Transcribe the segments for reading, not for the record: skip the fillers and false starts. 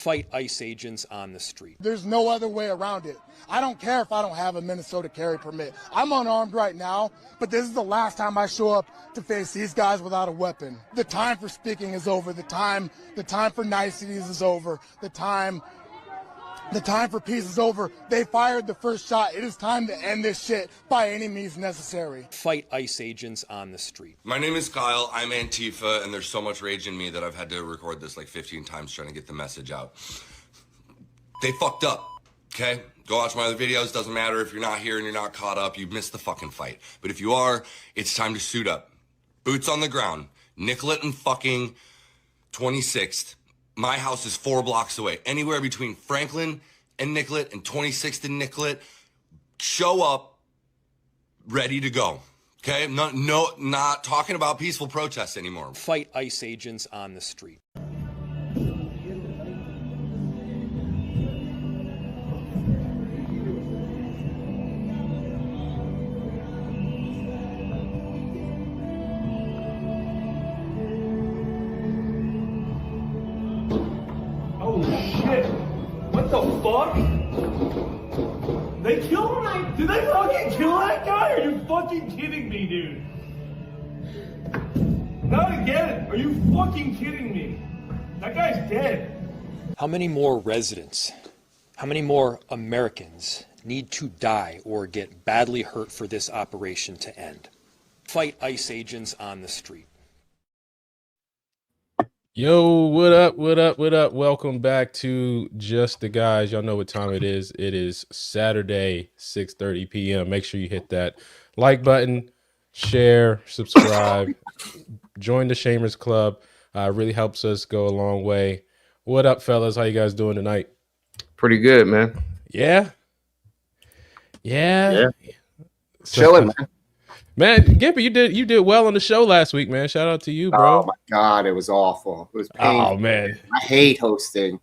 Fight ICE agents on the street. There's no other way around it. I don't care if I don't have a Minnesota carry permit. I'm unarmed right now, but this is the last time I show up to face these guys without a weapon. The time for speaking is over. The time for niceties is over. The time for peace is over. They fired the first shot. It is time to end this shit by any means necessary. Fight ICE agents on the street. My name is Kyle. I'm Antifa, and there's so much rage in me that I've had to record this like 15 times trying to get the message out. They fucked up, okay? Go watch my other videos. Doesn't matter if you're not here and you're not caught up. You missed the fucking fight. But if you are, it's time to suit up. Boots on the ground. Nicollet and fucking 26th. My house is 4 blocks away. Anywhere between Franklin and Nicollet and 26th and Nicollet. Show up, ready to go. Okay? Not talking about peaceful protests anymore. Fight ICE agents on the street. Oh shit! What the fuck? They killed him? Did they fucking kill that guy? Are you fucking kidding me, dude? Not again! Are you fucking kidding me? That guy's dead. How many more residents, how many more Americans need to die or get badly hurt for this operation to end? Fight ICE agents on the street. Yo, what up, what up, what up? Welcome back to Just the Guys. Y'all know what time it is. It is Saturday, 6:30 p.m. Make sure you hit that like button, share, subscribe, join the Shamers Club. Really helps us go a long way. What up, fellas? How you guys doing tonight? Pretty good, man. Yeah? Chilling, man. Man, Gimpy, you did well on the show last week, man. Shout out to you, bro. Oh my god, it was awful. It was painful. Oh man, I hate hosting.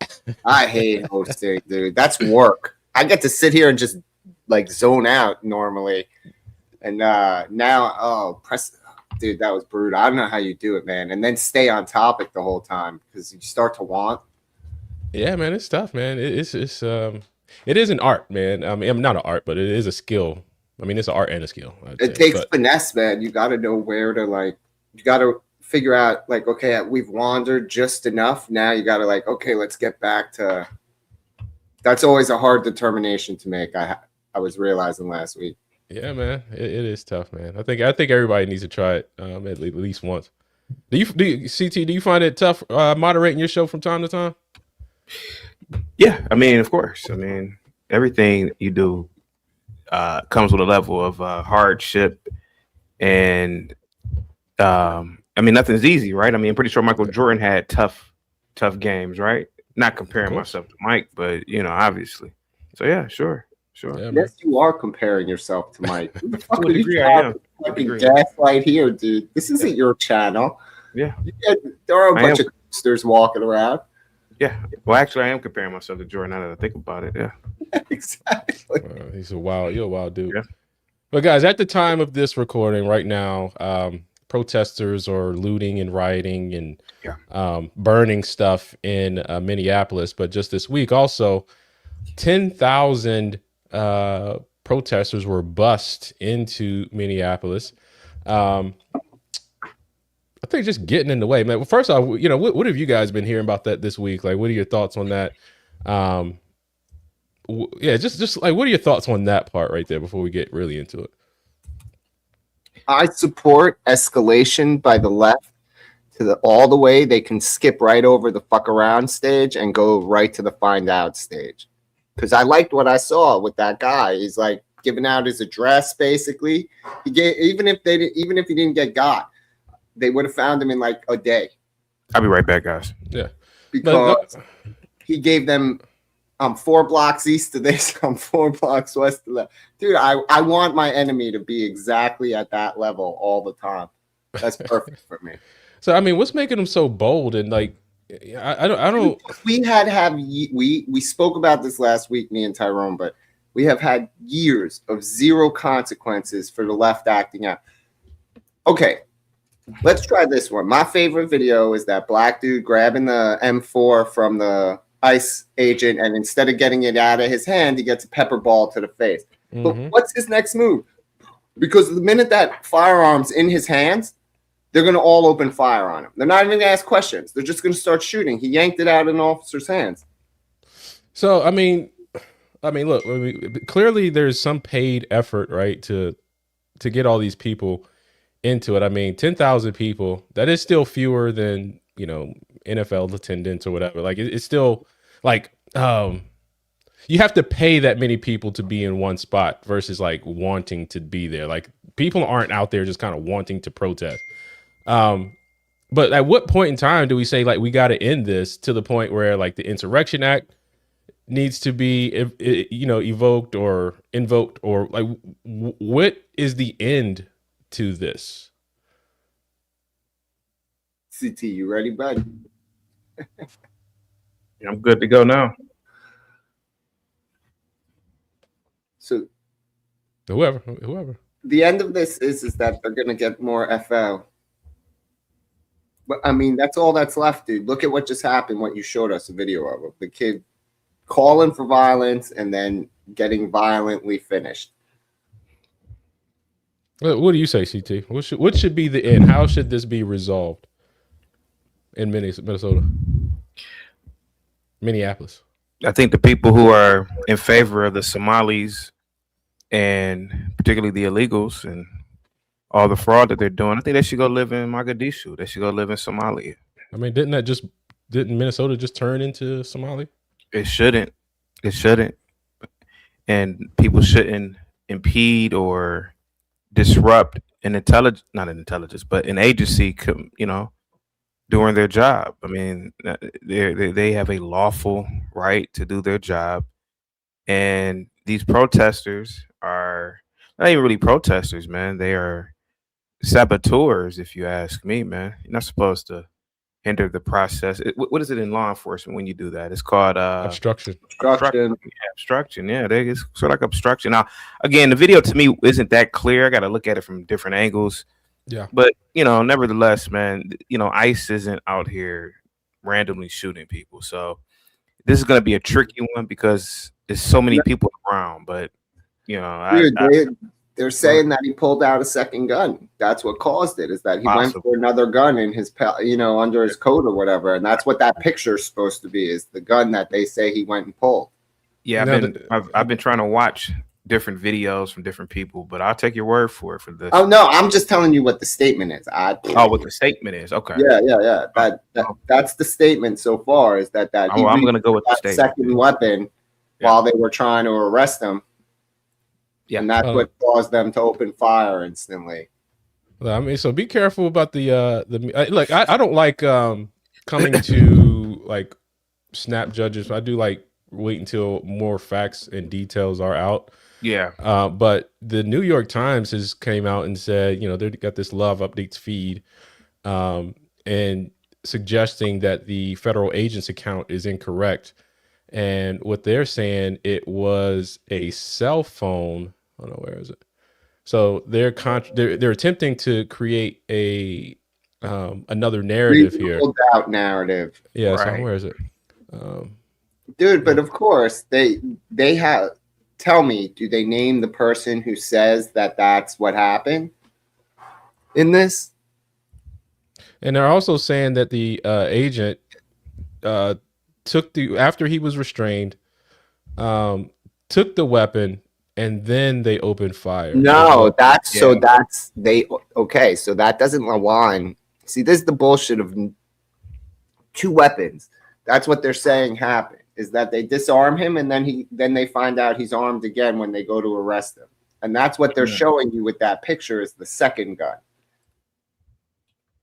Dude. That's work. I get to sit here and just like zone out normally, and now dude, that was brutal. I don't know how you do it, man, and then stay on topic the whole time because you start to want. Yeah, man, it's tough, man. It is an art, man. I mean, not an art, but it is a skill. I mean, it's an art and a skill. It takes finesse, man. You got to know where to you got to figure out okay, we've wandered just enough. Now you got to okay, let's get back to. That's always a hard determination to make. I was realizing last week. Yeah, man, it is tough, man. I think everybody needs to try it at least once. Do you CT? Do you find it tough moderating your show from time to time? Yeah, I mean, of course. I mean, everything you do comes with a level of hardship, and I mean, nothing's easy, right? I mean, I'm pretty sure Michael Jordan had tough games, right? Not comparing myself to Mike, but obviously. So yeah, sure. Yeah, yes, you are comparing yourself to Mike. Who the fuck To a degree, I am. Fucking gaslight here, dude. This isn't your channel. Yeah. There are a bunch of hipsters walking around. Yeah. Well, actually, I am comparing myself to Jordan now that I think about it. Yeah. Exactly. You're a wild dude. Yeah. But guys, at the time of this recording right now, protesters are looting and rioting and burning stuff in Minneapolis. But just this week, also, 10,000 protesters were bussed into Minneapolis. I think just getting in the way, man. Well, first off, what have you guys been hearing about that this week? Like, what are your thoughts on that? Just like, what are your thoughts on that part right there before we get really into it? I support escalation by the left to all the way. They can skip right over the fuck around stage and go right to the find out stage. Because I liked what I saw with that guy. He's like giving out his address basically. Even if he didn't get got, they would have found him in like a day. I'll be right back, guys. Yeah, because he gave them 4 blocks east of this, 4 blocks west of that. Dude, I want my enemy to be exactly at that level all the time. That's perfect for me. So I mean, what's making them so bold and like? I don't. We spoke about this last week, me and Tyrone, but we have had years of zero consequences for the left acting out. Okay, let's try this one. My favorite video is that black dude grabbing the M4 from the ICE agent, and instead of getting it out of his hand, he gets a pepper ball to the face. But what's his next move? Because the minute that firearm's in his hands, they're going to all open fire on him. They're not even going to ask questions. They're just going to start shooting. He yanked it out of an officer's hands. So I mean, look. Clearly, there's some paid effort, right, to get all these people into it. I mean, 10,000 people. That is still fewer than NFL attendance or whatever. Like it's still like you have to pay that many people to be in one spot versus like wanting to be there. Like people aren't out there just kind of wanting to protest. But at what point in time do we say like we got to end this to the point where like the Insurrection Act needs to be evoked or invoked, or like what is the end to this? CT, you ready, bud? I'm good to go now. So Whoever. the end of this is that they're going to get more FL. But I mean, that's all that's left, dude. Look at what just happened, what you showed us a video of the kid calling for violence and then getting violently finished. What do you say, CT? What should be the end? How should this be resolved in Minnesota? Minneapolis. I think the people who are in favor of the Somalis and particularly the illegals and all the fraud that they're doing, I think they should go live in Mogadishu. They should go live in Somalia. I mean, didn't Minnesota just turn into Somalia? It shouldn't. And people shouldn't impede or disrupt an an agency, doing their job. I mean, they have a lawful right to do their job. And these protesters are not even really protesters, man. They are saboteurs, if you ask me, man. You're not supposed to hinder the process. What is it in law enforcement when you do that? It's called Obstruction. Obstruction. Yeah, it's sort of like obstruction. Now, again, the video to me isn't that clear. I got to look at it from different angles. Yeah. But nevertheless, man, ICE isn't out here randomly shooting people. So this is going to be a tricky one because there's so many people around. But they're saying that he pulled out a second gun. That's what caused it. Is that he went for another gun in his, under his coat or whatever, and that's what that picture is supposed to be. Is the gun that they say he went and pulled. Yeah, I've been trying to watch different videos from different people, but I'll take your word for it for this. Oh no, I'm just telling you what the statement is. What the statement is? Okay. Yeah. That's the statement so far. Is that I'm going to go with the statement. Second weapon while they were trying to arrest him. Yeah, and that's what caused them to open fire instantly. I mean, so be careful about the like. I don't like coming to like snap judges. I do like wait until more facts and details are out. Yeah. But the New York Times has came out and said, they got this Love Updates feed, and suggesting that the federal agent's account is incorrect. And what they're saying, it was a cell phone. Oh no, where is it? So they're attempting to create a another narrative reasonable here. Doubt narrative. Yeah. Right. So where is it? Dude, but of course they have. Tell me, do they name the person who says that that's what happened in this? And they're also saying that the agent after he was restrained, took the weapon and then they opened fire. No, so that doesn't align. See, this is the bullshit of two weapons. That's what they're saying happened. Is that they disarm him and then they find out he's armed again when they go to arrest him. And that's what they're showing you with that picture is the second gun.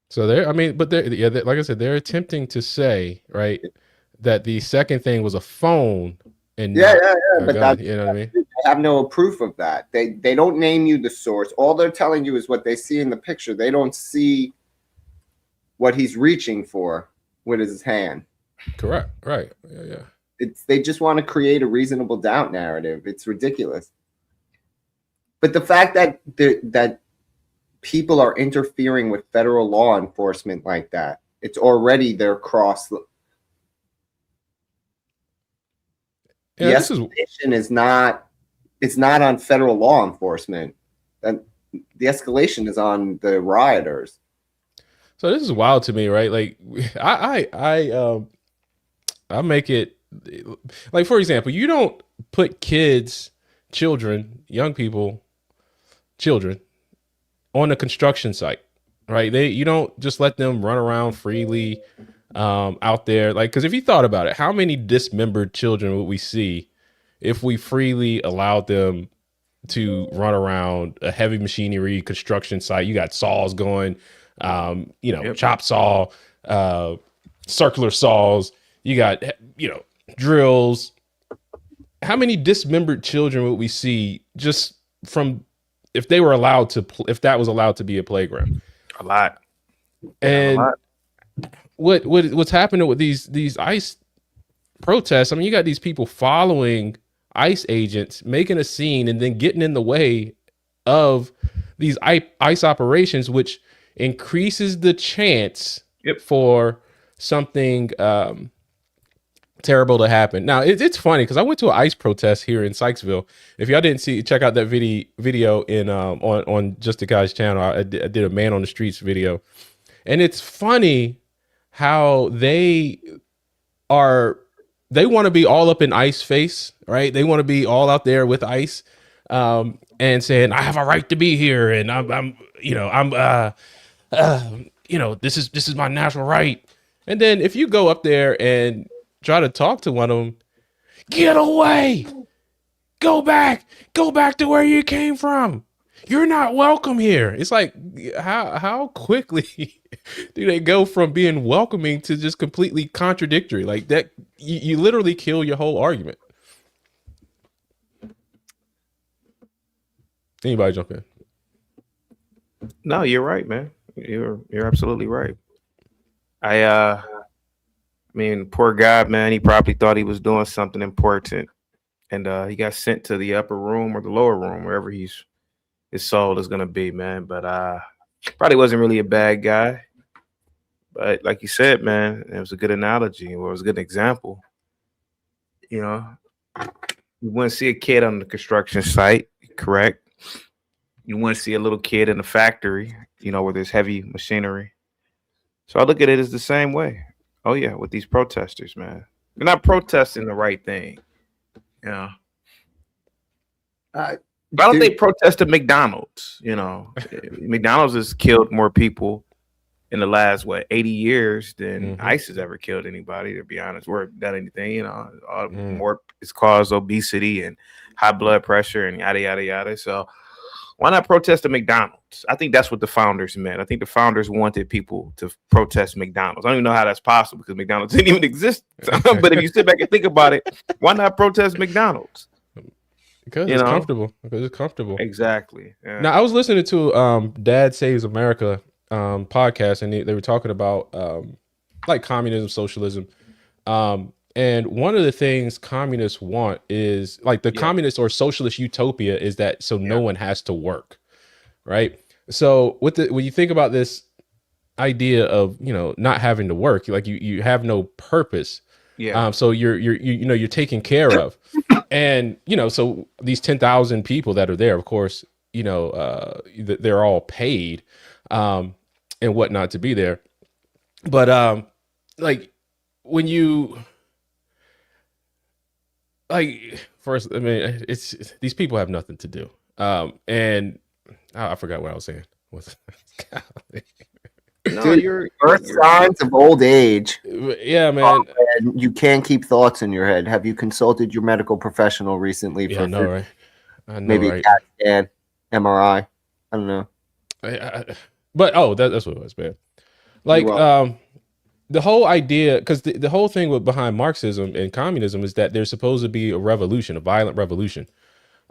So like I said, they're attempting to say, right, that the second thing was a phone and but gun, you know what I mean? They have no proof of that. They don't name you the source. All they're telling you is what they see in the picture. They don't see what he's reaching for with his hand. Correct. Right. Yeah. They just want to create a reasonable doubt narrative. It's ridiculous. But the fact that people are interfering with federal law enforcement like that, it's already their cross. The Yeah, this is escalation is not. It's not on federal law enforcement. And the escalation is on the rioters. so this is wild to me, right? Like I make it like, for example, you don't put kids, children, young people, children on a construction site, right? You don't just let them run around freely out there. Like, because if you thought about it, how many dismembered children would we see if we freely allowed them to run around a heavy machinery construction site? You got saws going, chop saw, circular saws. You got, drills. How many dismembered children would we see just from if they were allowed to, if that was allowed to be a playground? A lot. And A lot. what's happening with these ICE protests? I mean, you got these people following ICE agents, making a scene, and then getting in the way of these ICE operations, which increases the chance for something terrible to happen. Now, it's funny because I went to an ICE protest here in Sykesville. If y'all didn't see, check out that video in on Just the Guy's channel. I did a man on the streets video, and it's funny how they want to be all up in ICE face, right? They want to be all out there with ICE, and saying, I have a right to be here, and this is my natural right. And then if you go up there and try to talk to one of them, get away, go back to where you came from. You're not welcome here. It's like, how quickly do they go from being welcoming to just completely contradictory? Like that, you literally kill your whole argument. Anybody jump in? No, you're right, man. You're absolutely right. I mean, poor guy, man. He probably thought he was doing something important, and he got sent to the upper room or the lower room, wherever his soul is gonna be, man. But probably wasn't really a bad guy. But like you said, man, it was a good analogy, or it was a good example. You know, you wouldn't see a kid on the construction site, correct? You wouldn't see a little kid in a factory, where there's heavy machinery. So I look at it as the same way. Oh yeah, with these protesters, man, they're not protesting the right thing. Yeah. Why don't they protest at McDonald's? McDonald's has killed more people in the last 80 years than ICE has ever killed anybody. To be honest, or done anything. More it's caused obesity and high blood pressure and yada yada yada. So why not protest at McDonald's? I think that's what the founders meant. I think the founders wanted people to protest McDonald's. I don't even know how that's possible because McDonald's didn't even exist. But if you sit back and think about it, why not protest McDonald's? Because it's comfortable. Because it's comfortable. Exactly. Yeah. Now, I was listening to Dad Saves America podcast, and they were talking about like communism, socialism. And one of the things communists want is like the communist or socialist utopia is that so no one has to work, right? So when you think about this idea of not having to work, like you have no purpose. Yeah. So you're taken care of, and so these 10,000 people that are there, of course, they're all paid and whatnot to be there. But like when you first, I mean, it's these people have nothing to do. And I forgot what I was saying. Dude, first signs of old age. Yeah, man. And you can't keep thoughts in your head. Have you consulted your medical professional recently for I know, right? I know, maybe right? CAT scan, MRI? I don't know. But that's what it was, man. Like the whole idea, because the whole thing behind Marxism and communism is that there's supposed to be a revolution, a violent revolution.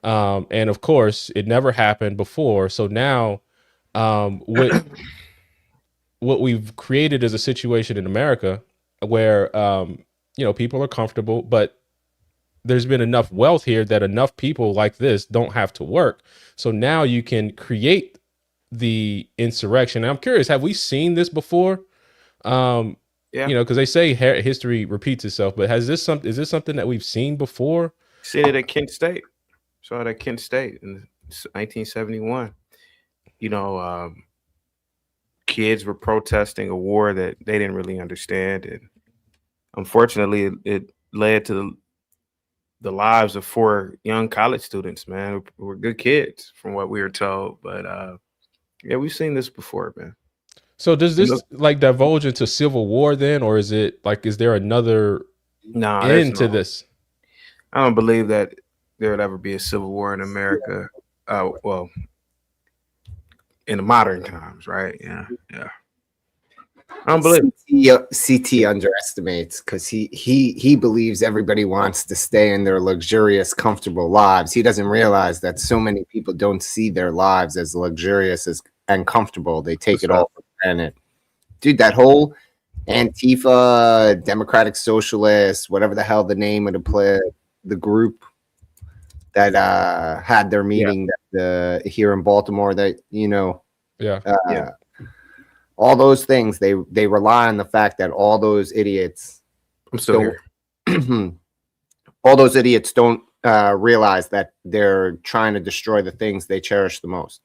And of course, it never happened before. So now what we've created is a situation in America where, people are comfortable, but there's been enough wealth here that enough people like this don't have to work. So now you can create the insurrection. And I'm curious, have we seen this before? Yeah. You know, because they say history repeats itself, but is this something that we've seen before? Seen it at Kent State. Saw it at Kent State in 1971. You know, kids were protesting a war that they didn't really understand, and unfortunately, it led to the lives of 4 young college students. Man, who were good kids, from what we were told. But yeah, we've seen this before, man. So does this like divulge into civil war then, or is there another end to this? I don't believe that there would ever be a civil war in America. Well, in the modern times, right? Yeah. I don't believe CT underestimates, because he believes everybody wants to stay in their luxurious, comfortable lives. He doesn't realize that so many people don't see their lives as luxurious and comfortable. They take it all for granted. Dude, that whole Antifa, Democratic Socialists, whatever the hell the name of the group that had their meeting here in Baltimore, that all those things, they rely on the fact that all those idiots I'm still here. all those idiots don't realize that they're trying to destroy the things they cherish the most,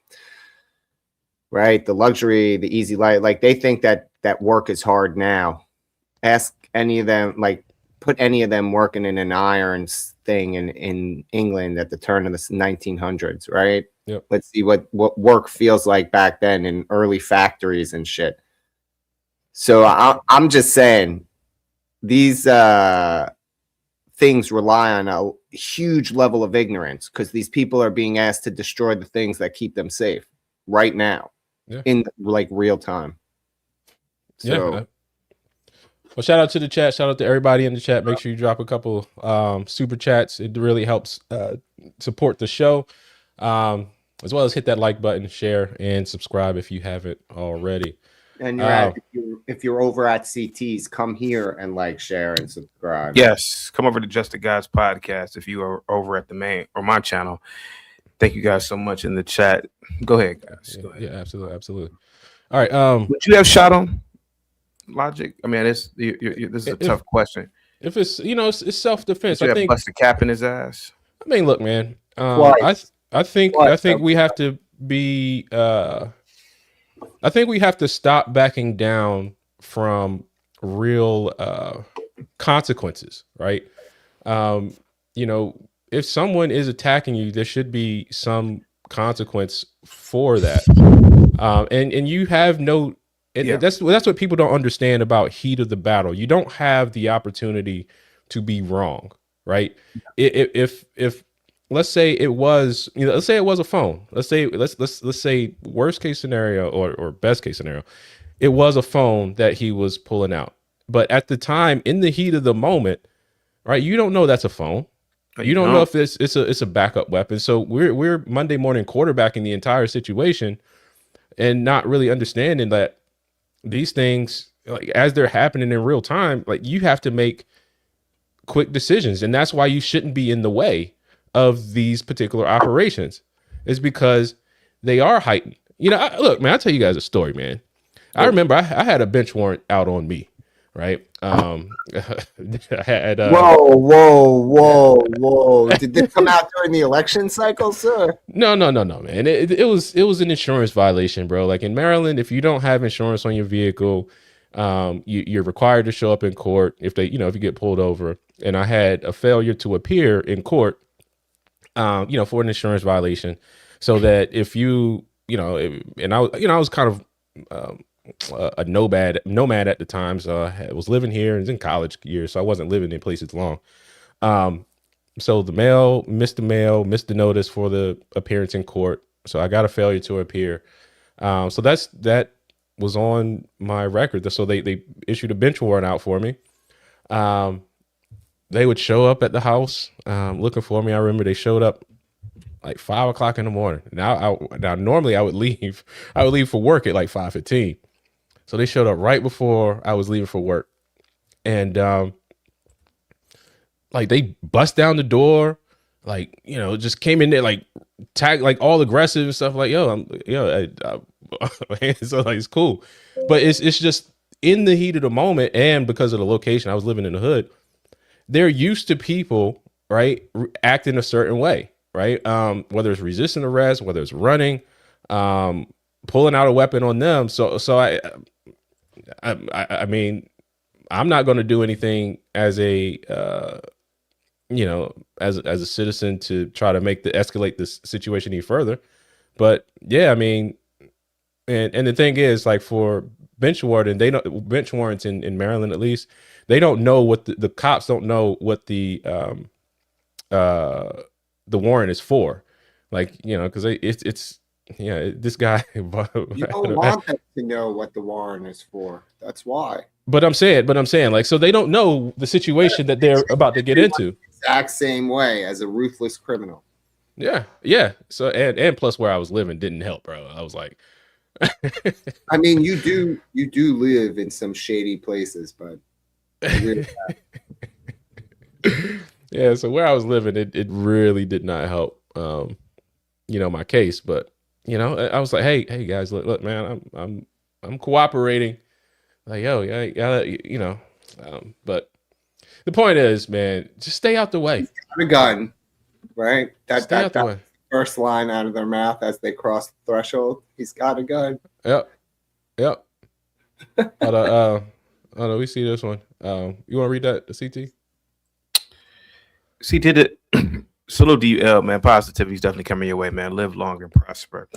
right? The luxury, the easy life. Like, they think that work is hard now. Ask any of them, like, put any of them working in an irons thing in England at the turn of the 1900s, right? Yep. Let's see what work feels like back then in early factories and shit. So I'm just saying, these things rely on a huge level of ignorance, because these people are being asked to destroy the things that keep them safe right now, in like real time. So, well, shout out to the chat. Shout out to everybody in the chat. Make sure you drop a couple super chats. It really helps support the show, as well as hit that like button, share, and subscribe if you haven't already. And if you're over at CT's, come here and like, share, and subscribe. Yes, come over to Just the Guys podcast if you are over at the main or my channel. Thank you guys so much in the chat. Go ahead, guys. Go ahead. Yeah, absolutely. All right. Would you have shot him? Logic. I mean, this is a tough question. If it's it's self-defense. I think bust a cap in his ass. I mean, look, man. I think we have to be. I think we have to stop backing down from real consequences, right? If someone is attacking you, there should be some consequence for that. And you have no. That's what people don't understand about heat of the battle. You don't have the opportunity to be wrong, right? If let's say it was, let's say it was a phone. Let's say worst case scenario or best case scenario, it was a phone that he was pulling out. But at the time, in the heat of the moment, right, you don't know that's a phone. You don't know if it's a backup weapon. So we're Monday morning quarterbacking the entire situation and not really understanding that these things, like, as they're happening in real time, like, you have to make quick decisions. And that's why you shouldn't be in the way of these particular operations, is because they are heightened. Look, man, I'll tell you guys a story, man. I remember I had a bench warrant out on me, right? I had whoa. Did this come out during the election cycle, sir? No, man. It was an insurance violation, bro. Like, in Maryland, if you don't have insurance on your vehicle, you're required to show up in court if you get pulled over. And I had a failure to appear in court, for an insurance violation, so that if and I was kind of a nomad at the time. So I was living here and was in college years, so I wasn't living in places long. So missed the notice for the appearance in court. So I got a failure to appear. So that was on my record. So they issued a bench warrant out for me. They would show up at the house looking for me. I remember they showed up like 5 o'clock in the morning. Now normally I would leave for work at like 5:15. So they showed up right before I was leaving for work. And like, they bust down the door, like, just came in there like all aggressive and stuff, like, so like, it's cool. But it's just, in the heat of the moment, and because of the location, I was living in the hood. They're used to people, right, acting a certain way, right? Whether it's resisting arrest, whether it's running, pulling out a weapon on them. So I mean, I'm not going to do anything as a as a citizen to try to escalate this situation any further. But yeah, I mean, and the thing is, like, for bench warrants in Maryland, at least, they don't know what the cops don't know what the warrant is for, like, because it's this guy. You don't want them to know what the warrant is for. That's why. But I'm saying, like, so they don't know the situation that they're about to get into. Exact same way as a ruthless criminal. Yeah, yeah. So and plus, where I was living didn't help, bro. I was like, I mean, you do live in some shady places, but really yeah. So where I was living, it really did not help, my case. But I was like, hey guys, look, man, I'm cooperating. Like, yo, yeah, but the point is, man, just stay out the way. A gun, right? Stay out the way. First line out of their mouth as they cross the threshold. He's got a gun. Yep. Hold on, we see this one. You want to read that, the CT? CT did salute to you, L, man. Positivity's definitely coming your way, man. Live long and prosper.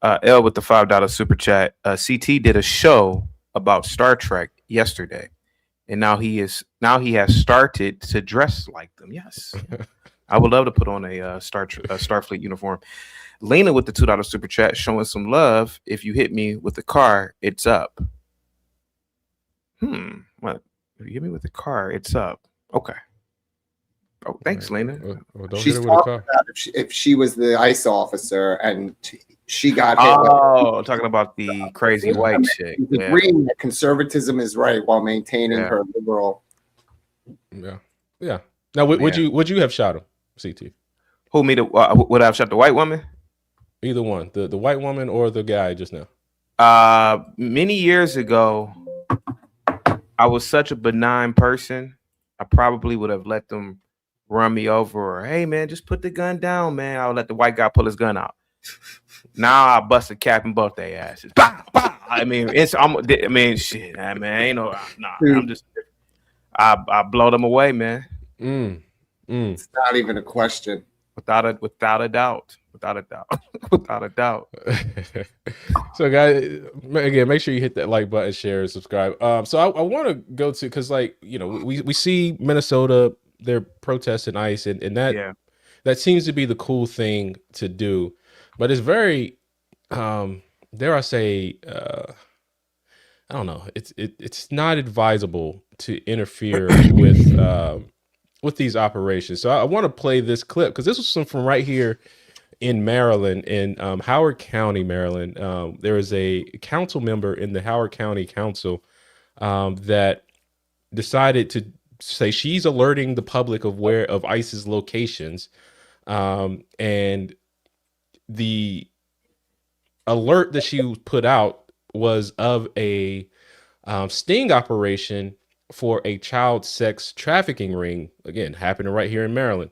L with the $5 super chat. CT did a show about Star Trek yesterday, and now he has started to dress like them. Yes. I would love to put on a Starfleet uniform. Lena with the $2 super chat, showing some love. If you hit me with the car, it's up. What? If you hit me with the car, it's up. Okay. Oh, thanks, Lena. Well, don't She's hit her with a talking car. about if she was the ICE officer and she got hit. Oh, talking about the crazy white chick. She's agreeing that conservatism is right while maintaining her liberal. Yeah. Now, would you have shot him, CT? Who, me? Would I have shot the white woman? Either one, the white woman or the guy just now. Many years ago, I was such a benign person. I probably would have let them run me over, or, hey man, just put the gun down, man. I would let the white guy pull his gun out. Now I bust a cap in both their asses. Bah, bah. I mean, shit, man. Ain't no, nah. I'm just, I blow them away, man. It's not even a question. Without a doubt. So, guys, again, make sure you hit that like button, share, and subscribe. So I want to go to, because, like, we see Minnesota, they're protesting ICE, and that seems to be the cool thing to do, but it's very, dare I say, I don't know, it's not advisable to interfere with these operations. So I want to play this clip, because this was from right here in Maryland, in Howard County, Maryland. There is a council member in the Howard County Council that decided to say she's alerting the public of ICE's locations, and the alert that she put out was of a sting operation for a child sex trafficking ring, again, happening right here in Maryland.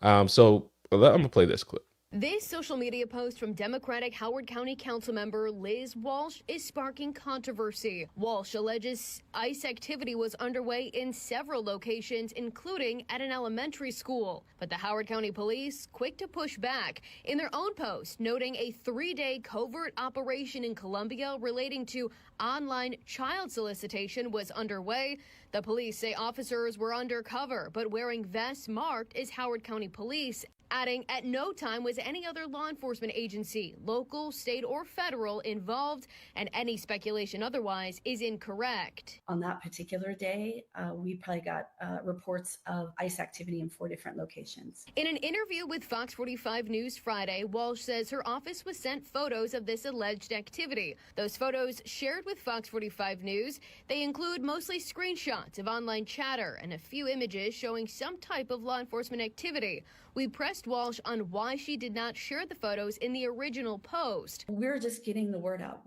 So I'm gonna play this clip. This social media post from Democratic Howard County Councilmember Liz Walsh is sparking controversy. Walsh alleges ICE activity was underway in several locations, including at an elementary school. But the Howard County Police quick to push back in their own post, noting a 3-day covert operation in Columbia relating to online child solicitation was underway. The police say officers were undercover, but wearing vests marked as Howard County Police, adding at no time was any other law enforcement agency, local, state, or federal, involved, and any speculation otherwise is incorrect. On that particular day, we probably got reports of ICE activity in 4 different locations. In an interview with Fox 45 News Friday, Walsh says her office was sent photos of this alleged activity. Those photos shared with Fox 45 News, they include mostly screenshots of online chatter and a few images showing some type of law enforcement activity. We pressed pressed Walsh on why she did not share the photos in the original post. We're just getting the word out.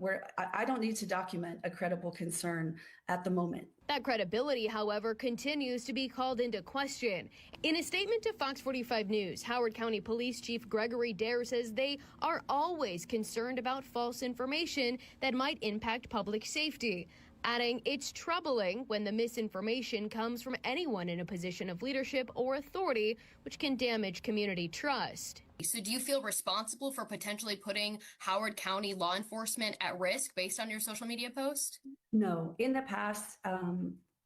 I don't need to document a credible concern at the moment. That credibility, however, continues to be called into question. In a statement to Fox 45 News, Howard County Police Chief Gregory Dare says they are always concerned about false information that might impact public safety, adding it's troubling when the misinformation comes from anyone in a position of leadership or authority, which can damage community trust. So do you feel responsible for potentially putting Howard County law enforcement at risk based on your social media post? No, in the past, I've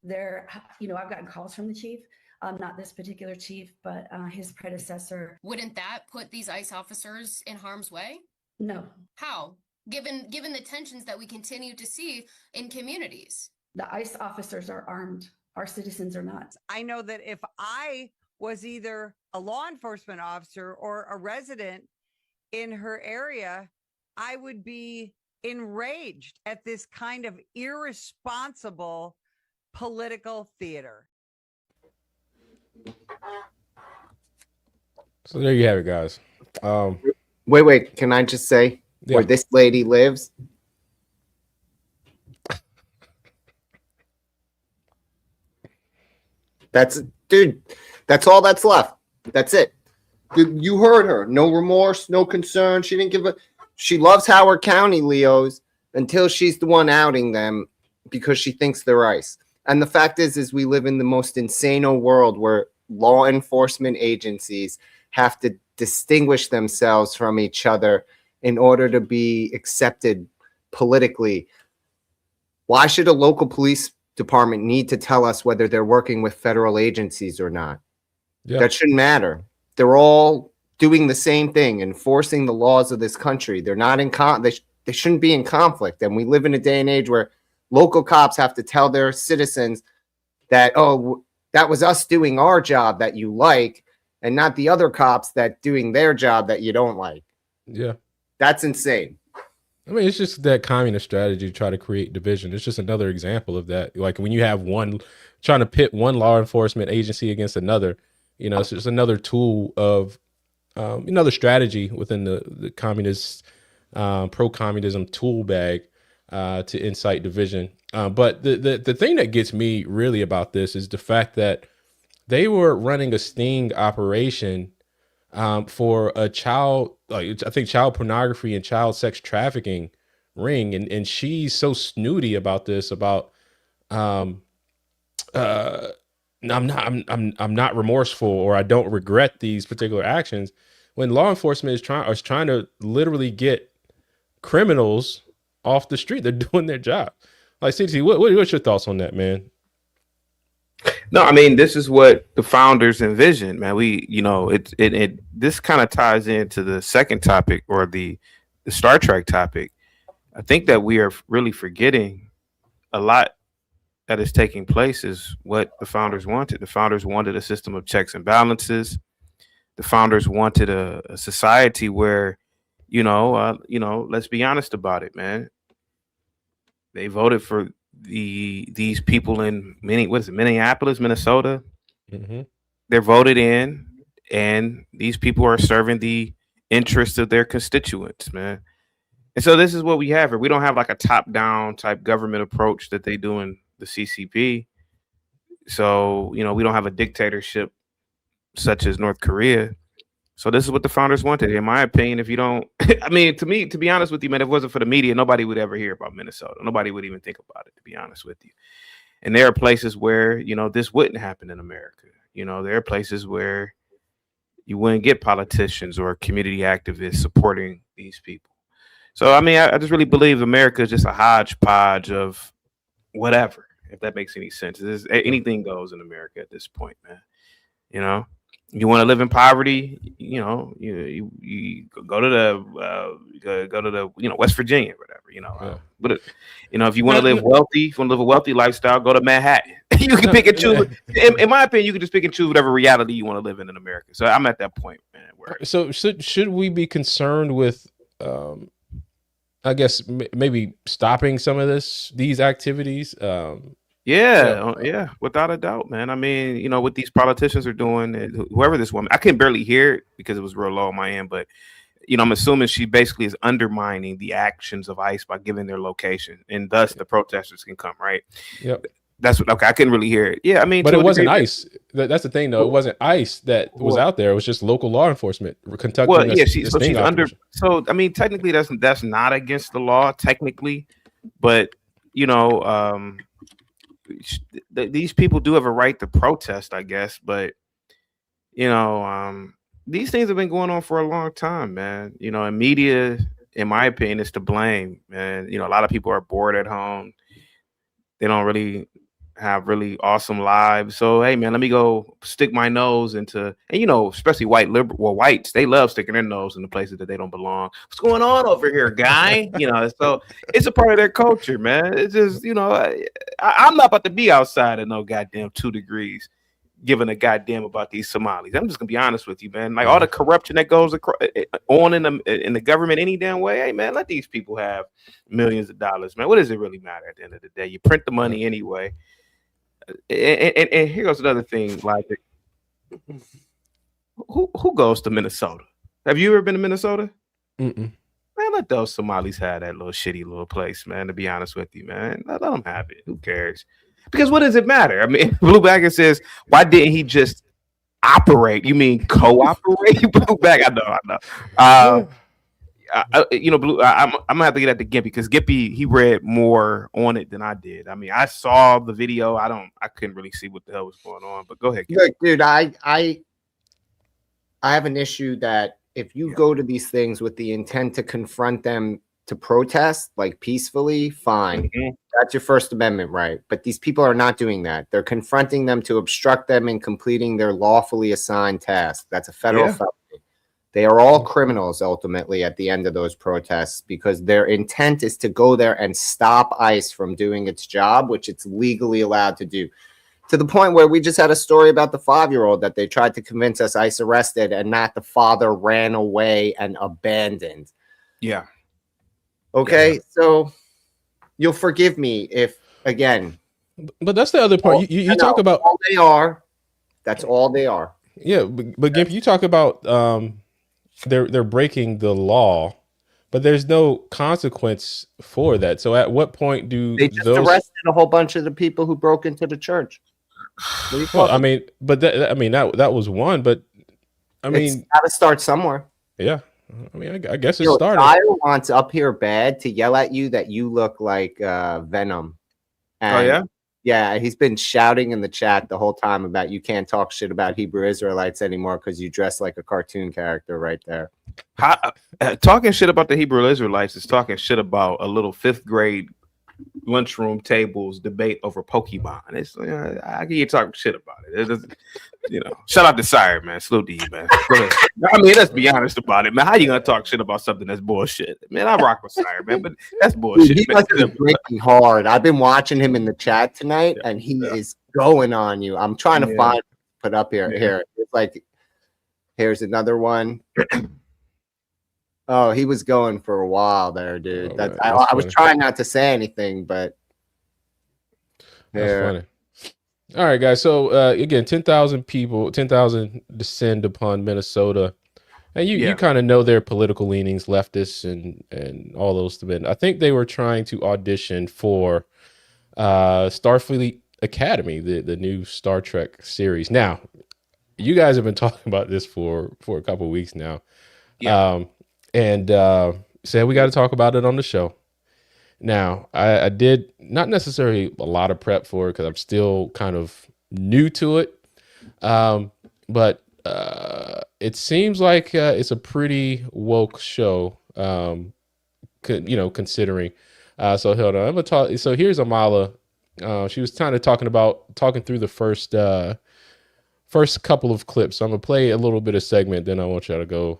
gotten calls from the chief, not this particular chief, but his predecessor. Wouldn't that put these ICE officers in harm's way? No. How? Given the tensions that we continue to see in communities. The ICE officers are armed. Our citizens are not. I know that if I was either a law enforcement officer or a resident in her area, I would be enraged at this kind of irresponsible political theater. So there you have it, guys. Wait. Can I just say where this lady lives? That's all that's left. That's it. You heard her. No remorse, no concern. She didn't give a. She loves Howard County Leos until she's the one outing them because she thinks they're ICE. And the fact is we live in the most insano world where law enforcement agencies have to distinguish themselves from each other in order to be accepted politically. Why should a local police department need to tell us whether they're working with federal agencies or not? Yeah. That shouldn't matter. They're all doing the same thing, enforcing the laws of this country. They're not in they shouldn't be in conflict. And we live in a day and age where local cops have to tell their citizens that, oh, that was us doing our job that you like, and not the other cops that doing their job that you don't like. Yeah. That's insane. I mean, it's just that communist strategy to try to create division. It's just another example of that. Like when you have one trying to pit one law enforcement agency against another, it's just another tool of another strategy within the communist, pro-communism tool bag to incite division. But the thing that gets me really about this is the fact that they were running a sting operation for a child, I think child pornography and child sex trafficking ring. And she's so snooty about this, about, I'm not remorseful, or I don't regret these particular actions, when law enforcement is trying to literally get criminals off the street. They're doing their job. Like, CT, what's your thoughts on that, man? No, I mean, this is what the founders envisioned, man. This kind of ties into the second topic, or the Star Trek topic. I think that we are really forgetting a lot that is taking place is what the founders wanted. The founders wanted a system of checks and balances. The founders wanted a society where, let's be honest about it, man. They voted for these people in Minneapolis, Minnesota. Mm-hmm. They're voted in, and these people are serving the interests of their constituents, man. And so this is what we have here. We don't have like a top-down type government approach that they do in the CCP. So, we don't have a dictatorship such as North Korea. So this is what the founders wanted. In my opinion, if you don't, to be honest with you, man, if it wasn't for the media, nobody would ever hear about Minnesota. Nobody would even think about it, to be honest with you. And there are places where, this wouldn't happen in America. There are places where you wouldn't get politicians or community activists supporting these people. So, I just really believe America is just a hodgepodge of whatever, if that makes any sense. Anything goes in America at this point, man. You want to live in poverty, you go to the West Virginia, or whatever, But if you want to live wealthy, if you want to live a wealthy lifestyle, go to Manhattan. You can pick and choose. In my opinion, you can just pick and choose whatever reality you want to live in America. So I'm at that point, man. So should we be concerned with, I guess maybe stopping some of these activities? Yeah, without a doubt, man. I mean, you know, what these politicians are doing, and whoever this woman, I can barely hear it because it was real low on my end, but you know, I'm assuming she basically is undermining the actions of ICE by giving their location, and thus the protesters can come, right? Yep. That's what. Okay, I couldn't really hear it. Yeah, I mean, But to it a wasn't degree- ICE. That's the thing, though. It wasn't ICE that was Well- out there. It was just local law enforcement conducting. Well, yeah, this she's sting under. operation. So, I mean, technically, that's not against the law, technically, but you know, these people do have a right to protest, I guess. But you know, these things have been going on for a long time, man. You know, and media, in my opinion, is to blame. And you know, a lot of people are bored at home. They don't really have really awesome lives. So hey, man, let me go stick my nose into, and you know, especially whites, they love sticking their nose in the places that they don't belong. What's going on over here, guy? You know, so it's a part of their culture, man. It's just, you know, I'm not about to be outside at no goddamn 2 degrees giving a goddamn about these Somalis. I'm just gonna be honest with you, man. Like all the corruption that goes on in the government any damn way. Hey, man, let these people have millions of dollars, man. What does it really matter at the end of the day? You print the money anyway. And here goes another thing, like who goes to Minnesota? Have you ever been to Minnesota? Mm-mm. Man, let those Somalis have that little shitty little place, man. To be honest with you, man, let them have it. Who cares? Because what does it matter? I mean, Blue Bagger says, why didn't he just operate? You mean cooperate? Blue Bag, I know. You know, Blue. I'm gonna have to get at the Gimpy because Gimpy he read more on it than I did. I mean, I saw the video. I couldn't really see what the hell was going on. But go ahead, Gimpy. Look, dude, I have an issue that if you go to these things with the intent to confront them to protest, like peacefully, fine. That's your First Amendment right. But these people are not doing that. They're confronting them to obstruct them in completing their lawfully assigned task. That's a federal felony. They are all criminals ultimately at the end of those protests because their intent is to go there and stop ICE from doing its job, which it's legally allowed to do. To the point where we just had a story about the 5-year-old that they tried to convince us ICE arrested and not the father ran away and abandoned. Yeah. Okay, so you'll forgive me if, again. But that's the other part. You talk about all they are. That's all they are. Yeah, but Gimp, you talk about they're breaking the law, but there's no consequence for that. So at what point do they just those arrested a whole bunch of the people who broke into the church? Well, I mean, but that was one, but I mean, it's got to start somewhere. Yeah, I mean, I guess it You know, started. Dyer wants up here bad to yell at you that you look like Venom. And yeah? Yeah, he's been shouting in the chat the whole time about you can't talk shit about Hebrew Israelites anymore because you dress like a cartoon character right there. Talking shit about the Hebrew Israelites is talking shit about a little 5th grade lunchroom tables debate over Pokemon. It's I can you talk shit about it. It doesn't, you know. Shout out to Sire, man. Salute to you, man. Go ahead. I mean, let's be honest about it, man. How you gonna talk shit about something that's bullshit? Man, I rock with Sire, man, but that's bullshit. Dude, he man. must be breaking hard. I've been watching him in the chat tonight, and he is going on you. I'm trying to find put up here. Yeah. Here, it's like here's another one. Oh, he was going for a while there, dude. Oh, I was trying not to say anything, but That's funny. All right, guys. So again, 10,000 people, 10,000 descend upon Minnesota, and you kind of know their political leanings, leftists and all those men. I think they were trying to audition for Starfleet Academy, the new Star Trek series. Now, you guys have been talking about this for a couple of weeks now. And said we got to talk about it on the show. Now, I did not necessarily a lot of prep for it because I'm still kind of new to it. But it seems like it's a pretty woke show, considering. So hold on. I'm gonna talk. So here's Amala. She was kind of talking through the first couple of clips. So I'm gonna play a little bit of segment, then I want y'all to go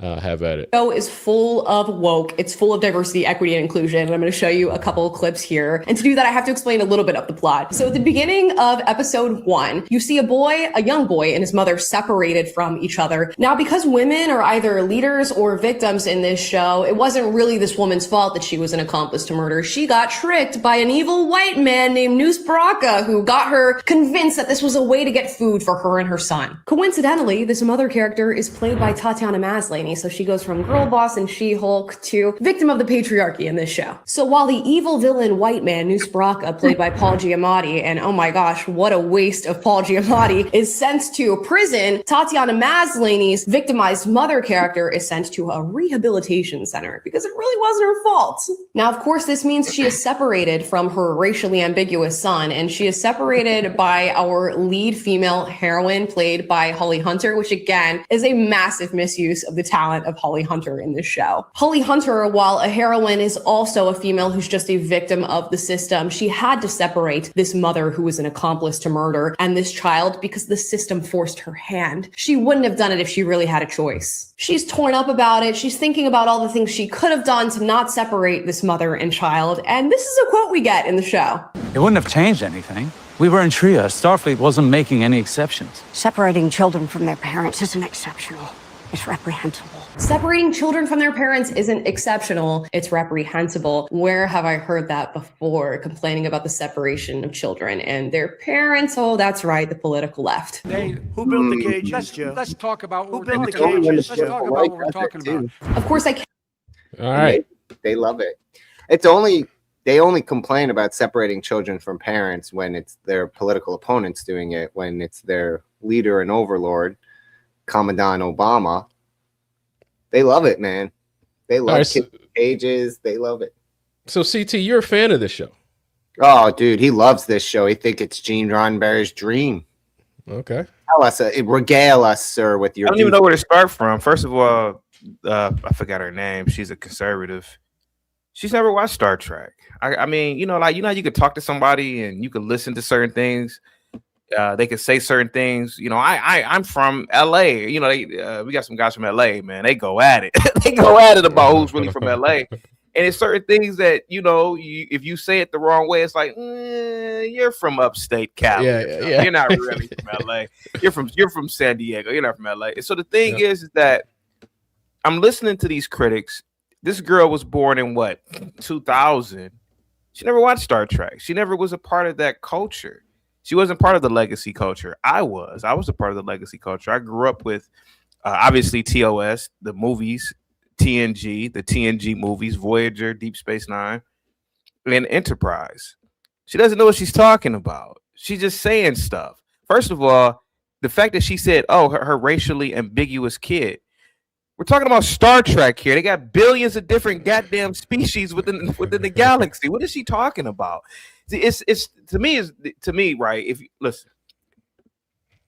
Have at it. Show is full of woke. It's full of diversity, equity, and inclusion. And I'm going to show you a couple of clips here. And to do that, I have to explain a little bit of the plot. So at the beginning of episode 1, you see a young boy and his mother separated from each other. Now, because women are either leaders or victims in this show, it wasn't really this woman's fault that she was an accomplice to murder. She got tricked by an evil white man named Noose Baraka, who got her convinced that this was a way to get food for her and her son. Coincidentally, this mother character is played by Tatiana Maslany. So she goes from girl boss and She-Hulk to victim of the patriarchy in this show. So while the evil villain white man, Noose Baraka, played by Paul Giamatti, and oh my gosh, what a waste of Paul Giamatti, is sent to prison, Tatiana Maslany's victimized mother character is sent to a rehabilitation center because it really wasn't her fault. Now, of course, this means she is separated from her racially ambiguous son, and she is separated by our lead female heroine, played by Holly Hunter, which again is a massive misuse of the talent of Holly Hunter in this show. Holly Hunter, while a heroine, is also a female who's just a victim of the system. She had to separate this mother who was an accomplice to murder and this child because the system forced her hand. She wouldn't have done it if she really had a choice. She's torn up about it. She's thinking about all the things she could have done to not separate this mother and child. And this is a quote we get in the show. It wouldn't have changed anything. We were in Tria. Starfleet wasn't making any exceptions. Separating children from their parents isn't exceptional. It's reprehensible. Separating children from their parents isn't exceptional. It's reprehensible. Where have I heard that before? Complaining about the separation of children and their parents. Oh, that's right. The political left. Hey, who built the cages, Joe? Let's talk about who built the cages. Let's talk about what we're talking about. Of course, I can. All right. They love it. They only complain about separating children from parents when it's their political opponents doing it, when it's their leader and overlord, Commandant Obama. They love it, man. They love kids in cages. They love it. So, CT, you're a fan of this show. Oh, dude, he loves this show. He think it's Gene Roddenberry's dream. Okay. Tell us, regale us, sir, with your. I don't even know where to start from. First of all, I forgot her name. She's a conservative. She's never watched Star Trek. I mean, you could talk to somebody and you could listen to certain things. They could say certain things. I'm from LA. We got some guys from LA, man. They go at it. They go at it about who's really from LA. And it's certain things that, if you say it the wrong way, it's like, you're from upstate Cali. Yeah. You're not really from LA. You're from San Diego. You're not from LA. So the thing is that I'm listening to these critics. This girl was born in 2000. She never watched Star Trek. She never was a part of that culture. She wasn't part of the legacy culture. I was a part of the legacy culture. I grew up with obviously TOS, the movies, TNG, the TNG movies, Voyager, Deep Space Nine, and Enterprise. She doesn't know what she's talking about. She's just saying stuff. First of all, the fact that she said, her racially ambiguous kid. We're talking about Star Trek here. They got billions of different goddamn species within the galaxy. What is she talking about? See, it's to me, right? If you listen,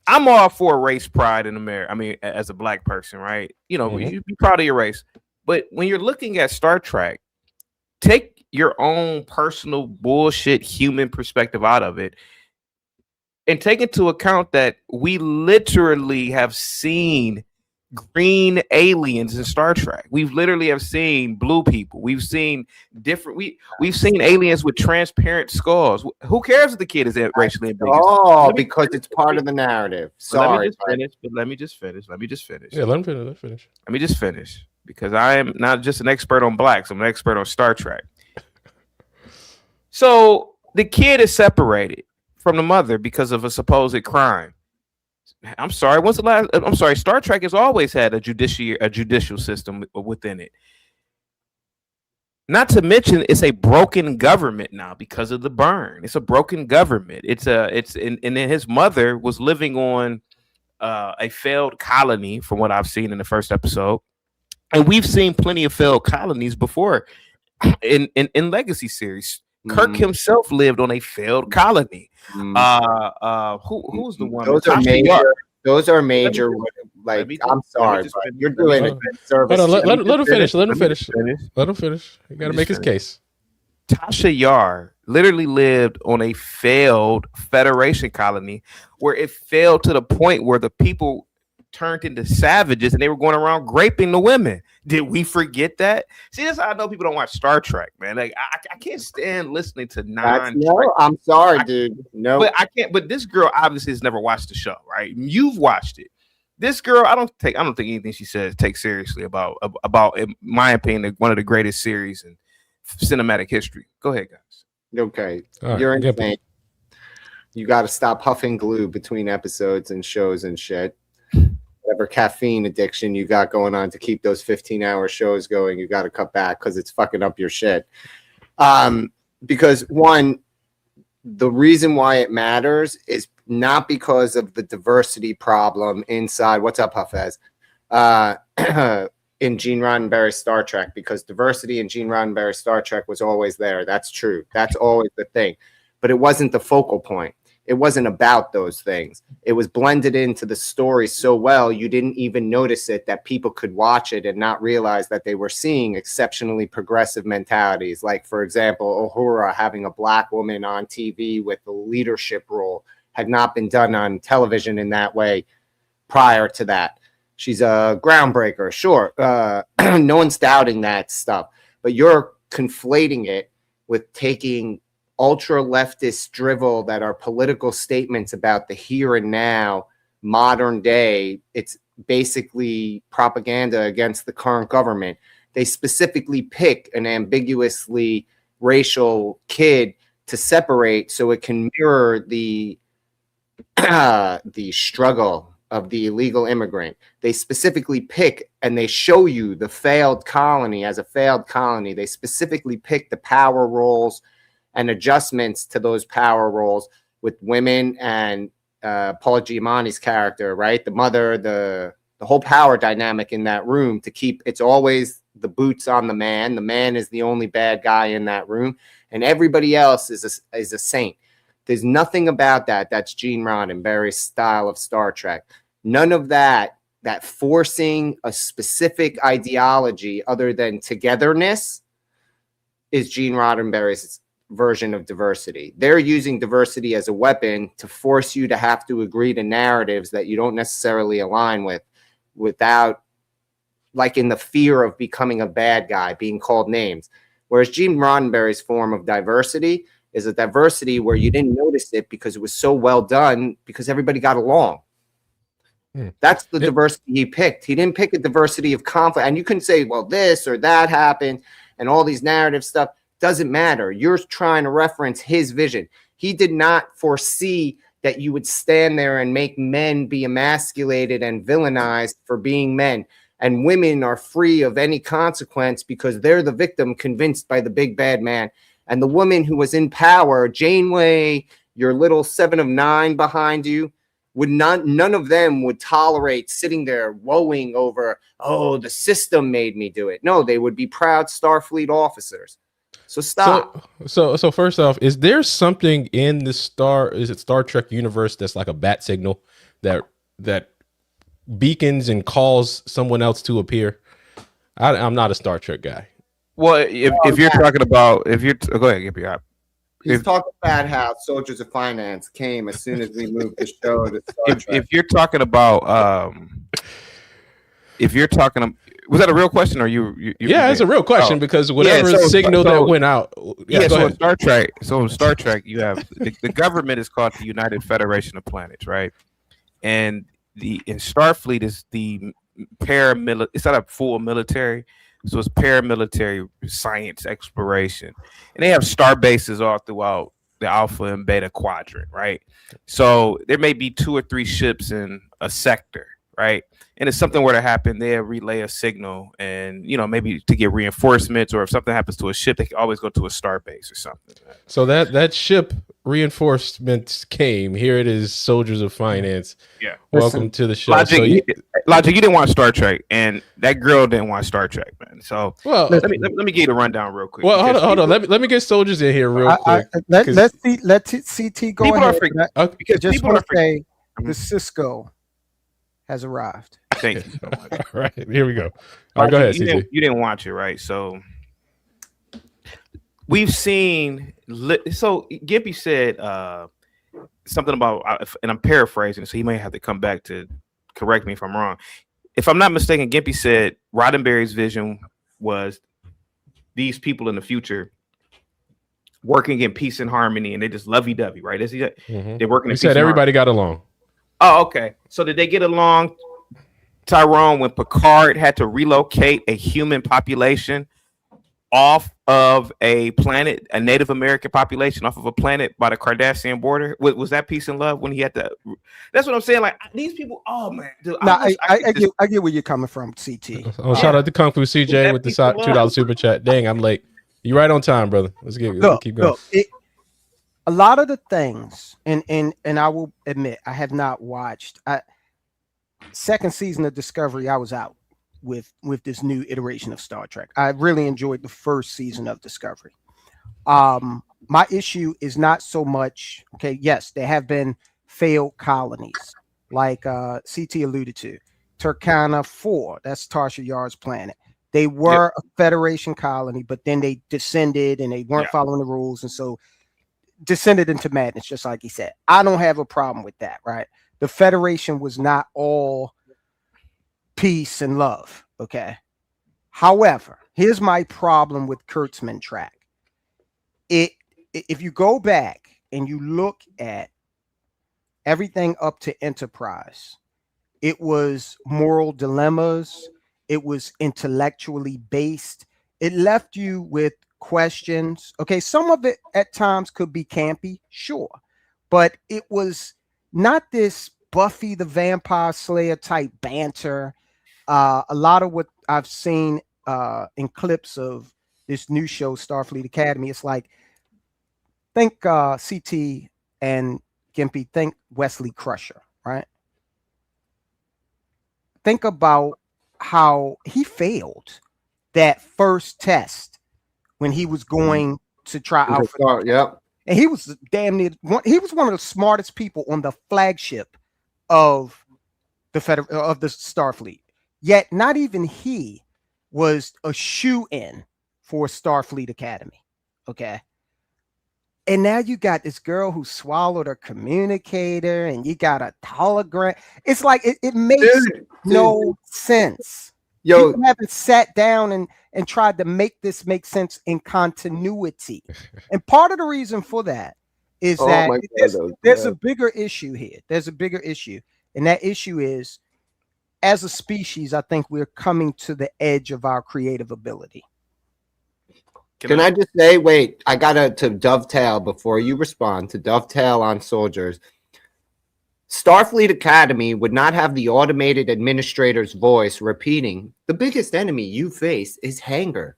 I'm all for race pride in America. I mean, as a black person, right? You be proud of your race. But when you're looking at Star Trek, take your own personal bullshit human perspective out of it and take into account that we literally have seen green aliens in Star Trek. We've literally have seen blue people. We've seen different. We've seen aliens with transparent skulls. Who cares if the kid is racially ambiguous? Because it's part of the narrative. Sorry, let me just finish. Yeah, let him finish. Let me just finish because I am not just an expert on blacks. I'm an expert on Star Trek. So the kid is separated from the mother because of a supposed crime. I'm sorry. Star Trek has always had a judicial system within it. Not to mention, it's a broken government now because of the burn. It's a broken government. And then his mother was living on a failed colony, from what I've seen in the first episode, and we've seen plenty of failed colonies before in legacy series. Kirk himself lived on a failed colony. Who's the one? Those are major. I'm sorry, but you're doing a good service. Let him finish. Let him finish. You got to make his case. Tasha Yar literally lived on a failed Federation colony where it failed to the point where the people turned into savages and they were going around raping the women. Did we forget that? See, that's how I know people don't watch Star Trek, man. Like I can't stand listening to No, I'm sorry, dude. No, but I can't. But this girl obviously has never watched the show, right? You've watched it. This girl, I don't think anything she says takes seriously about, in my opinion, one of the greatest series in cinematic history. Go ahead, guys. Okay, right, you're insane. You got to stop huffing glue between episodes and shows and shit. Whatever caffeine addiction you got going on to keep those 15-hour shows going, you got to cut back because it's fucking up your shit. Because one, the reason why it matters is not because of the diversity problem inside. What's up, Hafez? In Gene Roddenberry's Star Trek, because diversity in Gene Roddenberry's Star Trek was always there. That's true. That's always the thing. But it wasn't the focal point. It wasn't about those things. It was blended into the story so well, you didn't even notice it, that people could watch it and not realize that they were seeing exceptionally progressive mentalities. Like, for example, Uhura having a black woman on TV with a leadership role had not been done on television in that way prior to that. She's a groundbreaker, sure. No one's doubting that stuff. But you're conflating it with taking ultra leftist drivel that are political statements about the here and now, modern day. It's basically propaganda against the current government. They specifically pick an ambiguously racial kid to separate so it can mirror the struggle of the illegal immigrant. They specifically pick and they show you the failed colony as a failed colony. They specifically pick the power roles and adjustments to those power roles with women and Paul Giamatti's character, right? The mother, the whole power dynamic in that room to keep, it's always the boots on the man. The man is the only bad guy in that room, and everybody else is a saint. There's nothing about that. That's Gene Roddenberry's style of Star Trek. None of that forcing a specific ideology other than togetherness is Gene Roddenberry's version of diversity. They're using diversity as a weapon to force you to have to agree to narratives that you don't necessarily align with, without, like, in the fear of becoming a bad guy, being called names. Whereas Gene Roddenberry's form of diversity is a diversity where you didn't notice it because it was so well done, because everybody got along. That's the diversity he picked. He didn't pick a diversity of conflict. And you can say, well, this or that happened and all these narrative stuff. Doesn't matter. You're trying to reference his vision. He did not foresee that you would stand there and make men be emasculated and villainized for being men, and women are free of any consequence because they're the victim convinced by the big bad man. And the woman who was in power, Janeway, your little 7 of 9 behind you, none of them would tolerate sitting there woeing over, oh, the system made me do it. No, they would be proud Starfleet officers. So stop. So first off, is there something in the Star Trek universe that's like a bat signal that beacons and calls someone else to appear? I'm not a Star Trek guy. Well, if you're talking about, go ahead, give you. He's talking about how Soldiers of Finance came as soon as we moved the show to Star Trek. If you're talking about, was that a real question, or you yeah, it's a real question, because whatever signal that went out. Yeah, so in Star Trek, you have the government is called the United Federation of Planets, right? And in Starfleet is the paramilitary. It's not a full military, so it's paramilitary science exploration, and they have star bases all throughout the Alpha and Beta quadrant, right? So there may be 2 or 3 ships in a sector, right? And if something were to happen, they'll relay a signal, and maybe to get reinforcements, or if something happens to a ship, they can always go to a star base or something. So that ship reinforcements came. Here it is, Soldiers of Finance. Yeah, welcome to the show. Logic, Logic, you didn't watch Star Trek, and that girl didn't watch Star Trek, man. So let me get a rundown real quick. Well, hold on. Let me get Soldiers in here real quick. Let's CT go ahead. Because just want to say the Cisco has arrived. Thank you so much. All right, here we go. All right, go ahead, CT. You didn't watch it, right? So we've seen. So Gimpy said something about, and I'm paraphrasing, so he may have to come back to correct me if I'm wrong. If I'm not mistaken, Gimpy said Roddenberry's vision was these people in the future working in peace and harmony, and they just lovey-dovey, right? Is he? They're working. He said everybody got along. Oh, okay. So did they get along, Tyrone, when Picard had to relocate a human population off of a planet, a Native American population off of a planet by the Cardassian border? Was that peace and love when he had to? That's what I'm saying. Like these people, oh man. Dude, I get where you're coming from, CT. Oh, shout out to Kung Fu CJ with the $2 super chat. Dang, I'm late. You right on time, brother. Let's keep going. A lot of the things, and I will admit, I have not watched. Second season of Discovery, I was out with this new iteration of Star Trek. I really enjoyed the first season of Discovery. My issue is not so much, okay, yes, there have been failed colonies, like CT alluded to. Turkana 4, that's Tasha Yar's planet. They were a Federation colony, but then they descended and they weren't following the rules, and so descended into madness, just like he said. I don't have a problem with that, right? The Federation was not all peace and love, okay? However, here's my problem with Kurtzman track. If you go back and you look at everything up to Enterprise, it was moral dilemmas, it was intellectually based, it left you with questions. Okay, some of it at times could be campy, sure, but it was not this Buffy the Vampire Slayer type banter. A lot of what I've seen in clips of this new show, Starfleet Academy, it's like, think CT and Gimpy, think Wesley Crusher, right? Think about how he failed that first test when he was going to try out for and he was damn near he was one of the smartest people on the flagship of the Starfleet. Yet not even he was a shoe-in for Starfleet Academy. Okay. And now you got this girl who swallowed her communicator, and you got a hologram. It's like it makes no sense. Yo, people haven't sat down and tried to make this make sense in continuity. And part of the reason for that is there's a bigger issue here. There's a bigger issue. And that issue is, as a species, I think we're coming to the edge of our creative ability. Can I just say, wait, I gotta to dovetail before you respond, to dovetail on soldiers. Starfleet Academy would not have the automated administrator's voice repeating, the biggest enemy you face is Hanger.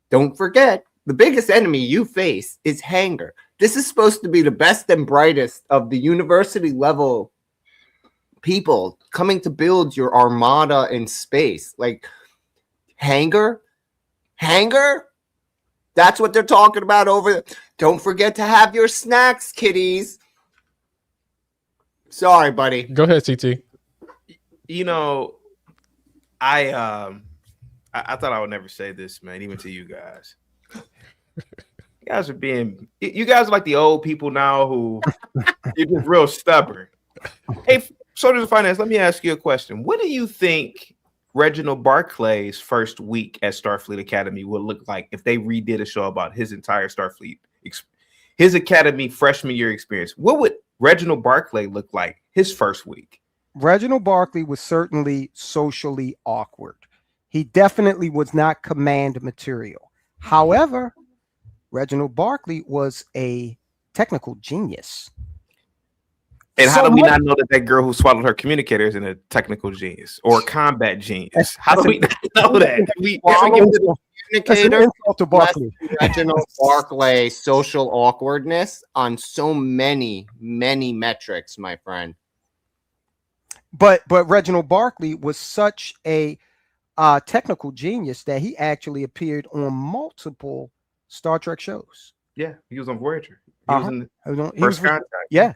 Don't forget, the biggest enemy you face is Hanger. This is supposed to be the best and brightest of the university level people coming to build your armada in space. Like, Hanger? That's what they're talking about over there. Don't forget to have your snacks, kiddies. Sorry, buddy. Go ahead, CT. You know, I thought I would never say this, man, even to you guys. You guys are like the old people now who you're just real stubborn. Hey, Soldiers of Finance, let me ask you a question. What do you think Reginald Barclay's first week at Starfleet Academy would look like if they redid a show about his entire Starfleet, his Academy freshman year experience? What would Reginald Barclay look like his first week? Reginald Barclay was certainly socially awkward. He definitely was not command material. However, Reginald Barclay was a technical genius. And how do we not know that girl who swallowed her communicator is a technical genius or a combat genius? How do we not know that? Reginald Barclay social awkwardness on so many metrics, my friend. But Reginald Barclay was such a technical genius that he actually appeared on multiple Star Trek shows. Yeah, he was on Voyager. He was in the First Contact. Yeah.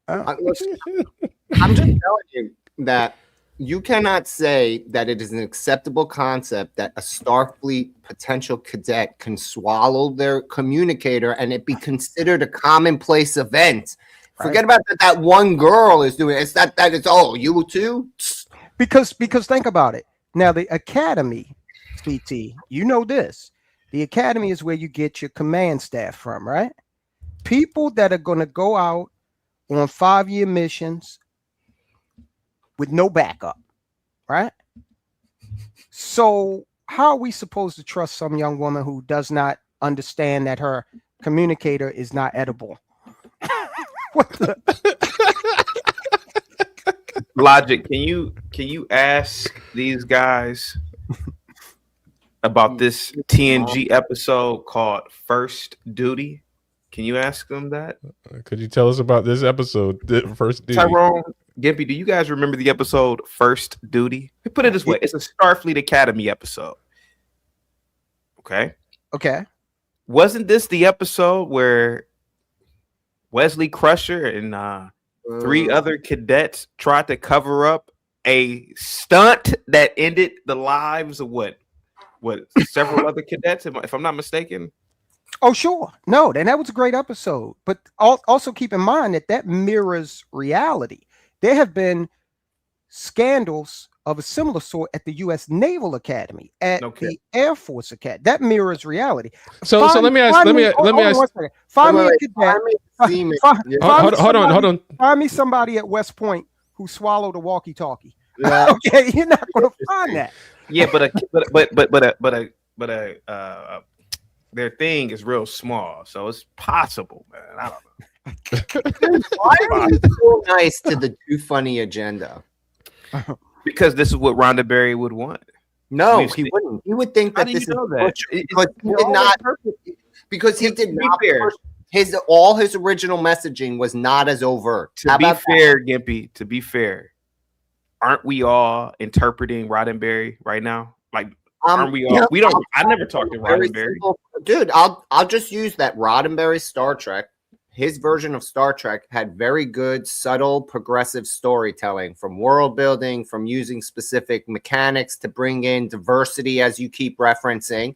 I'm just telling you that you cannot say that it is an acceptable concept that a Starfleet potential cadet can swallow their communicator and it be considered a commonplace event Forget about that one girl is doing it. It's not that it's you too. Because think about it. Now the academy, CT, you know this. The academy is where you get your command staff from, right? People that are going to go out on 5-year missions with no backup, right? So how are we supposed to trust some young woman who does not understand that her communicator is not edible? What the? Logic, can you ask these guys about this TNG episode called First Duty? Can you ask them that? Could you tell us about this episode, First Duty? Tyrone, Gimpy, do you guys remember the episode First Duty? Put it this way, it's a Starfleet Academy episode. Okay. Wasn't this the episode where Wesley Crusher and 3 other cadets tried to cover up a stunt that ended the lives of what several other cadets, if I'm not mistaken? Oh, sure. No, and that was a great episode. But also keep in mind that mirrors reality. There have been scandals of a similar sort at the U.S. Naval Academy, at the Air Force Academy. That mirrors reality. So let me ask. Find me a cadet. Hold on. Find me somebody at West Point who swallowed a walkie-talkie. Yeah. Okay, you're not going to find that. Yeah, but their thing is real small, so it's possible, man. I don't know. Why are you so nice to the Too Funny agenda? Because this is what Rhonda Berry would want. No, he wouldn't. He would think that this is because he did not. All his original messaging was not as overt. To be fair, Gimpy, to be fair, aren't we all interpreting Roddenberry right now? Like, aren't we all? We don't. I never talked to Roddenberry. Dude, I'll just use that Roddenberry Star Trek. His version of Star Trek had very good, subtle, progressive storytelling, from world building, from using specific mechanics to bring in diversity, as you keep referencing,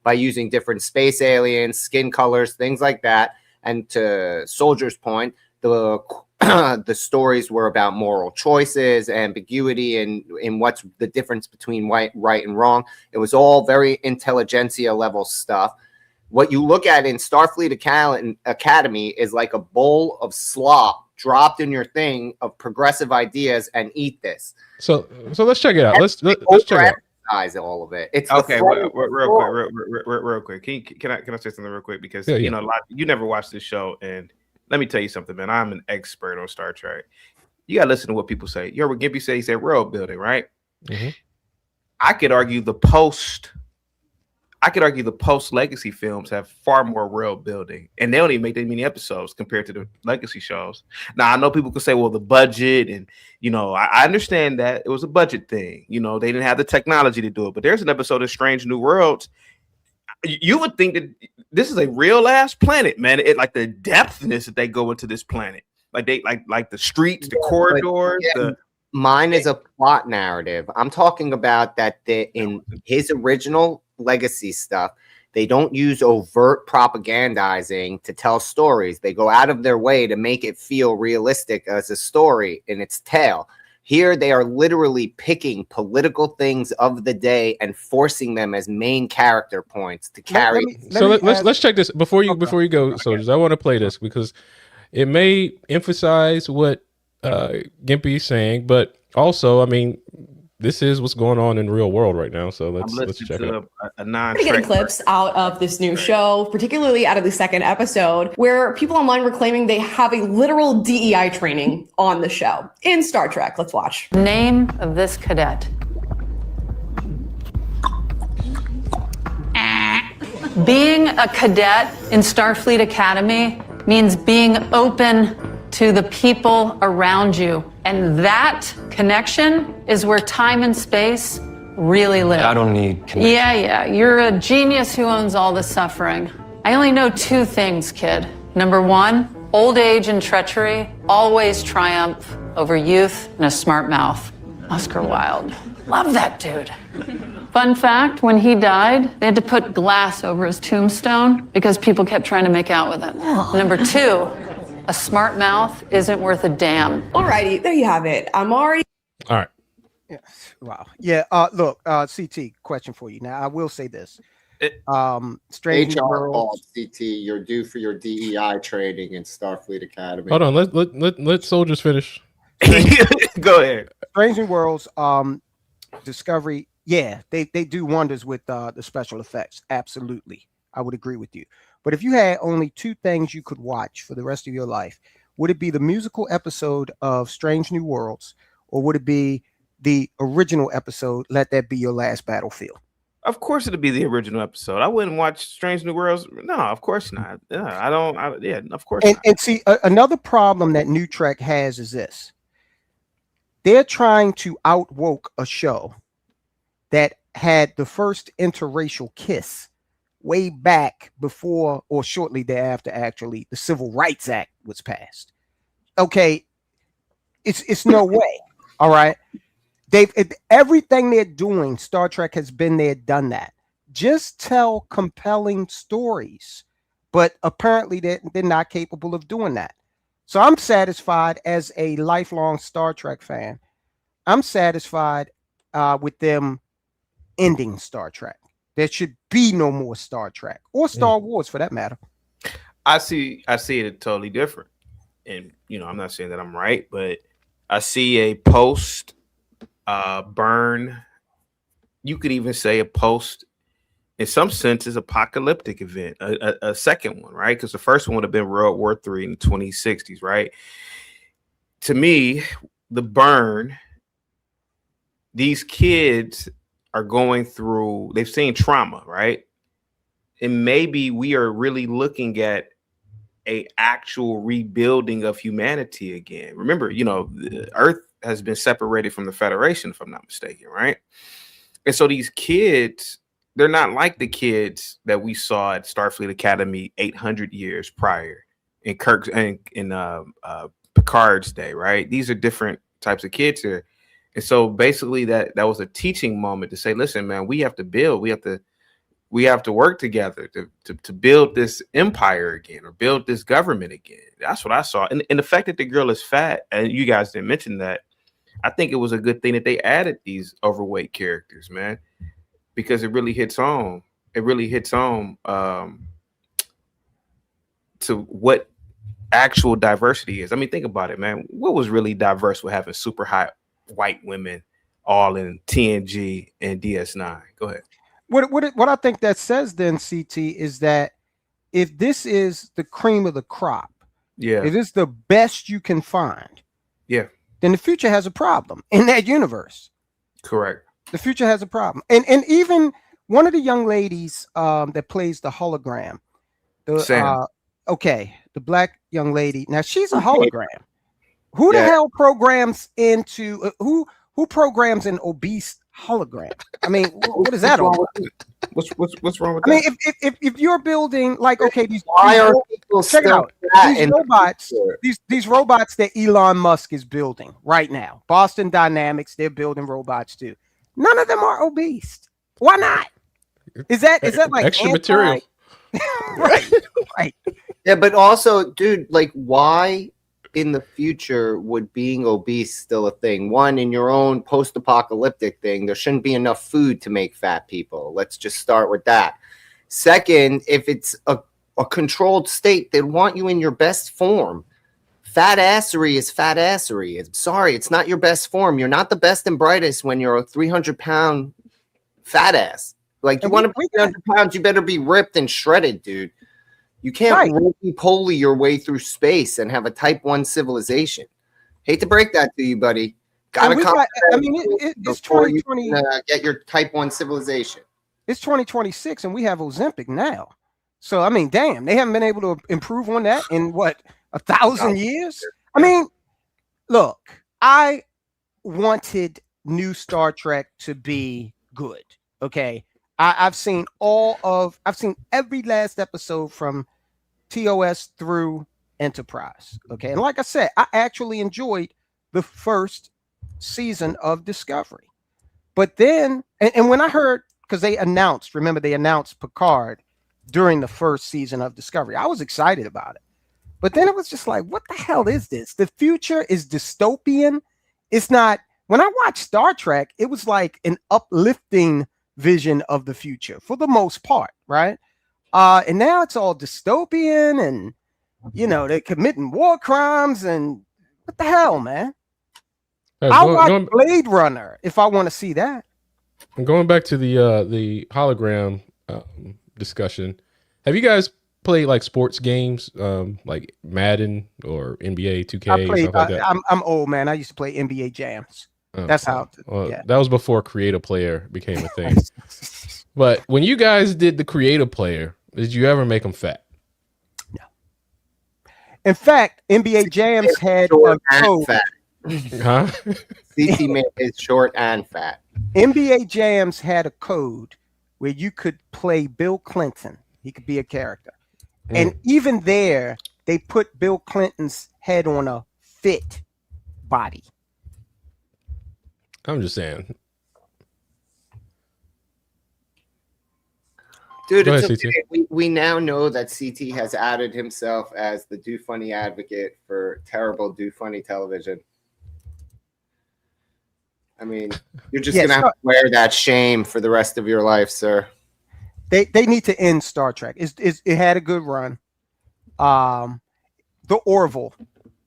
by using different space aliens, skin colors, things like that. And to Soldier's point, the stories were about moral choices, ambiguity, and in what's the difference between right and wrong. It was all very intelligentsia level stuff. What you look at in Starfleet Academy is like a bowl of slop dropped in your thing of progressive ideas, and eat this. So let's check it out. Let's check it out. All of it. It's okay. Real quick. Can I say something real quick? Because you know, you never watched this show, and let me tell you something, man. I'm an expert on Star Trek. You gotta listen to what people say. You heard what Gimpy said? He said world building, right? Mm-hmm. I could argue the post legacy films have far more world building, and they don't even make that many episodes compared to the legacy shows. Now, I know people could say, well, the budget, and you know, I understand that it was a budget thing. You know, they didn't have the technology to do it. But there's an episode of Strange New Worlds. You would think that this is a real ass planet, man. It like the depthness that they go into this planet, like they like the streets, the corridors. Mine is a plot narrative. I'm talking about that in his original legacy stuff, they don't use overt propagandizing to tell stories. They go out of their way to make it feel realistic as a story in its tale. Here, they are literally picking political things of the day and forcing them as main character points to carry. Let's check this before you go, soldiers. I want to play this because it may emphasize what Gimpy is saying, but also, I mean, this is what's going on in the real world right now. So let's check it out. We're getting clips out of this new show, particularly out of the second episode, where people online were claiming they have a literal DEI training on the show in Star Trek. Let's watch. Name of this cadet. Being a cadet in Starfleet Academy means being open to the people around you. And that connection is where time and space really live. I don't need connection. Yeah. You're a genius who owns all the suffering. I only know 2 things, kid. Number 1, old age and treachery always triumph over youth and a smart mouth. Oscar Wilde. Love that dude. Fun fact, when he died, they had to put glass over his tombstone because people kept trying to make out with it. Number 2, A smart mouth isn't worth a damn. Alrighty, there you have it. I'm already. All right. Yes. Wow. Yeah. Look, CT, question for you. Now, I will say this. Strange New HR Worlds. called CT. You're due for your DEI training in Starfleet Academy. Hold on. Let soldiers finish. Go ahead. Strange New Worlds. Discovery. Yeah, they do wonders with the special effects. Absolutely, I would agree with you. But if you had only two things you could watch for the rest of your life, would it be the musical episode of Strange New Worlds, or would it be the original episode, Let That Be Your Last Battlefield? Of course, it'd be the original episode. I wouldn't watch Strange New Worlds. No, of course not. Yeah, I don't. Yeah, of course not. And see, another problem that New Trek has is this: they're trying to outwoke a show that had the first interracial kiss way back before or shortly thereafter. Actually, the Civil Rights Act was passed. Okay, it's no way. All right. Everything they're doing, Star Trek has been there, done that. Just tell compelling stories, but apparently they're not capable of doing that. So I'm satisfied as a lifelong Star Trek fan. I'm satisfied with them ending Star Trek. There should be no more Star Trek or Star Wars for that matter. I see it totally different. And I'm not saying that I'm right, but I see a post burn. You could even say a post, in some senses, apocalyptic event, a second one, right? Because the first one would have been World War III in the 2060s, right? To me, the burn, these kids are going through, they've seen trauma, right? And maybe we are really looking at a actual rebuilding of humanity again. Remember, the Earth has been separated from the Federation, if I'm not mistaken, right? And so these kids, they're not like the kids that we saw at Starfleet Academy 800 years prior in Kirk's and in Picard's day, right? These are different types of kids here. And so basically that was a teaching moment to say, listen, man, we have to build, we have to work together to build this empire again, or build this government again. That's what I saw. And the fact that the girl is fat, and you guys didn't mention that, I think it was a good thing that they added these overweight characters, man, because it really hits home. It really hits home to what actual diversity is. I mean, think about it, man. What was really diverse with having super hot white women all in TNG and DS9? Go ahead. What I think that says then, CT, is that if this is the cream of the crop, if it's the best you can find, then the future has a problem in that universe. Correct. The future has a problem. And even one of the young ladies that plays the hologram, the black young lady. Now she's a hologram. Who the hell programs into who programs an obese hologram? I mean, what is that all? What's wrong with that? I mean, if you're building these robots, these robots that Elon Musk is building right now, Boston Dynamics, they're building robots too. None of them are obese. Why not? Is that like extra material? right. Yeah, but also, dude, why in the future would being obese still a thing? One, in your own post-apocalyptic thing, there shouldn't be enough food to make fat people. Let's just start with that. Second, if it's a controlled state, they want you in your best form. Fat assery is fat assery. Sorry, it's not your best form. You're not the best and brightest when you're a 300-pound fat ass. You want to be 300 pounds, you better be ripped and shredded, dude. You can't roly-poly your way through space and have a type 1 civilization. Hate to break that to you, buddy. It's 2020. Get your type 1 civilization. It's 2026, and we have Ozempic now. So, I mean, damn, they haven't been able to improve on that in 1,000 years? I mean, look, I wanted new Star Trek to be good, okay? I've seen every last episode from TOS through Enterprise. Okay. And like I said, I actually enjoyed the first season of Discovery. But then, and when I heard, because they announced Picard during the first season of Discovery, I was excited about it. But then it was just like, what the hell is this? The future is dystopian. It's not. When I watched Star Trek, it was like an uplifting vision of the future for the most part, right? And now it's all dystopian, and they're committing war crimes, and what the hell, man? I'll watch Blade Runner if I want to see that. Going back to the hologram discussion, have you guys played like sports games, like Madden or NBA 2K? Stuff like that? I'm old, man. I used to play NBA Jams. That's how. That was before Create a Player became a thing. But when you guys did the Create a Player, did you ever make them fat? No. In fact, NBA Jams had a code. Huh? CT made it short and fat. NBA Jams had a code where you could play Bill Clinton. He could be a character. And even there, they put Bill Clinton's head on a fit body. I'm just saying. Dude, it's okay. We now know that CT has outed himself as the Do Funny advocate for terrible Do Funny television. I mean, you're just gonna have to wear that shame for the rest of your life, sir. They need to end Star Trek. It had a good run. The Orville.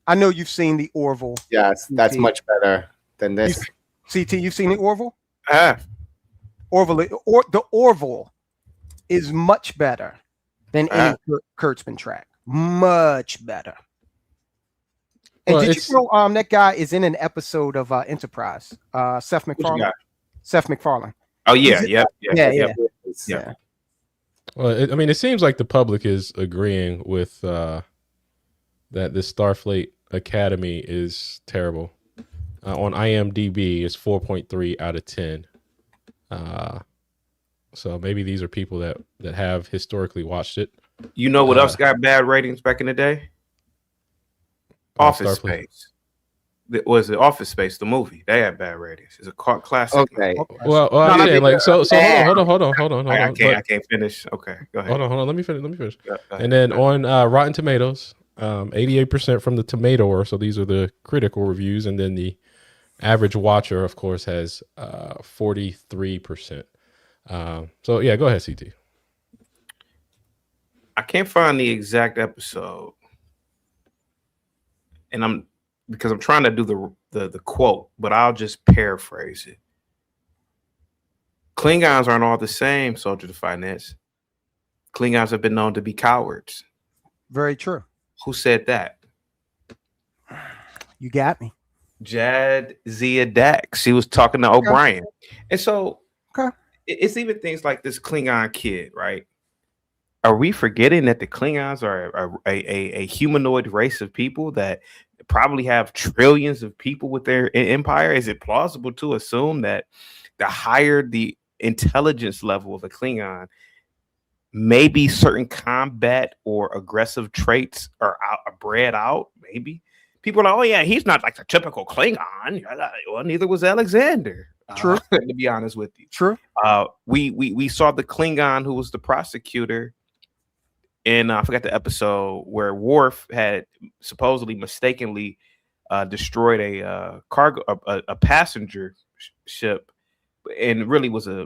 I know you've seen the Orville. Yes, that's much better than this. CT, you've seen the Orville? Orville. The Orville is much better than any Kurtzman track. Much better. And did you know that guy is in an episode of Enterprise? Seth MacFarlane. Seth MacFarlane. Oh yeah, yeah. Well, it seems like the public is agreeing with that this Starfleet Academy is terrible. On IMDb, it's 4.3 out of 10. So maybe these are people that have historically watched it. You know what else got bad ratings back in the day? Office Space. Was it Office Space, the movie? They had bad ratings. It's a classic. Okay. Well, hold on. I can't finish. Okay, go ahead. Hold on. Let me finish. And then on Rotten Tomatoes, 88% from the Tomatoer. So these are the critical reviews, and then the average watcher, of course, has 43%. So yeah, go ahead, CT. I can't find the exact episode, and I'm trying to do the quote, but I'll just paraphrase it. Klingons aren't all the same, Soldier of Finance. Klingons have been known to be cowards. Very true. Who said that? You got me. Jadzia Dax. She was talking to O'Brien. And so it's even things like this Klingon kid, right? Are we forgetting that the Klingons are a humanoid race of people that probably have trillions of people with their empire? Is it plausible to assume that the higher the intelligence level of a Klingon, maybe certain combat or aggressive traits are bred out? Maybe people are like, oh yeah, he's not like the typical Klingon. Well, neither was Alexander. True. To be honest with you. True. We saw the Klingon who was the prosecutor. And I forgot the episode where Worf had supposedly mistakenly destroyed a cargo, a passenger ship, and it really was a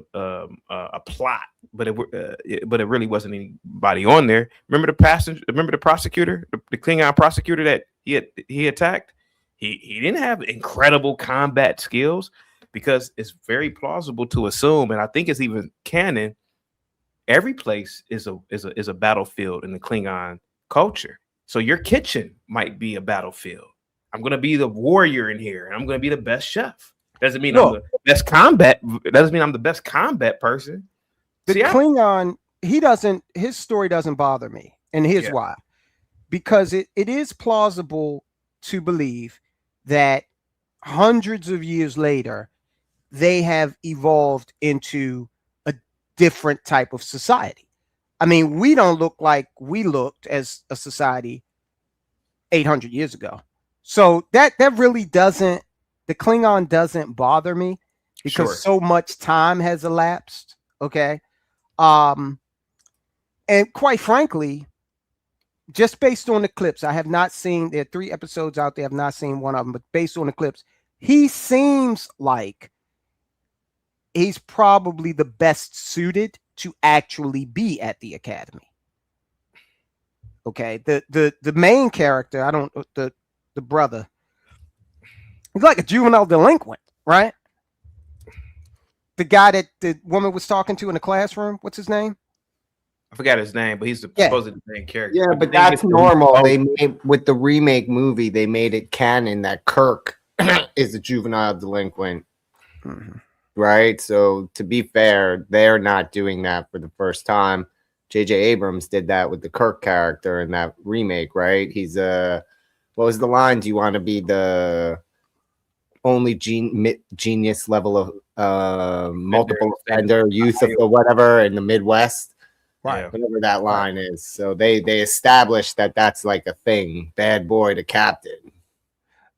plot, but it really wasn't anybody on there. Remember the prosecutor, the Klingon prosecutor that he attacked. He didn't have incredible combat skills, because it's very plausible to assume, and I think it's even canon. Every place is a battlefield in the Klingon culture. So your kitchen might be a battlefield. I'm going to be the warrior in here, and I'm going to be the best chef. Doesn't mean I'm the best combat. Doesn't mean I'm the best combat person. Klingon, his story doesn't bother me, and here's why. Because it is plausible to believe that hundreds of years later, they have evolved into different type of society. I mean, we don't look like we looked as a society 800 years ago. So that really doesn't, the Klingon doesn't bother me, because so much time has elapsed. Okay. And quite frankly, just based on the clips, I have not seen. There are 3 episodes out there. I've not seen one of them, but based on the clips, he seems like he's probably the best suited to actually be at the academy. Okay, the main character, I don't the brother, he's like a juvenile delinquent, right? The guy that the woman was talking to in the classroom, what's his name? I forgot his name, but he's supposedly the main character. Yeah, but that's normal. They made with the remake movie, they made it canon that Kirk is a juvenile delinquent. Right? So to be fair, they're not doing that for the first time. J.J. Abrams did that with the Kirk character in that remake, right? He's what was the line? Do you want to be the only genius level of multiple offender youth or whatever in the Midwest? Right. Whatever that line is. So they established that that's like a thing. Bad boy to captain.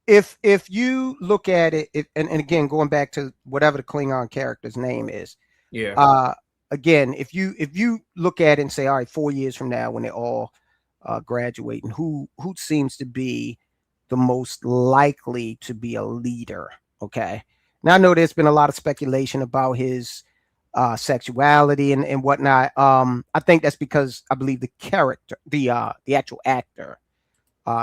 If you look at it, and again, going back to whatever the Klingon character's name is, again, if you look at it and say, all right, 4 years from now, when they all graduate, and who seems to be the most likely to be a leader? Okay, now I know there's been a lot of speculation about his sexuality and whatnot. I think that's because I believe the character, the actual actor,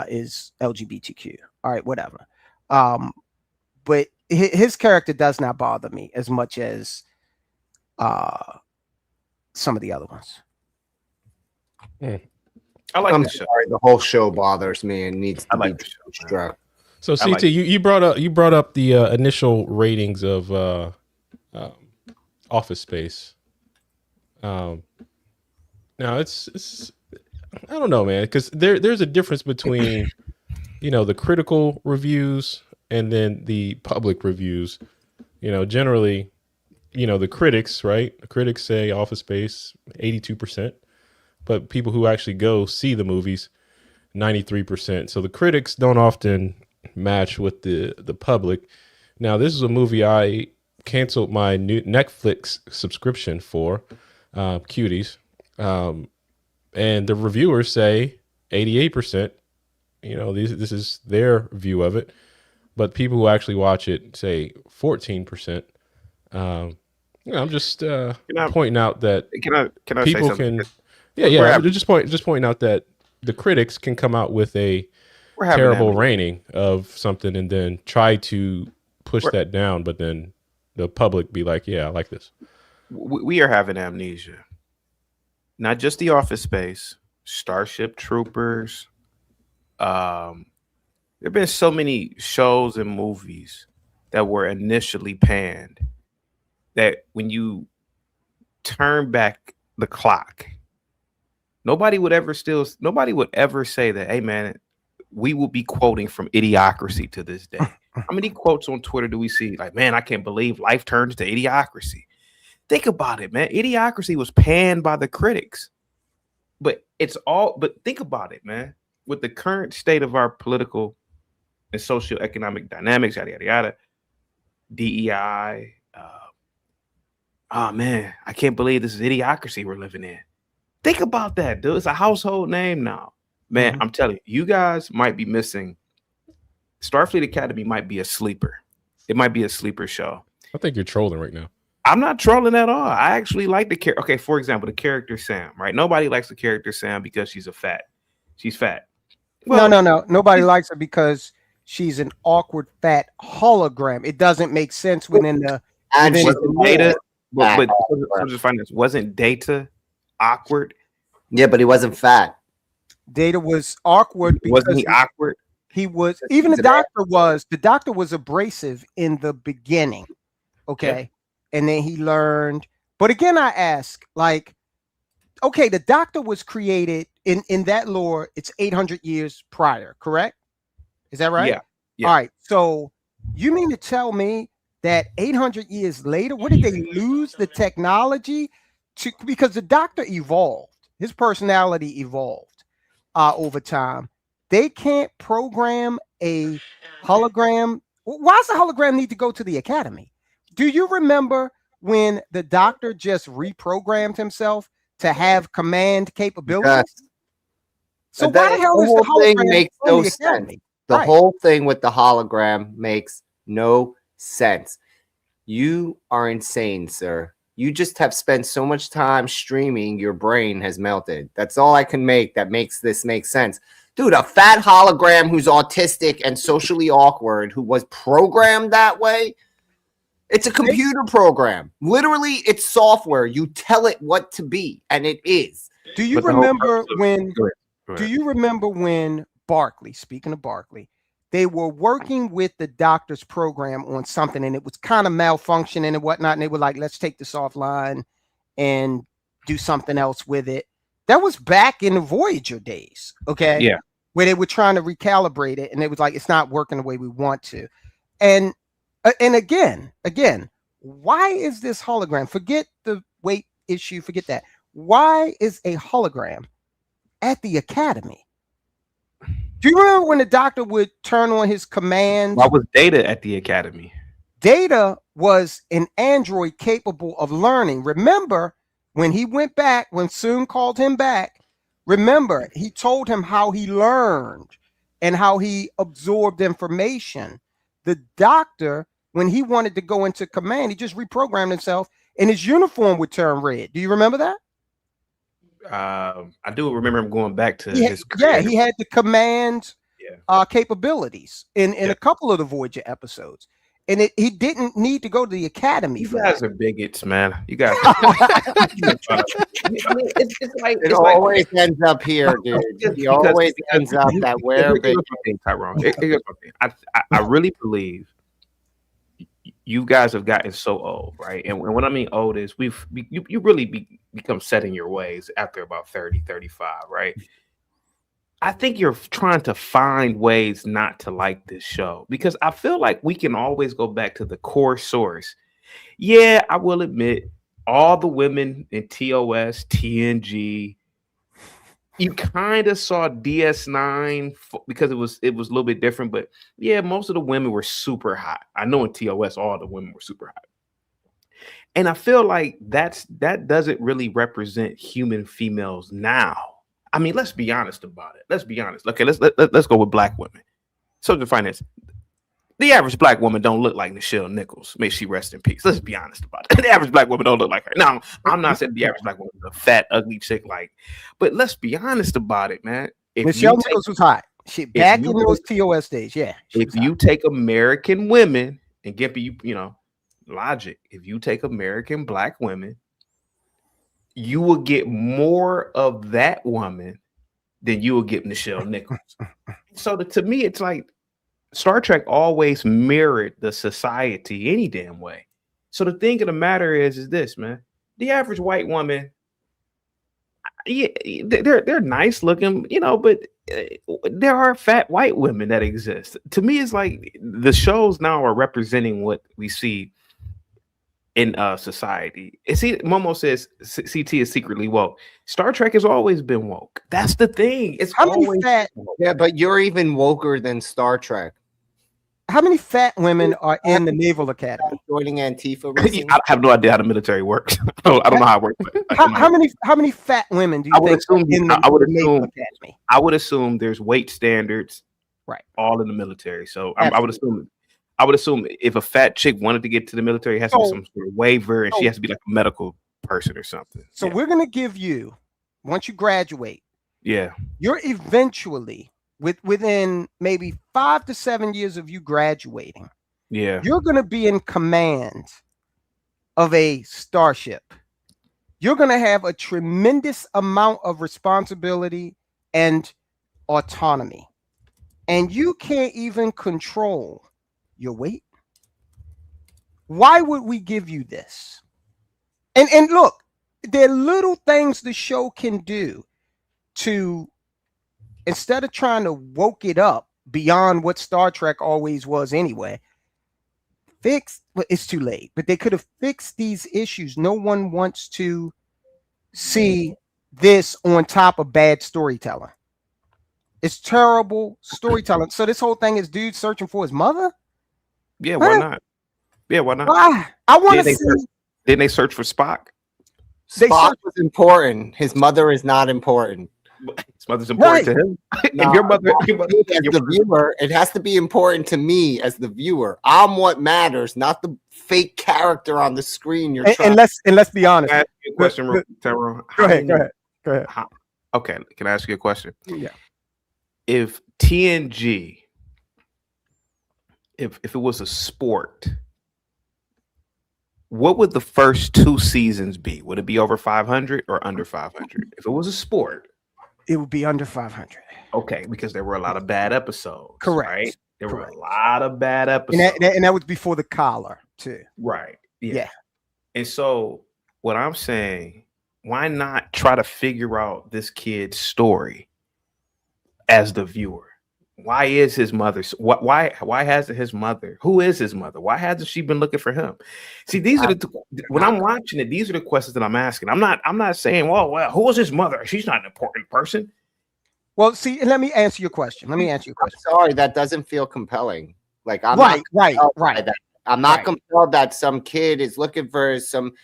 is LGBTQ. All right, whatever. But his character does not bother me as much as some of the other ones. I like I'm the show. sorry, the whole show bothers me and needs to be struck. So CT, you brought up the initial ratings of Office Space. Now it's I don't know, man, because there's a difference between the critical reviews and then the public reviews. Generally, the critics, right? The critics say Office Space 82%, but people who actually go see the movies 93%. So the critics don't often match with the public. Now, this is a movie I canceled my new Netflix subscription for, Cuties, and the reviewers say 88%. This is their view of it, but people who actually watch it say 14%. I'm just pointing out that can I people say something? I'm just pointing out that the critics can come out with a terrible rating of something and then try to push that down, but then the public be like, yeah, I like this. We are having amnesia. Not just The Office Space, Starship Troopers. There have been so many shows and movies that were initially panned that when you turn back the clock, nobody would ever say that, hey man, we will be quoting from Idiocracy to this day. How many quotes on Twitter do we see? Like, man, I can't believe life turns to Idiocracy. Think about it, man. Idiocracy was panned by the critics. But think about it, man. With the current state of our political and socioeconomic dynamics, yada, yada, yada, DEI, oh man, I can't believe this is Idiocracy we're living in. Think about that, dude. It's a household name now. Man, I'm telling you, you guys might be missing. Starfleet Academy might be a sleeper. It might be a sleeper show. I think you're trolling right now. I'm not trolling at all. I actually like the character. Okay, for example, the character Sam, right? Nobody likes the character Sam because she's fat. She's fat. Well, No. Nobody likes her because she's an awkward fat hologram. It doesn't make sense within the Data. But just find this. Wasn't Data awkward? Yeah, but he wasn't fat. Data was awkward because wasn't he awkward? He was. Even the doctor was. The doctor was abrasive in the beginning. Okay. And then he learned. But again, I ask, like, okay, the doctor was created in that lore. It's 800 years prior, correct? Is that right? Yeah. All right. So you mean to tell me that 800 years later, what did they lose the technology to? Because the doctor evolved. His personality evolved over time. They can't program a hologram. Why does the hologram need to go to the academy? Do you remember when the doctor just reprogrammed himself to have command capabilities? So But why the hell is the whole thing hologram makes on no the sense. Academy? The Right. whole thing with the hologram makes no sense. You are insane, sir. You just have spent so much time streaming, your brain has melted. That's all I can make that makes this make sense. Dude, a fat hologram who's autistic and socially awkward, who was programmed that way. It's a computer program. Literally, it's software. You tell it what to be, and it is. Do you remember when? Do you remember when Barkley? Speaking of Barkley, they were working with the doctor's program on something, and it was kind of malfunctioning and whatnot. And they were like, "Let's take this offline and do something else with it." That was back in the Voyager days, okay? Yeah. Where they were trying to recalibrate it, and it was like, "It's not working the way we want to." And again, why is this hologram? Forget the weight issue. Forget that. Why is a hologram at the Academy? Do you remember when the doctor would turn on his commands? Why was Data at the Academy? Data was an android capable of learning. Remember when he went back, when Soong called him back, remember he told him how he learned and how he absorbed information. The doctor, when he wanted to go into command, he just reprogrammed himself and his uniform would turn red. Do you remember that? I do remember him going back to He his he had the command capabilities in a couple of the Voyager episodes. And he didn't need to go to the Academy You for guys that. are bigots, man. You guys. It always ends up here, dude. He always ends up that where Tyrone. Here's my thing. I really believe you guys have gotten so old, right? And what I mean old is you really become set in your ways after about 30, 35, right? I think you're trying to find ways not to like this show because I feel like we can always go back to the core source. Yeah, I will admit all the women in TOS, TNG, you kind of saw DS9 because it was a little bit different, but yeah, most of the women were super hot. I know in TOS all the women were super hot. And I feel like that doesn't really represent human females now. I mean, let's be honest about it. Let's be honest. Okay, let's go with black women. Social finance. The average black woman don't look like Nichelle Nichols. May she rest in peace. Let's be honest about it. The average black woman don't look like her. Now, I'm not saying the average black woman is a fat, ugly chick but let's be honest about it, man. Michelle Nichols was hot. She back in those TOS days, yeah. If you take American women and give you logic, if you take American black women, you will get more of that woman than you will get Nichelle Nichols. So to me, it's like Star Trek always mirrored the society any damn way. So the thing of the matter is this, man. The average white woman, yeah, they're nice looking, but there are fat white women that exist. To me, it's like the shows now are representing what we see in society. See, Momo says CT is secretly woke. Star Trek has always been woke. That's the thing. It's always fat. Yeah, but you're even woker than Star Trek. How many fat women are in the Naval Academy? Joining Antifa. I have no idea how the military works. I don't know how it works. How many fat women do you think are in the Naval Academy? I would assume there's weight standards, right? All in the military. So I would assume if a fat chick wanted to get to the military, it has to be some sort of waiver, and she has to be like a medical person or something. So we're gonna give you, once you graduate, yeah, you're eventually within maybe 5 to 7 years of you graduating, yeah, you're gonna be in command of a starship. You're gonna have a tremendous amount of responsibility and autonomy, and you can't even control your weight. Why would we give you this? And look, there are little things the show can do to, instead of trying to woke it up beyond what Star Trek always was anyway, it's too late, but they could have fixed these issues. No one wants to see this on top of bad storytelling. It's terrible storytelling. So this whole thing is dude searching for his mother. Yeah, why not? Yeah, why not? Why? I want to see. Didn't they search for Spock? Spock was important. His mother is not important. His mother's important to him. No, If your mother, as the viewer, it has to be important to me as the viewer. I'm what matters, not the fake character on the screen. You're And let's be honest. Can I ask you a question, Tyrone? Go ahead. Okay, can I ask you a question? Yeah. If TNG, if it was a sport, what would the first 2 seasons be? Would it be over 500 or under 500? If it was a sport, it would be under 500. Okay, because there were a lot of bad episodes. Correct. Right? There were a lot of bad episodes. And that was before the collar, too. Right. Yeah. And so what I'm saying, why not try to figure out this kid's story as the viewer? Why is his mother? Why hasn't his mother? Who is his mother? Why hasn't she been looking for him? See, these are when I'm watching it, these are the questions that I'm asking. I'm not saying, well, who is his mother? She's not an important person. Well, see, let me answer your question. Sorry, that doesn't feel compelling. Like I'm right. That. I'm not compelled that some kid is looking for some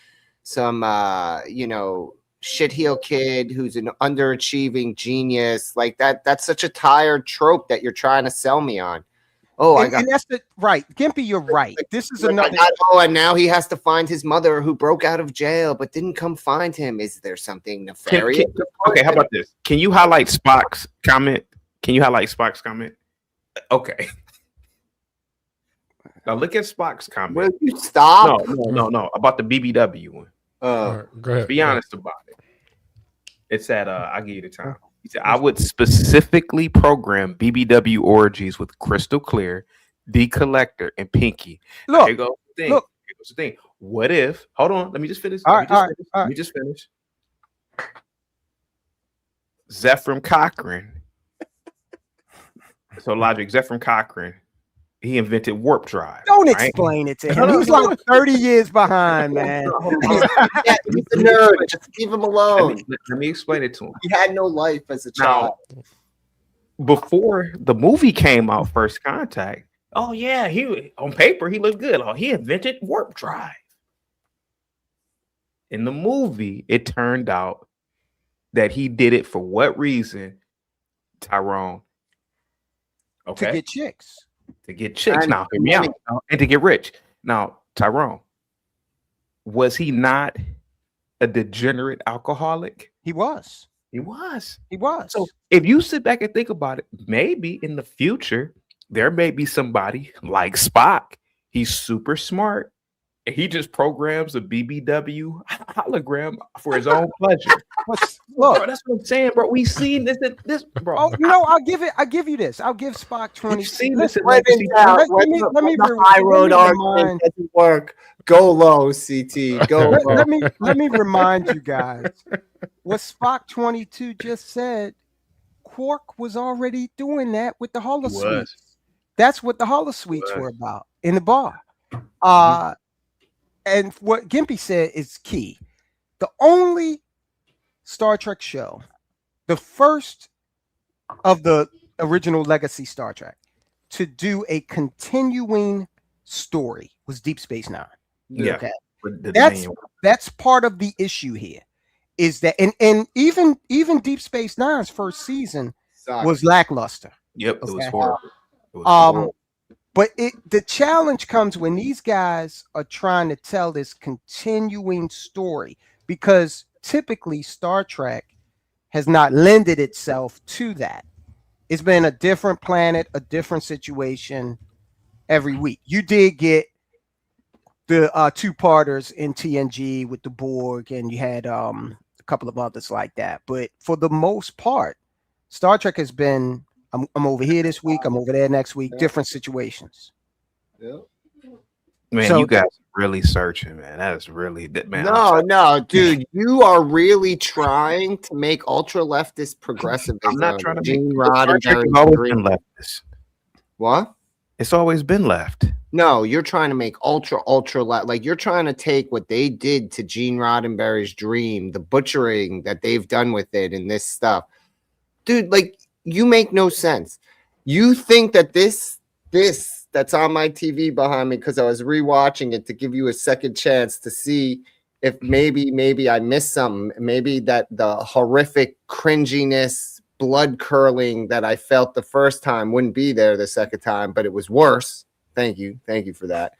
shitheel kid who's an underachieving genius. Like that's such a tired trope that you're trying to sell me on. And that's right. Gimpy, you're right. This is another. And now he has to find his mother who broke out of jail but didn't come find him. Is there something nefarious? Okay, how about this? Can you highlight Spock's comment? Okay. Now look at Spock's comment. Will you stop? No. About the BBW one. Right, go ahead. Be honest about it. It's at I'll give you the time. He said, I would specifically program BBW orgies with Crystal Clear, The Collector, and Pinky. Look, here goes the thing. What if? Hold on, let me just finish. Let me just finish. Zephram Cochrane. So Logic, Zephram Cochrane, he invented warp drive. Don't explain it to him. He's like 30 years behind, man. He's a nerd. Just leave him alone. Let me explain it to him. He had no life as a child. Before the movie came out, First Contact, oh yeah, he on paper he looked good. Oh, he invented warp drive. In the movie, it turned out that he did it for what reason, Tyrone? Okay. To get chicks. To get chicks. Now, hear me out. And to get rich. Now, Tyrone, was he not a degenerate alcoholic? He was. So if you sit back and think about it, maybe in the future, there may be somebody like Spock. He's super smart. And he just programs a BBW hologram for his own pleasure. Look, bro, that's what I'm saying, bro. We've seen this, bro. Oh no, I'll give you this. I'll give Spock 20. Let me high road argument doesn't work. Go low, CT. Go low. Let me remind you guys what Spock 22 just said. Quark was already doing that with the holosuites. That's what the holosuites were about in the bar. And what Gimpy said is key. The only Star Trek show, the first of the original legacy Star Trek, to do a continuing story was Deep Space Nine. Yeah. Okay. That's part of the issue here. Is that and even Deep Space Nine's first season was lackluster. Yep, it was horrible. But the challenge comes when these guys are trying to tell this continuing story, because typically Star Trek has not lended itself to that. It's been a different planet, a different situation every week. You did get the two-parters in TNG with the Borg, and you had a couple of others like that. But for the most part, Star Trek has been I'm over here this week, I'm over there next week, different situations. Yeah. Man, So- you guys are really searching, man. That is really man. No, dude, you are really trying to make ultra leftist progressivism. I'm not trying to Gene make Star Trek has Roddenberry always dream. been leftist. What? It's always been left. No, you're trying to make ultra left. Like you're trying to take what they did to Gene Roddenberry's dream, the butchering that they've done with it and this stuff. Dude, like you make no sense. You think that this that's on my TV behind me, because I was rewatching it to give you a second chance to see if maybe I missed something, maybe that the horrific cringiness, blood curling that I felt the first time wouldn't be there the second time, but it was worse. Thank you for that.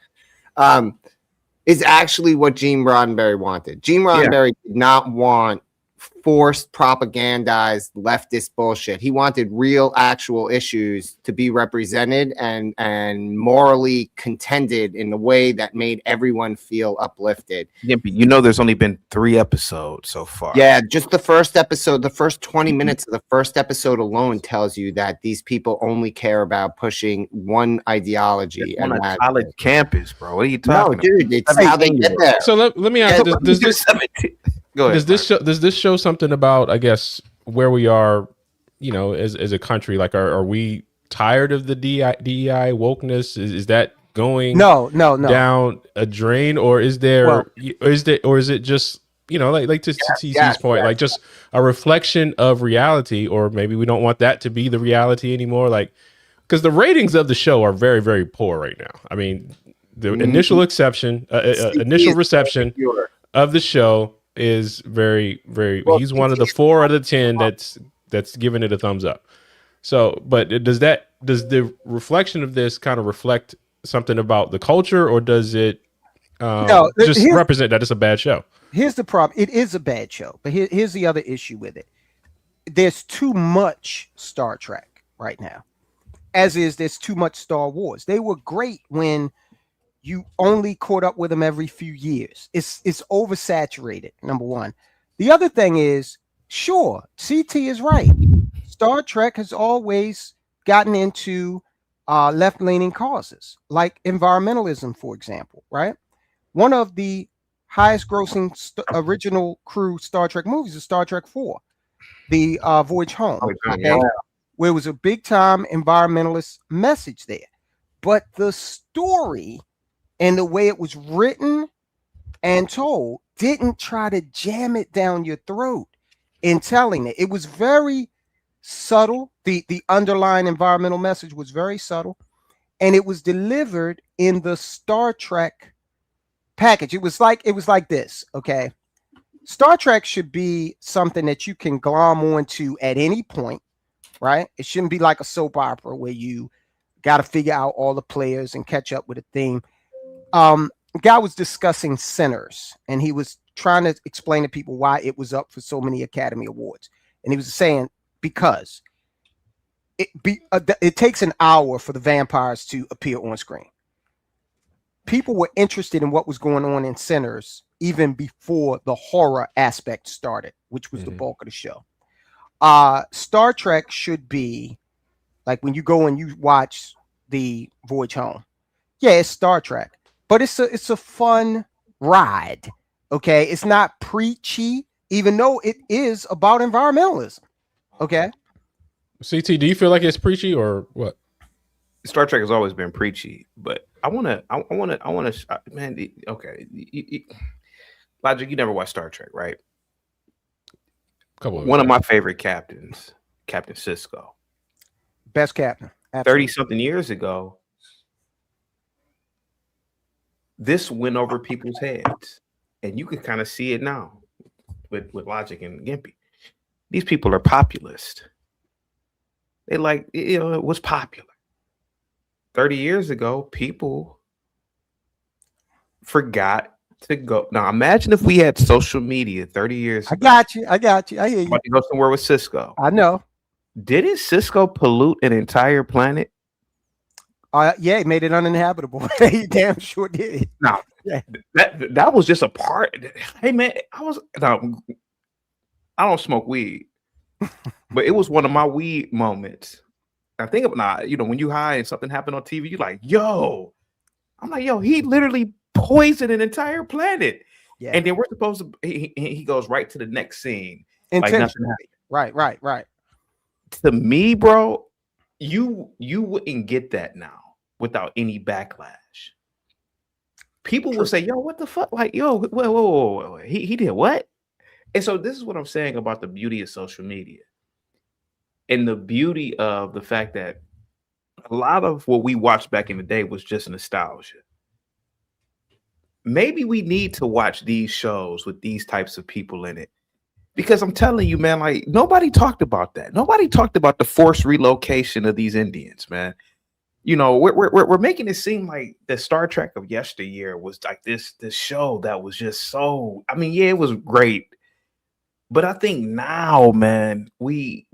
Is actually what Gene Roddenberry wanted. Gene Roddenberry did not want forced propagandized leftist bullshit. He wanted real actual issues to be represented and morally contended in a way that made everyone feel uplifted. You know, there's only been 3 episodes so far. Yeah, just the first episode, the first 20 minutes of the first episode alone tells you that these people only care about pushing one ideology. On a college campus, bro. What are you talking about? No, dude, it's how they get there. So let me ask, does this Go ahead, does this show something about, I guess, where we are, you know, as a country? Like, are we tired of the DEI wokeness? Is that going no down a drain, or is there is it just, you know, like to TC's point, like just a reflection of reality, or maybe we don't want that to be the reality anymore? Like, because the ratings of the show are very, very poor right now. I mean, the initial reception of the show is very, very. Well, he's one of the 4 out of 10 that's giving it a thumbs up. So, but does the reflection of this kind of reflect something about the culture, or does it just represent that it's a bad show? Here's the problem: it is a bad show, but here's the other issue with it. There's too much Star Trek right now, there's too much Star Wars. They were great when you only caught up with them every few years. It's oversaturated, number one. The other thing is, sure, CT is right. Star Trek has always gotten into left-leaning causes, like environmentalism, for example, right? One of the highest-grossing original crew Star Trek movies is Star Trek 4, the Voyage Home, where it was a big-time environmentalist message there. But the story and the way it was written and told didn't try to jam it down your throat in telling it. It was very subtle. The underlying environmental message was very subtle, and it was delivered in the Star Trek package. It was like this, okay? Star Trek should be something that you can glom onto at any point, right? It shouldn't be like a soap opera where you got to figure out all the players and catch up with a theme. Guy was discussing Sinners, and he was trying to explain to people why it was up for so many Academy Awards. And he was saying, because it takes an hour for the vampires to appear on screen. People were interested in what was going on in Sinners even before the horror aspect started, which was the bulk of the show. Star Trek should be like when you go and you watch the Voyage Home. Yeah, it's Star Trek, but it's a fun ride. Okay, it's not preachy, even though it is about environmentalism. Okay, CT, do you feel like it's preachy or what? Star Trek has always been preachy, but I want to, man. Okay, Logic, you never watched Star Trek, right? One of my favorite captains, Captain Sisko, best captain. 30-something years ago, this went over people's heads, and you can kind of see it now with Logic and Gimpy. These people are populist. They like, you know, it was popular. 30 years ago, people forgot to go. Now, imagine if we had social media 30 years ago. I got you. I hear you. About to go somewhere with Cisco. I know. Didn't Cisco pollute an entire planet? Yeah, it made it uninhabitable. He damn sure did. No, yeah. that was just a part. Hey man, I don't smoke weed, but it was one of my weed moments. I think about, you know, when you high and something happened on TV, you're like, yo, I'm like, yo, he literally poisoned an entire planet. Yeah. And then we're supposed to, he goes right to the next scene. Like nothing happened. Right. To me, bro, you wouldn't get that now without any backlash. People will say, yo, what the fuck? Like, yo, whoa. He did what? And so this is what I'm saying about the beauty of social media and the beauty of the fact that a lot of what we watched back in the day was just nostalgia. maybe we need to watch these shows with these types of people in it. Because I'm telling you, man, like nobody talked about that. Nobody talked about the forced relocation of these Indians, man. You know, we're making it seem like the Star Trek of yesteryear was like this show that was just so. I mean, yeah, it was great, but I think now, man, we're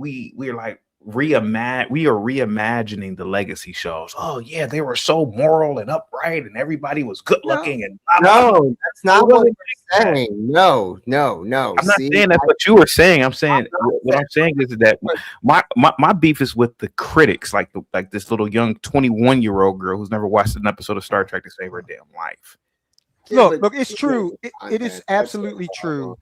like we are reimagining the legacy shows. Oh yeah, they were so moral and upright, and everybody was good looking. And no, that's not what we're saying. No. I'm not saying that's what you were saying. I'm saying what I'm saying is that my beef is with the critics, like this little young 21-year-old girl who's never watched an episode of Star Trek to save her damn life. Look, it's true. It is absolutely true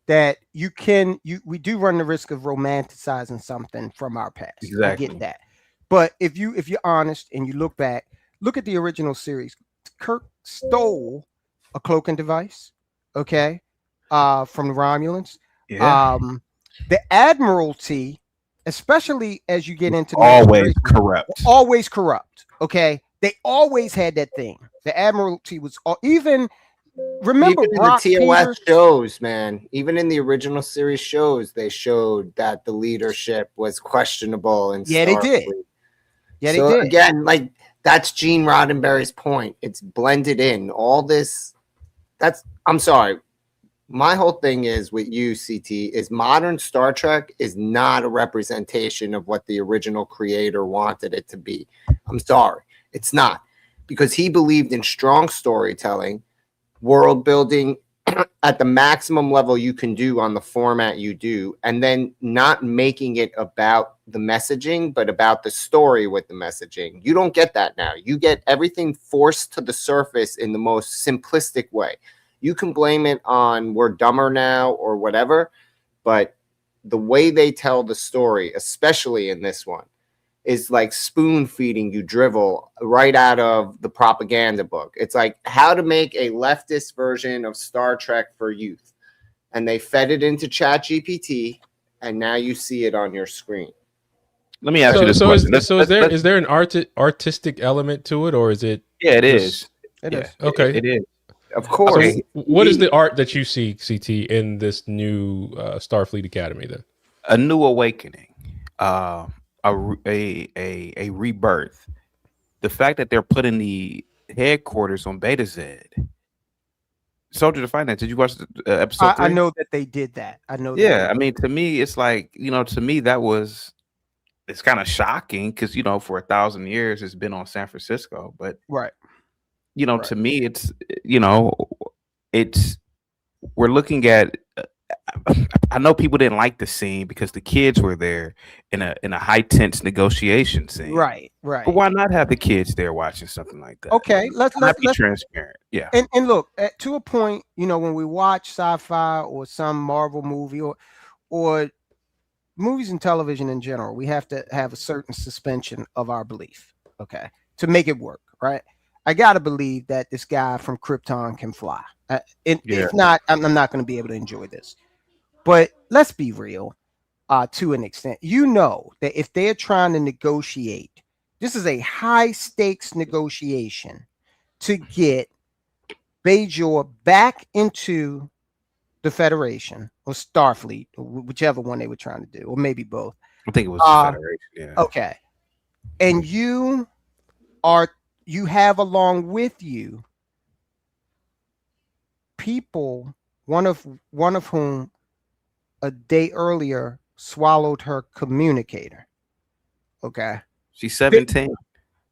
that we do run the risk of romanticizing something from our past. Exactly. I get that. But if you're honest and you look back, look at the original series. Kirk stole a cloaking device, okay, from the Romulans. Yeah. The Admiralty, especially as you get into always corrupt. Always corrupt. Okay. They always had that thing. The Admiralty was even remember even in Brock the TOS Peters? shows, man. Even in the original series shows, they showed that the leadership was questionable. And Yeah, they did. Yeah, so they did. Again, like that's Gene Roddenberry's point. It's blended in. All this. I'm sorry. My whole thing is with you, CT, is modern Star Trek is not a representation of what the original creator wanted it to be. I'm sorry. It's not. Because he believed in strong storytelling, world building at the maximum level you can do on the format you do, and then not making it about the messaging, but about the story with the messaging. You don't get that now. You get everything forced to the surface in the most simplistic way. You can blame it on we're dumber now or whatever, but the way they tell the story, especially in this one, is like spoon feeding you drivel right out of the propaganda book. It's like how to make a leftist version of Star Trek for youth. And they fed it into ChatGPT, and now you see it on your screen. Let me ask you this question. Is there an artistic element to it, or is it? Yeah, it is. It is. Okay. It is. Of course. So what is the art that you see, CT, in this new Starfleet Academy then? A new awakening. A rebirth. The fact that they're putting the headquarters on Beta Z. Soldier to Finance. Did you watch the episode 3? I know that they did that. I know. Yeah, I mean, to me, it's like, to me, it's kind of shocking because, for 1,000 years, it's been on San Francisco. But, right. To me, it's, we're looking at, I know people didn't like the scene because the kids were there in a high tense negotiation scene. Right, right. But why not have the kids there watching something like that? Okay, let's be transparent. Yeah. And look, to a point, when we watch sci-fi or some Marvel movie or movies and television in general, we have to have a certain suspension of our belief, okay, to make it work, right? I gotta believe that this guy from Krypton can fly. If not, I'm not going to be able to enjoy this. But let's be real, to an extent. That if they're trying to negotiate, this is a high stakes negotiation to get Bajor back into the Federation or Starfleet, or whichever one they were trying to do, or maybe both. I think it was the Federation. Yeah. Okay, and you have along with you people, one of whom a day earlier swallowed her communicator. Okay. She's 17.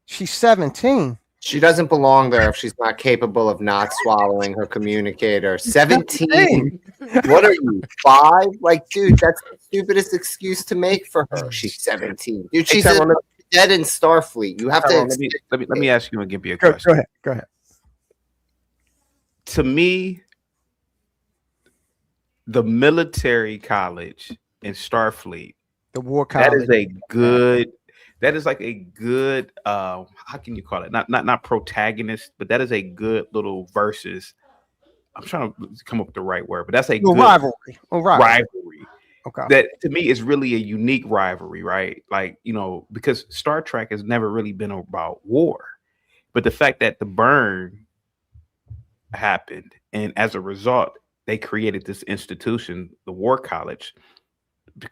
She's 17. She doesn't belong there if she's not capable of not swallowing her communicator. 17. What are you, 5? Like, dude, that's the stupidest excuse to make for her. She's 17. Dude, she's dead in Starfleet. You have to. Let me ask you and give you a question. Go ahead. To me, the military college in Starfleet, the war college, that is like a good how can you call it? Not protagonist, but that is a good little versus. I'm trying to come up with the right word, but that's a good rivalry. Rivalry. Okay. That to me is really a unique rivalry, right? Like, because Star Trek has never really been about war. But the fact that the Burn happened, and as a result, they created this institution, the War College,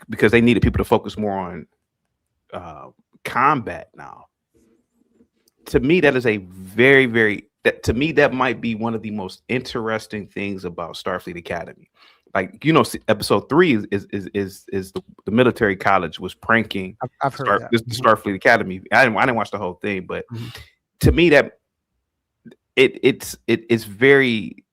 because they needed people to focus more on combat now. To me, that is a very, very to me that might be one of the most interesting things about Starfleet Academy. Like, you know, episode 3 is the military college was pranking. I've heard that. The Starfleet Academy. I didn't watch the whole thing, but to me that it's very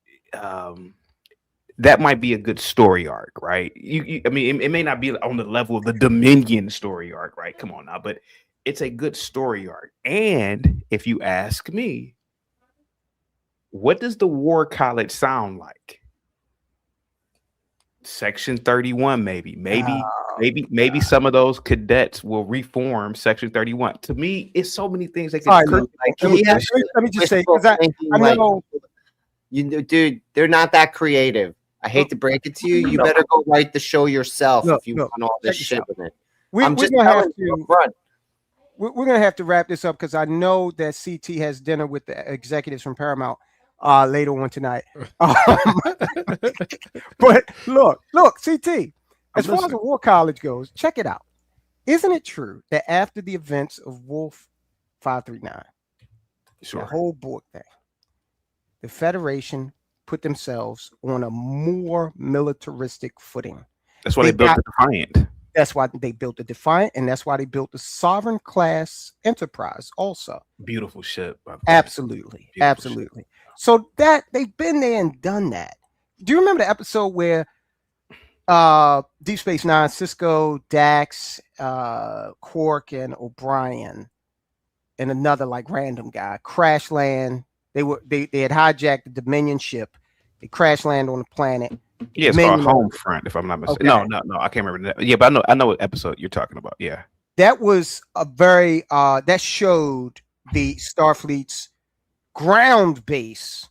that might be a good story arc, right? I mean, it may not be on the level of the Dominion story arc, right? Come on now, but it's a good story arc. And if you ask me, what does the War College sound like? Section 31, maybe some of those cadets will reform Section 31. To me, it's so many things they can. Let me just say, because I know, dude, they're not that creative. I hate to break it to you. You better go write the show yourself if you want all this shit with it. We're gonna have to wrap this up because I know that CT has dinner with the executives from Paramount later on tonight. But look, CT, as far as the War College goes, check it out. Isn't it true that after the events of Wolf 539, the whole Borg thing, the Federation put themselves on a more militaristic footing? That's why they built the Defiant. That's why they built the Defiant, and that's why they built the Sovereign class Enterprise also. Beautiful ship. Absolutely. Absolutely. So that they've been there and done that. Do you remember the episode where Deep Space Nine, Cisco, Dax, Quark, and O'Brien, and another like random guy crash land? They had hijacked the Dominion ship. They crash land on the planet. Yeah, it's called Homefront, if I'm not mistaken. Okay. No, I can't remember that. Yeah, but I know what episode you're talking about. Yeah, that was a very that showed the Starfleet's ground base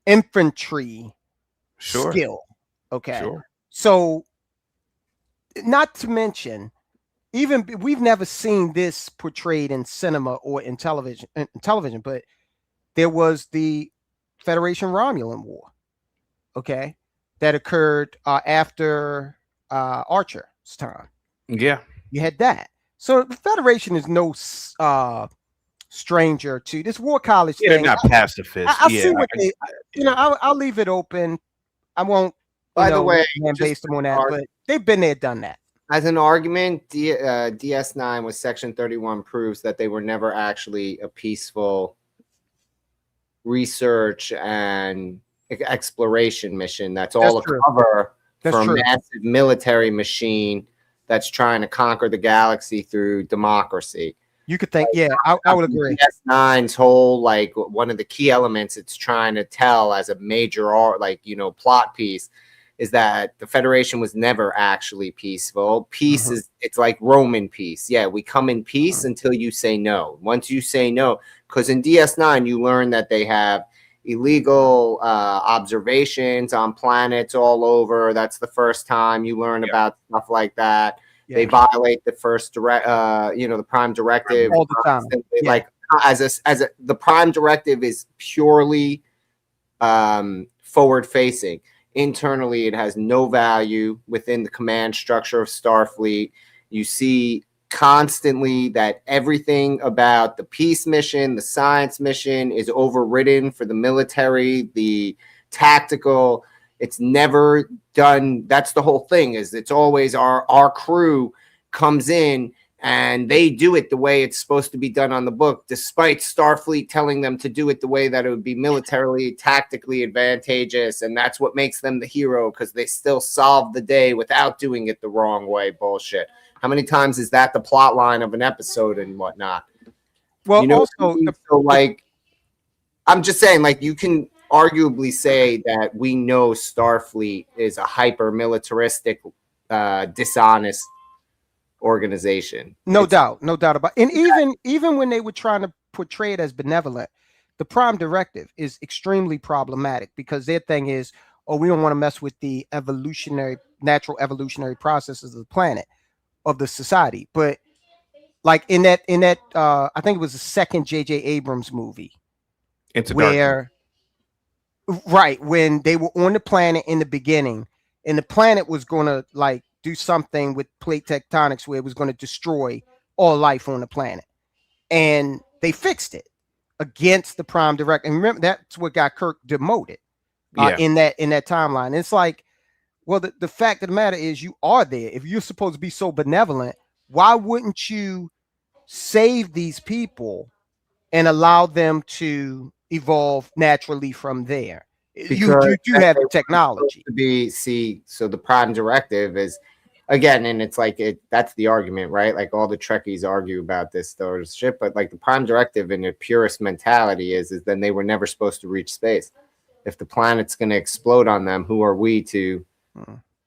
infantry skill. Okay, so not to mention, even we've never seen this portrayed in cinema or in television, but there was the Federation Romulan War. Okay, that occurred after Archer's time. Yeah, you had that. So the Federation is no stranger to this War College thing. They're not pacifists. I see what they. I'll leave it open. I won't. By the way, based on that, but they've been there, done that. As an argument, DS9 with Section 31 proves that they were never actually a peaceful research and exploration mission. That's all a cover for a massive military machine that's trying to conquer the galaxy through democracy. You could think, I would agree. DS9's whole, like, one of the key elements it's trying to tell as a major plot piece is that the Federation was never actually peaceful. Peace is, it's like Roman peace. Yeah, we come in peace until you say no. Once you say no, because in DS9 you learn that they have illegal observations on planets all over. That's the first time you learn about stuff like that. Yeah. They violate the first the Prime Directive all the time. Like the Prime Directive is purely forward facing. Internally, it has no value within the command structure of Starfleet. You see constantly that everything about the peace mission, the science mission is overridden for the military, the tactical. It's never done. That's the whole thing, is it's always our crew comes in and they do it the way it's supposed to be done on the book, despite Starfleet telling them to do it the way that it would be militarily, tactically advantageous. And that's what makes them the hero, because they still solve the day without doing it the wrong way. Bullshit. How many times is that the plot line of an episode and whatnot? Well, I'm just saying, like, you can arguably say that we know Starfleet is a hyper militaristic, dishonest organization. No doubt about it. And even when they were trying to portray it as benevolent, the Prime Directive is extremely problematic, because their thing is, we don't want to mess with the natural evolutionary processes of the planet, of the society. But like in that I think it was the second J.J. Abrams movie, Into where Right, when they were on the planet in the beginning, and the planet was going to like do something with plate tectonics where it was going to destroy all life on the planet, and they fixed it against the Prime Directive. And remember, that's what got Kirk demoted in that timeline. It's like, well, the fact of the matter is, you are there. If you're supposed to be so benevolent, why wouldn't you save these people and allow them to evolve naturally from there? You do have the technology to be so the Prime Directive is, again, and it's like that's the argument, right? Like all the Trekkies argue about this sort of shit, but like the Prime Directive in the purest mentality is then they were never supposed to reach space. If the planet's going to explode on them, who are we to?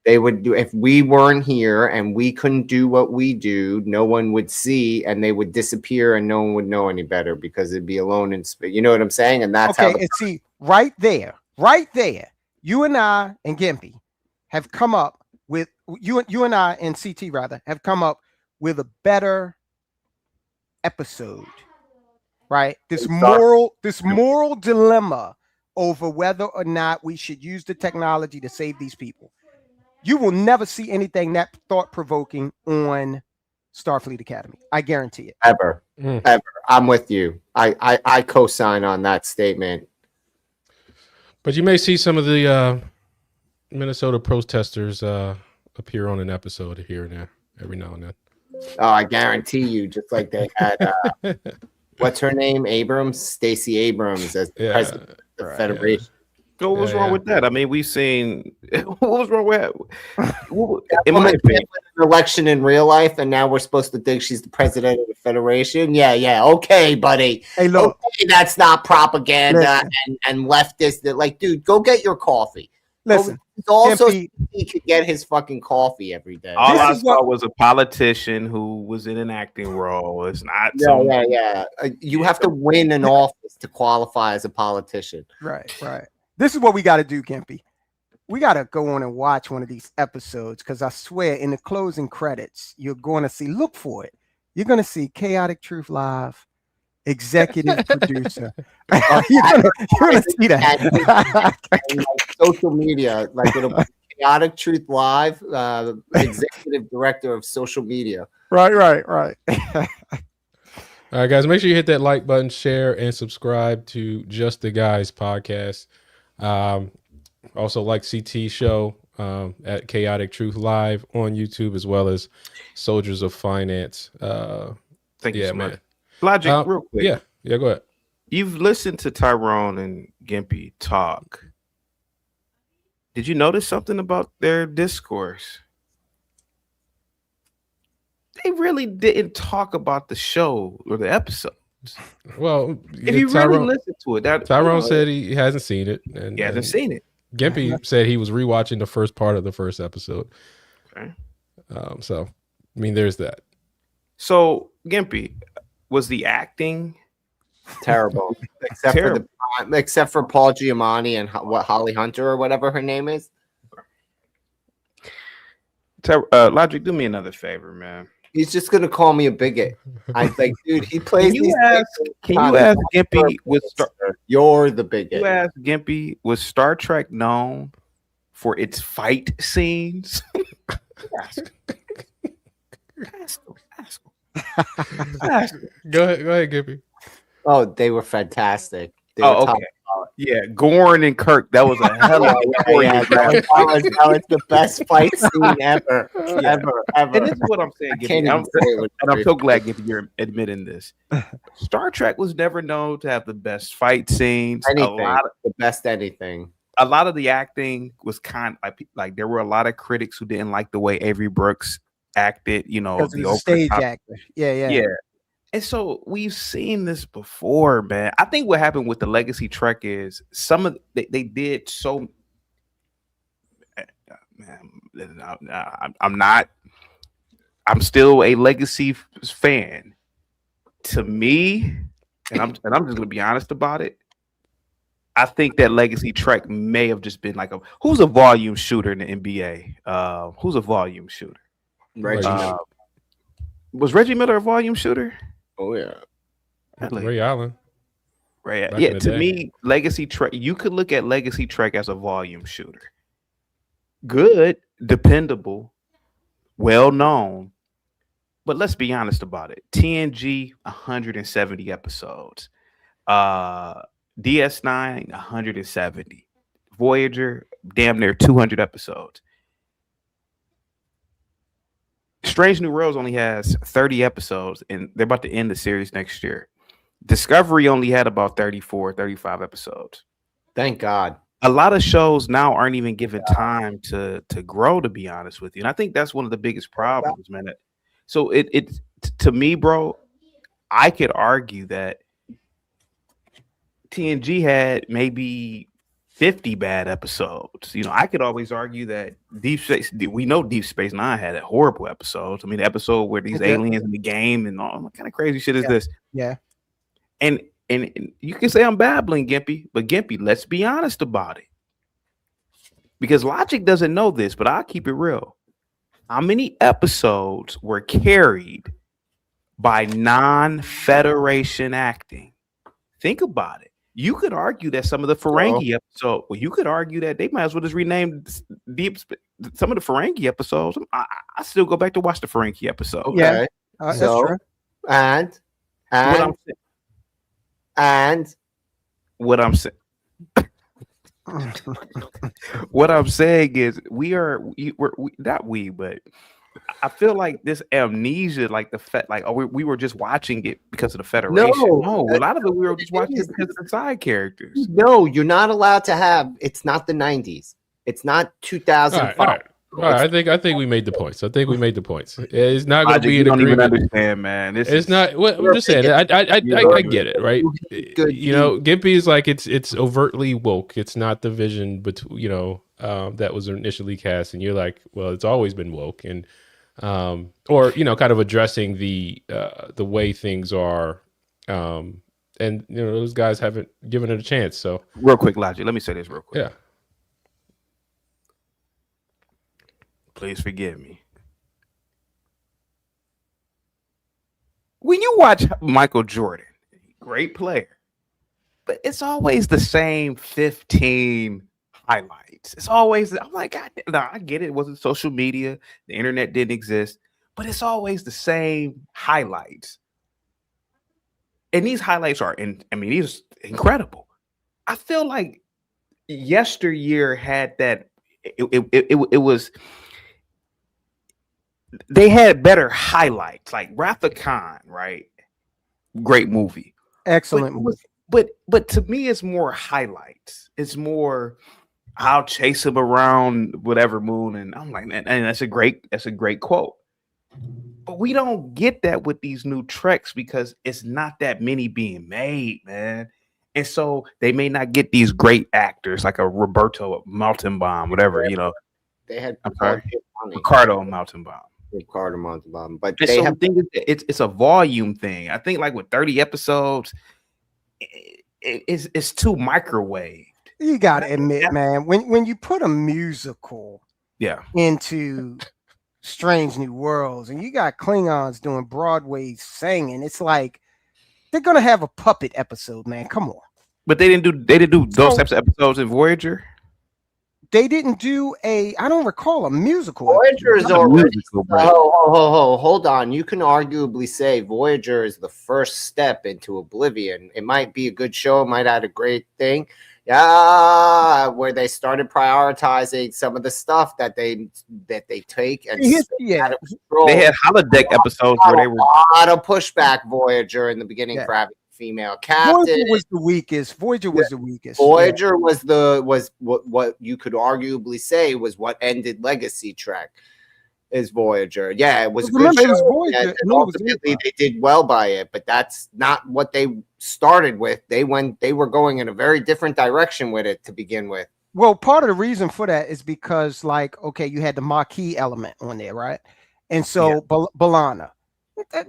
They would do, if we weren't here and we couldn't do what we do, no one would see, and they would disappear, and no one would know any better because it'd be alone in space. You know what I'm saying? And that's okay. And see, right there, you and I and Gimpy have come up with you and I and CT rather have come up with a better episode, right? This moral dilemma over whether or not we should use the technology to save these people. You will never see anything that thought-provoking on Starfleet Academy. I guarantee it. Ever. I'm with you. I co-sign on that statement. But you may see some of the Minnesota protesters appear on an episode here and there every now and then. Oh, I guarantee you, just like they had what's her name? Stacey Abrams as president of the Federation. So what was wrong with that? I mean, we've seen what was wrong with in my opinion, an election in real life, and now we're supposed to think she's the president of the Federation. Yeah, okay, buddy. Hey, look, okay, that's not propaganda and leftist. Like, dude, go get your coffee. Listen, also he could get his fucking coffee every day. All I saw was a politician who was in an acting role. It's not. Yeah. You have to win an office to qualify as a politician. Right. This is what we got to do, Gimpy. We got to go on and watch one of these episodes, because I swear in the closing credits, you're going to see, look for it. You're going to see Chaotic Truth Live, executive producer. You're going to see that. Social media, like it'll be Chaotic Truth Live, executive director of social media. Right. All right, guys, make sure you hit that like button, share, and subscribe to Just the Guys podcast. Also like CT show at Chaotic Truth Live on YouTube, as well as Soldiers of Finance. Thank you so much. Logic, real quick. Yeah, go ahead. You've listened to Tyrone and Gimpy talk. Did you notice something about their discourse? They really didn't talk about the show or the episode. Well, if you really listen to it, Tyrone said he hasn't seen it. And he hasn't seen it. Gimpy said he was rewatching the first part of the first episode. Okay. So, I mean, there's that. So, Gimpy, was the acting terrible? Except for Paul Giamatti and Holly Hunter or whatever her name is. Logic, do me another favor, man. He's just gonna call me a bigot. I like, dude. He plays. Can you ask Gimpy You're the bigot. You ask Gimpy, was Star Trek known for its fight scenes? Ask him. Go ahead, Gimpy. Oh, they were fantastic. They were okay. Yeah, Gorn and Kirk. That was a hell of a that was the best fight scene ever. Ever. And this is what I'm saying, Gimpy. I'm so glad you're admitting this. Star Trek was never known to have the best fight scenes. The best anything. A lot of the acting was kind of like there were a lot of critics who didn't like the way Avery Brooks acted. You know, the stage actor. Yeah. And so we've seen this before, man. I think what happened with the Legacy Trek is they did so. Man, I'm still a Legacy fan. To me, and I'm just gonna be honest about it. I think that Legacy Trek may have just been like who's a volume shooter in the NBA? Who's a volume shooter? Reggie Miller. Was Reggie Miller a volume shooter? Oh yeah, Ray Allen. Right. Back Yeah. in the To day. me, Legacy Trek, you could look at Legacy Trek as a volume shooter. Good, dependable, well known. But let's be honest about it. TNG, 170 episodes. DS9, 170. Voyager, damn near 200 episodes. Strange New Worlds only has 30 episodes, and they're about to end the series next year. Discovery only had about 34, 35 episodes. Thank God. A lot of shows now aren't even given time to grow, to be honest with you. And I think that's one of the biggest problems, man. So it to me, bro, I could argue that TNG had maybe 50 bad episodes. You know, I could always argue that Deep Space, we know Deep Space Nine had horrible episodes. I mean, the episode where these aliens in the game and all what kind of crazy shit is this? Yeah. And you can say I'm babbling, Gimpy, but Gimpy, let's be honest about it. Because Logic doesn't know this, but I'll keep it real. How many episodes were carried by non-Federation acting? Think about it. You could argue that some of the Ferengi episodes, well, you could argue that they might as well just rename some of the Ferengi episodes. I still go back to watch the Ferengi episode. Okay. That's So, true. and what I'm saying. What I'm saying is we're not we, but I feel like this amnesia, like the fact, like we were just watching it because of the Federation. No, a lot of it we were just watching it because of the side characters. No, you're not allowed to have. It's not the 90s. It's not 2005. All right. I think we made the points. It's not going to be you an don't even agreement. understand, man. It's not. Well, I'm just saying. I get it, right? You know, Gimpy is like it's overtly woke. It's not the vision, but that was initially cast, and you're like, well, it's always been woke, and or kind of addressing the way things are, and those guys haven't given it a chance. So real quick, Logic. Let me say this real quick. Yeah. Please forgive me. When you watch Michael Jordan, great player, but it's always the same 15 highlights. It's always, I'm like, God, no, I get it. It wasn't social media. The internet didn't exist, but it's always the same highlights. And these highlights are, these are incredible. I feel like yesteryear had that, it was, they had better highlights, like Wrath of Khan, right? Great movie. Excellent movie. But to me, it's more highlights. It's more, I'll chase him around whatever moon, and I'm like, and that's a great quote. But we don't get that with these new Treks because it's not that many being made, man. And so they may not get these great actors like a Roberto Maltenbaum, whatever, They had Ricardo Maltenbaum. Ricardo Montalban, but And they so have. the thing is, it's a volume thing. I think like with 30 episodes, it's too microwaved. You gotta admit, man, when you put a musical into Strange New Worlds and you got Klingons doing Broadway singing, it's like they're gonna have a puppet episode, man. Come on. But they didn't do those types of episodes in Voyager. They didn't do I don't recall a musical. Voyager is episode. already. Hold on. You can arguably say Voyager is the first step into Oblivion. It might be a good show. It might add a great thing. Yeah, where they started prioritizing some of the stuff that they take and They had holodeck episodes where they were a lot of pushback. Voyager in the beginning for having a female captain. Voyager was the weakest. Voyager was what you could arguably say was what ended Legacy Trek. Is Voyager. Yeah, it was a good Remember, it was show. Voyager, Yeah, and it was ultimately, they did well by it, but that's not what they started with. They were going in a very different direction with it to begin with. Well, part of the reason for that is because, like, okay, you had the Maquis element on there, right? And so B'Elanna,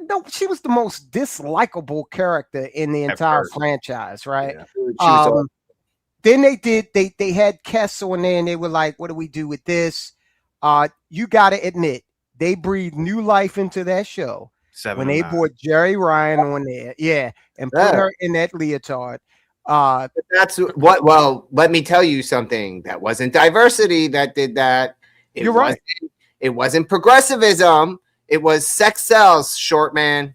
no, she was the most dislikable character in the entire franchise, right? Yeah. Then they had Kess on there, and they were like, "What do we do with this?" You got to admit, they breathed new life into that show when they brought Jerry Ryan on there, and put her in that leotard. That's what. Well, let me tell you something. That wasn't diversity that did that. You're right. It wasn't progressivism. It was sex sells, short man.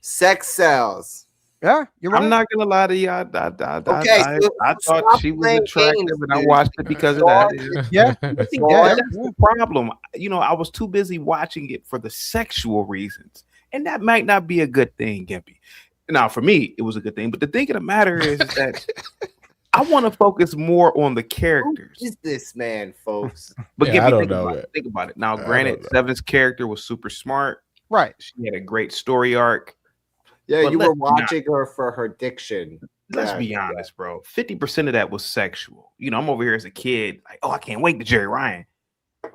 Sex sells. Yeah, you're right. I'm not gonna lie to you. I thought she was attractive, and I watched it because of that. Yeah, That's the problem. You know, I was too busy watching it for the sexual reasons, and that might not be a good thing, Gimpy. Now, for me, it was a good thing, but the thing of the matter is that I want to focus more on the characters. Who is this man, folks? But Yeah, I don't think know about that. it. Think about it. Now, I granted, don't know. Seven's character was super smart. Right. She had a great story arc. Yeah, But you let's were be honest. watching her for her diction. Let's Yeah, be honest, bro. 50% of that was sexual. You know, I'm over here as a kid, like, oh, I can't wait to Jerry Ryan.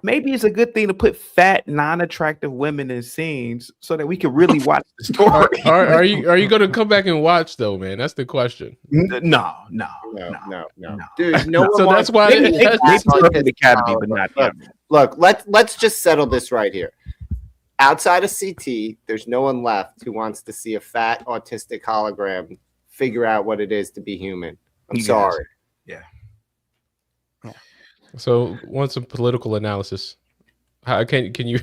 Maybe it's a good thing to put fat, non-attractive women in scenes so that we can really watch the story. Are you going to come back and watch though, man? That's the question. No. Dude, no one So wants that's why maybe They deserve the Academy, but not them. Look, let's just settle this right here. Outside of CT, there's no one left who wants to see a fat autistic hologram figure out what it is to be human. I'm You guys. sorry. Yeah. So, want some political analysis? How can you?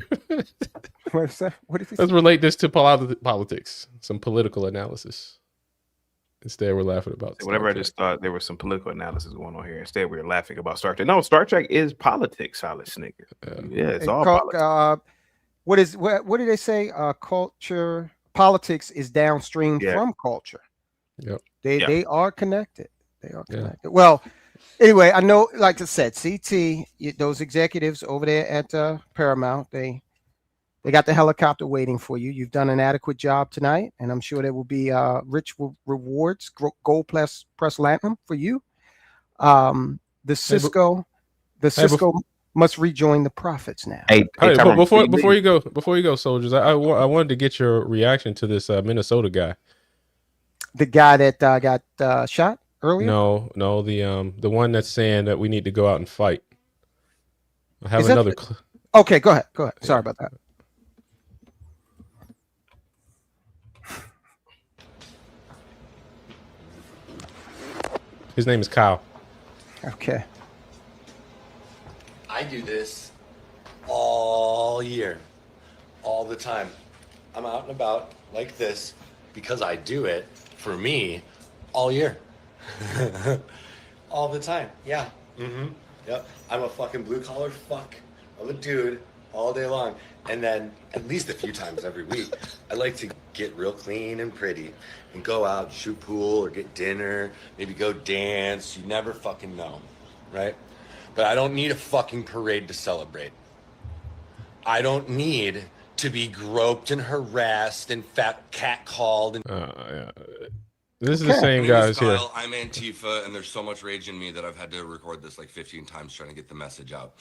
What is that? What is Let's relate this to politics. Some political analysis. Instead, we're laughing about Star Whatever I Trek. just thought there was some political analysis going on here. Instead, we were laughing about Star Trek. No, Star Trek is politics, solid snicker. Yeah, it's all politics. What do they say? Culture, politics is downstream Yeah. from culture. Yep. They are connected. They are connected. Well, anyway, I know, like I said, CT, those executives over there at Paramount, they got the helicopter waiting for you. You've done an adequate job tonight, and I'm sure there will be rich rewards, gold press platinum for you. The Cisco must rejoin the profits now. Hey, All right, Tyrone, but before you go, soldiers, I wanted to get your reaction to this Minnesota guy. The guy that got shot earlier. No, the one that's saying that we need to go out and fight. I have Is that another. Okay, go ahead. Sorry about that. His name is Kyle. Okay. I do this all year, all the time. I'm out and about like this because I do it for me all year. All the time. Yeah. Yep. I'm a fucking blue collar fuck of a dude all day long. And then at least a few times every week, I like to get real clean and pretty and go out, shoot pool or get dinner, maybe go dance. You never fucking know, right? But I don't need a fucking parade to celebrate. I don't need to be groped and harassed and fat catcalled. And This is the same guys here. Kyle, I'm Antifa, and there's so much rage in me that I've had to record this like 15 times trying to get the message out.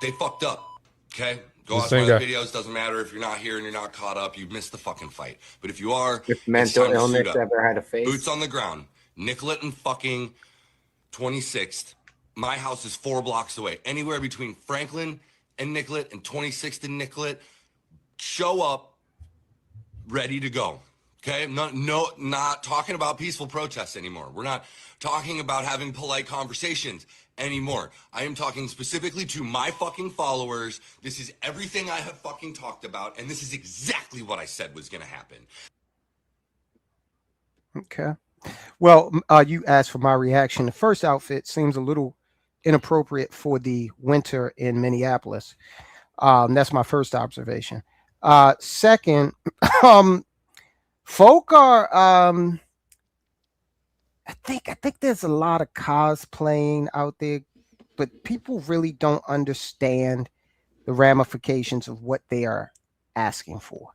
They fucked up, okay? Go The watch same my guy. videos. Doesn't matter if you're not here and you're not caught up. You missed the fucking fight. But if you are, If it's mental time to suit illness up. ever had a face. Boots on the ground. Nicollet and fucking 26th. My house is 4 blocks away. Anywhere between Franklin and Nicollet and 26th and Nicollet. Show up, ready to go. Okay, not talking about peaceful protests anymore. We're not talking about having polite conversations anymore. I am talking specifically to my fucking followers. This is everything I have fucking talked about, and this is exactly what I said was gonna happen. Okay. Well, you asked for my reaction. The first outfit seems a little inappropriate for the winter in Minneapolis. That's my first observation. Second, folk are I think there's a lot of cosplaying out there, but people really don't understand the ramifications of what they are asking for,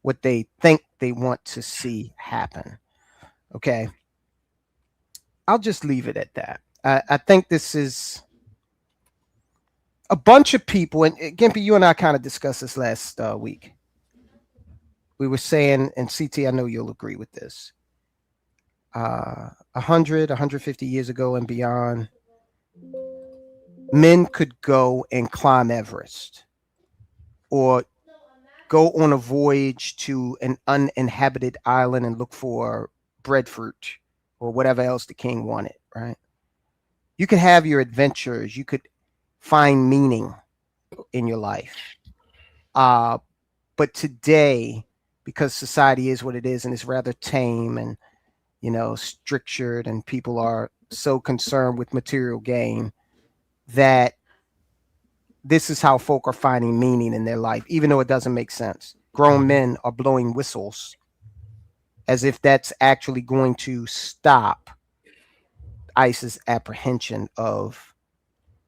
what they think they want to see happen. Okay. I'll just leave it at that. I think this is a bunch of people, and Gimpy, you and I kind of discussed this last week. We were saying, and CT, I know you'll agree with this. 100, 150 years ago and beyond, men could go and climb Everest or go on a voyage to an uninhabited island and look for breadfruit or whatever else the king wanted, right? You could have your adventures. You could find meaning in your life. But today, because society is what it is and it's rather tame and, strictured, and people are so concerned with material gain, that this is how folk are finding meaning in their life, even though it doesn't make sense. Grown men are blowing whistles as if that's actually going to stop ICE's apprehension of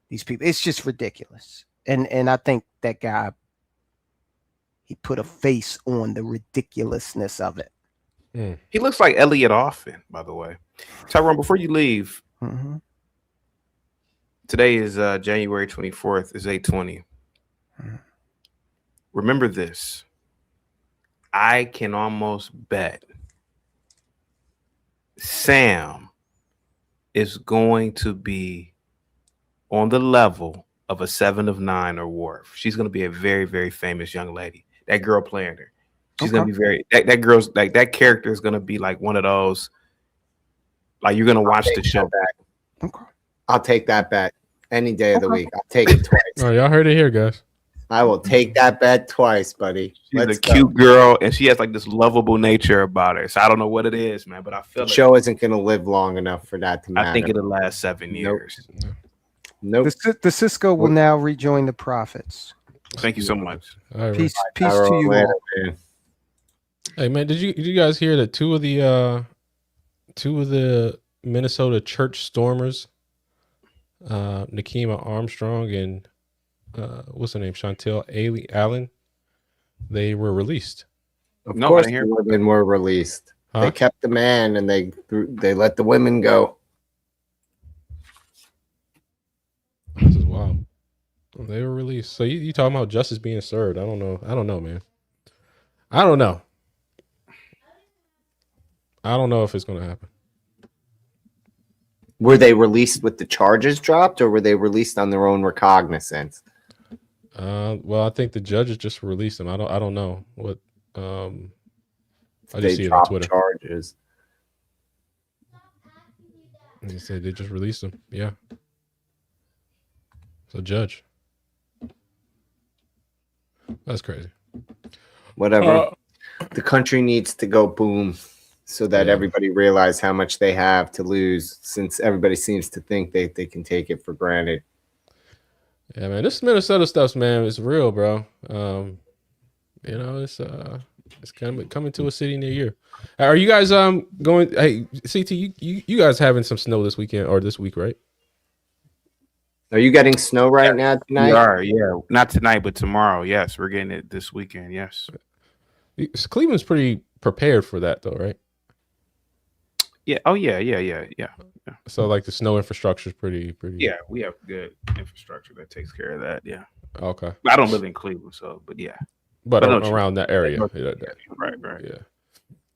these people. It's just ridiculous. And I think that guy, he put a face on the ridiculousness of it. He looks like Elliot Offen, by the way. Tyrone, before you leave, today is January 24th, is 8/20. Remember this. I can almost bet Sam is going to be on the level of a 7 of 9 or Worf. She's going to be a very, very famous young lady. That girl playing her. She's going to be very, that girl's like, that character is going to be like one of those, like you're going to watch the show back. I'll take that bet any day of the week. I'll take it twice. Oh, y'all heard it here, guys. I will take that bet twice, buddy. She's a cute girl, and she has like this lovable nature about her. So I don't know what it is, man, but I feel the show isn't going to live long enough for that to matter. I think it'll last 7 years. Nope. The Cisco will now rejoin the Prophets. Thank you so much. All right, Peace man. to you all. Hey man, did you guys hear that two of the Minnesota church stormers, Nikema Armstrong and what's her name, Chantel Allen, they were released? Of course, the women were released. They kept the man and they let the women go. This is wild. They were released. So you talking about justice being served? I don't know, man. I don't know if it's gonna happen. Were they released with the charges dropped, or were they released on their own recognizance? Well, I think the judges just released them. I don't know what. I They just see it on dropped Twitter. charges. They said they just released them. Yeah. So judge. That's crazy. Whatever. The country needs to go boom so that everybody realize how much they have to lose, since everybody seems to think they can take it for granted. Yeah, man. This Minnesota stuff, man, it's real, bro. It's coming to a city near you. Are you guys going? Hey, CT, you guys having some snow this weekend or this week, right? Are you getting snow right now tonight? We are, yeah. Not tonight, but tomorrow. Yes, we're getting it this weekend. Yes. Cleveland's pretty prepared for that, though, right? Yeah. Oh, yeah. So, like, the snow infrastructure is pretty. Yeah, we have good infrastructure that takes care of that. Yeah. Okay. I don't live in Cleveland, so, but yeah. But I know around that area. Right. Yeah.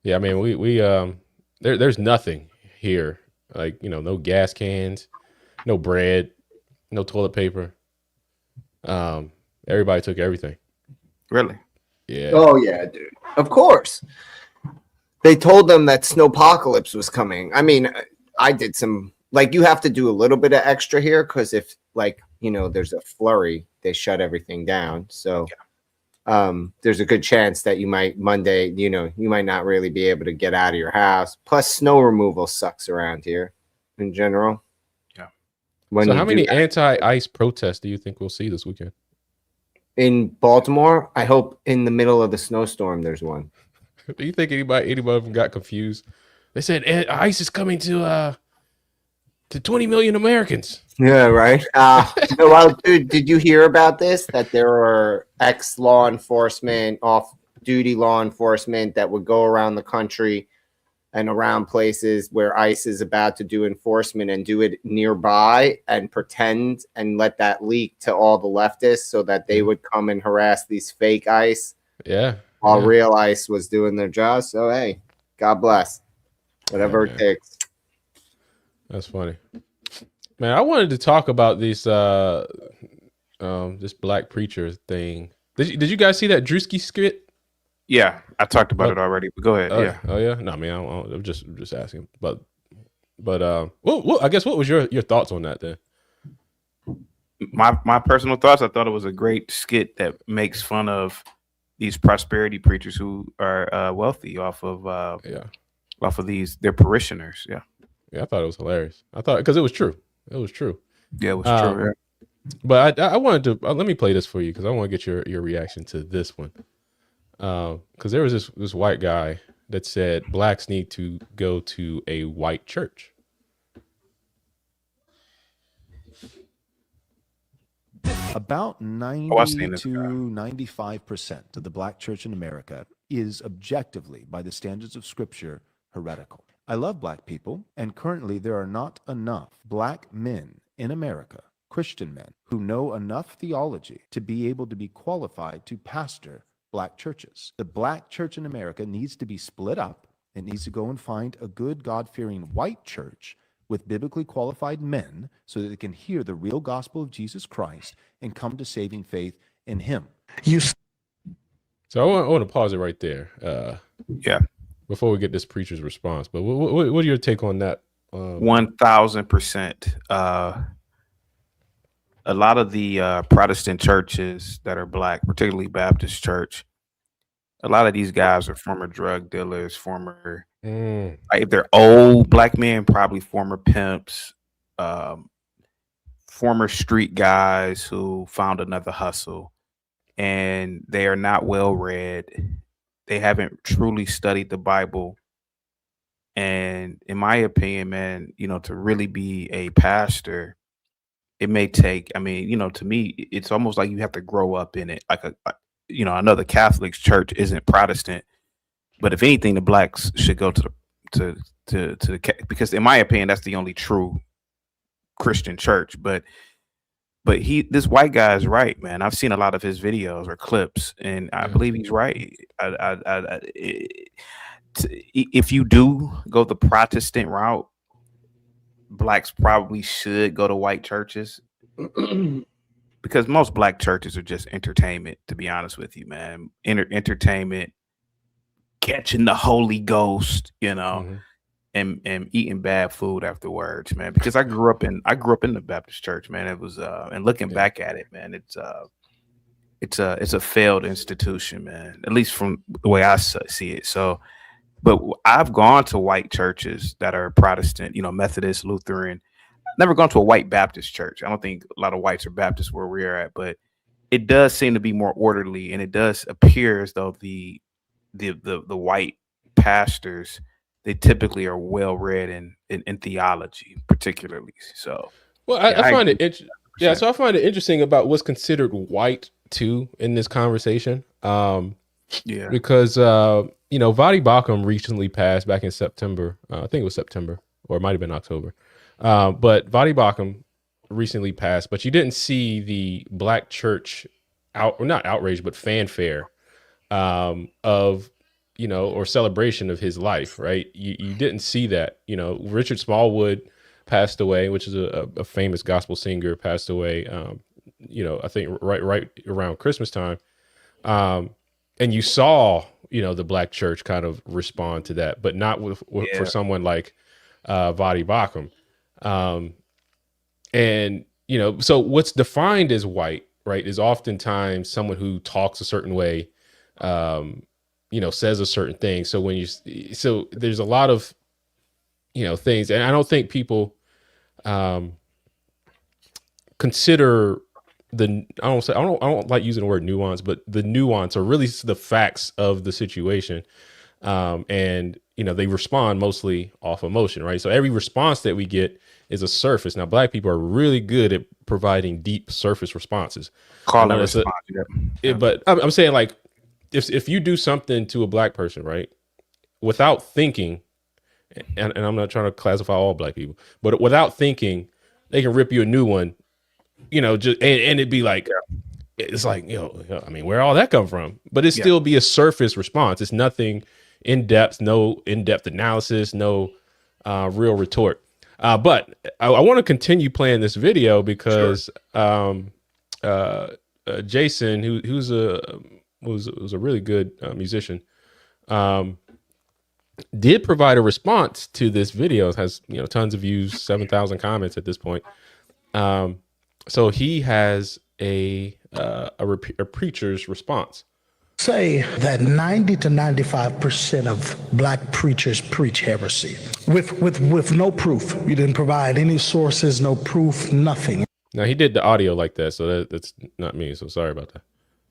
Yeah, I mean, we there's nothing here. Like, no gas cans, no bread, no toilet paper. Everybody took everything. Really? Yeah. Oh yeah, dude. Of course. They told them that snowpocalypse was coming. I mean, I did some, like, you have to do a little bit of extra here because if, like, there's a flurry, they shut everything down. So there's a good chance that you might Monday, you might not really be able to get out of your house. Plus, snow removal sucks around here in general. Yeah. So how many anti-ice protests do you think we'll see this weekend? In Baltimore, I hope in the middle of the snowstorm there's one. Do you think anybody of them got confused? They said ICE is coming to 20 million Americans. Yeah, right. Well, dude, did you hear about this? That there are ex-law enforcement, off-duty law enforcement that would go around the country and around places where ICE is about to do enforcement and do it nearby and pretend and let that leak to all the leftists so that they would come and harass these fake ICE. Yeah. While real ICE was doing their job. So, hey, God bless. Whatever it takes. That's funny. Man, I wanted to talk about this this black preacher thing. Did you guys see that Drewski skit? Yeah, I talked about it already, but go ahead. Oh, yeah. Oh yeah. No, I mean, I'm just asking. But But well, I guess what was your thoughts on that then? My personal thoughts, I thought it was a great skit that makes fun of these prosperity preachers who are wealthy off of their parishioners. Yeah, I thought it was hilarious. I thought because it was true. It was true. Yeah, it was true. Yeah. But I wanted to let me play this for you because I want to get your reaction to this one. Because there was this white guy that said blacks need to go to a white church. About 90 to 95% of the black church in America is objectively, by the standards of scripture, heretical. I love black people, and currently there are not enough black men in America, Christian men, who know enough theology to be able to be qualified to pastor black churches. The black church in America needs to be split up. It needs to go and find a good God-fearing white church with biblically qualified men so that they can hear the real gospel of Jesus Christ and come to saving faith in him. So I want to pause it right there. Before we get this preacher's response. But what are your take on that? 1000%. A lot of the Protestant churches that are black, particularly Baptist church, a lot of these guys are former drug dealers, former like if they're old black men, probably former pimps, former street guys who found another hustle, and they are not well read. They haven't truly studied the Bible. And in my opinion, man, to really be a pastor, it may take, to me, it's almost like you have to grow up in it. Like I know the Catholic Church isn't Protestant, but if anything, the blacks should go to the because in my opinion, that's the only true Christian church. But this white guy is right, man. I've seen a lot of his videos or clips, and I believe he's right. If you do go the Protestant route, blacks probably should go to white churches because most black churches are just entertainment, to be honest with you, man. Entertainment, catching the Holy Ghost, and eating bad food afterwards, man. Because I grew up in the Baptist church, man. It was and looking back at it, man, it's a failed institution, man. At least from the way I see it. So, but I've gone to white churches that are Protestant, Methodist, Lutheran. Never gone to a white Baptist church. I don't think a lot of whites are Baptists where we're at, but it does seem to be more orderly, and it does appear as though the white pastors, they typically are well read in theology, particularly. So, well, I find it interesting. Yeah, so I find it interesting about what's considered white too in this conversation. Because Vadi Bakum recently passed back in September. I think it was September, or it might have been October. But Vadi Bakum recently passed, but you didn't see the black church not outrage, but fanfare of, or celebration of his life, right? You didn't see that. Richard Smallwood passed away, which is a famous gospel singer, passed away, I think right around Christmas time. And you saw, the black church kind of respond to that, but not for someone like Vadi Bakum. And, so what's defined as white, right, is oftentimes someone who talks a certain way, says a certain thing. So so there's a lot of, things, and I don't think people consider I don't like using the word nuance, but the nuance or really the facts of the situation. And, they respond mostly off emotion, right? So every response that we get is a surface. Now, black people are really good at providing deep surface responses. Call and response. But I'm saying, like, if you do something to a black person, right, without thinking, and I'm not trying to classify all black people, but without thinking, they can rip you a new one, just and it'd be like, it's like, where all that come from? But it still be a surface response. It's nothing in depth, no in-depth analysis, no real retort. But I want to continue playing this video because Jason, who's was a really good musician, did provide a response to this video. It has, tons of views, 7,000 comments at this point. So he has a preacher's response. Say that 90 to 95% of black preachers preach heresy with no proof. You didn't provide any sources, no proof, nothing. Now he did the audio like that, so that's not me. So sorry about that.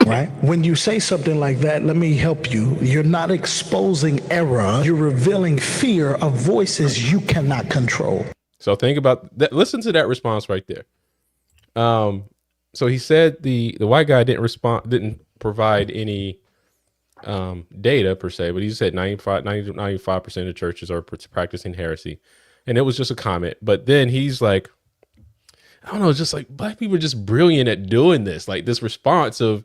Right? When you say something like that, let me help you. You're not exposing error. You're revealing fear of voices you cannot control. So think about that. Listen to that response right there. So he said the white guy didn't provide any data per se, but he said 90 to 95% of churches are practicing heresy. And it was just a comment. But then he's like, I don't know, just like black people are just brilliant at doing this. Like this response of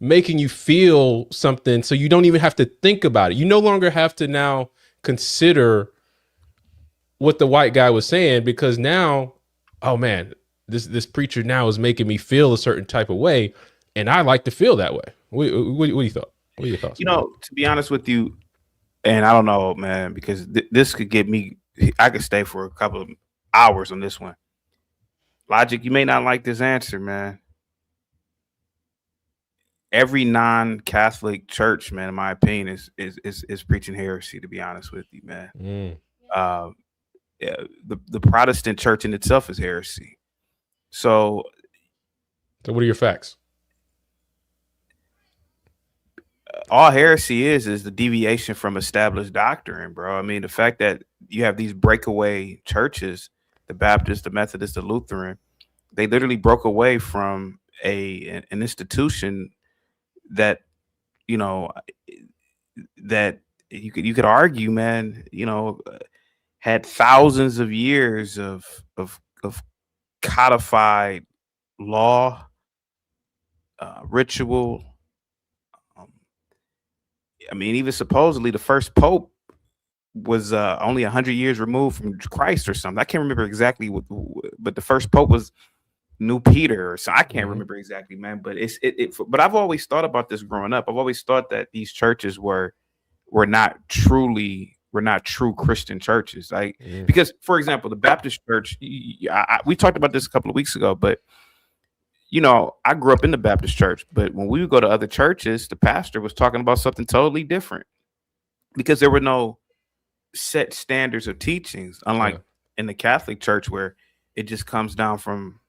making you feel something so you don't even have to think about it. You no longer have to now consider what the white guy was saying, because now, oh man, this preacher now is making me feel a certain type of way, and I like to feel that way. What do you thought? What are your thoughts? To be honest with you, and I don't know, man, because this could get me. I could stay for a couple of hours on this one. Logic, you may not like this answer, man. Every non-Catholic church, man, in my opinion, is preaching heresy. To be honest with you, man, the Protestant church in itself is heresy. So what are your facts? All heresy is the deviation from established doctrine, bro. I mean, the fact that you have these breakaway churches, the Baptist, the Methodist, the Lutheran, they literally broke away from an institution that, that you could argue, man, had thousands of years of codified law, ritual. I mean, even supposedly the first pope was only 100 years removed from Christ or something. I can't remember exactly but the first pope was New Peter or so. I can't remember exactly, man. But but I've always thought about this growing up. I've always thought that these churches were not true Christian churches. Because, for example, the Baptist church, we talked about this a couple of weeks ago, but I grew up in the Baptist church, but when we would go to other churches, the pastor was talking about something totally different because there were no set standards of teachings, unlike in the Catholic church where it just comes down from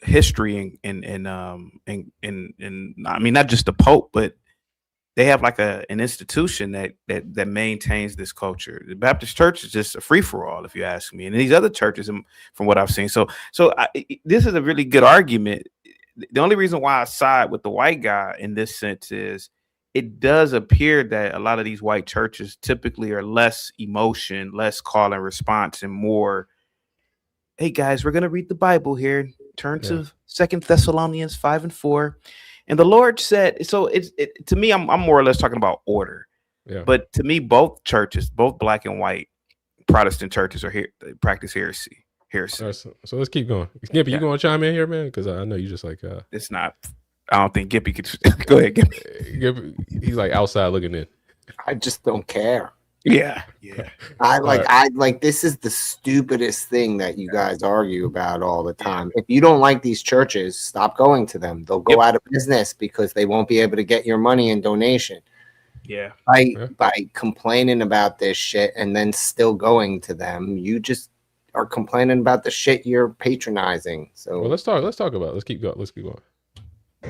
history and I mean, not just the Pope, but they have like an institution that maintains this culture. The Baptist church is just a free for all, if you ask me. And these other churches, from what I've seen, this is a really good argument. The only reason why I side with the white guy in this sense is it does appear that a lot of these white churches typically are less emotion, less call and response, and more, hey guys, we're gonna read the Bible here. Turn to 2 Thessalonians 5:4. And the Lord said, so to me, I'm more or less talking about order. Yeah. But to me, both churches, both black and white Protestant churches are here, they practice heresy. Right, so let's keep going. Gippy, you going to chime in here, man? Because I know you just like it's not. I don't think Gippy could. Go ahead, Gippy. He's like outside looking in. I just don't care. Yeah. I like this is the stupidest thing that you guys argue about all the time. If you don't like these churches, stop going to them. They'll go out of business because they won't be able to get your money in donation. Yeah. By complaining about this shit and then still going to them, you just are complaining about the shit you're patronizing. So let's talk about it. Let's keep going.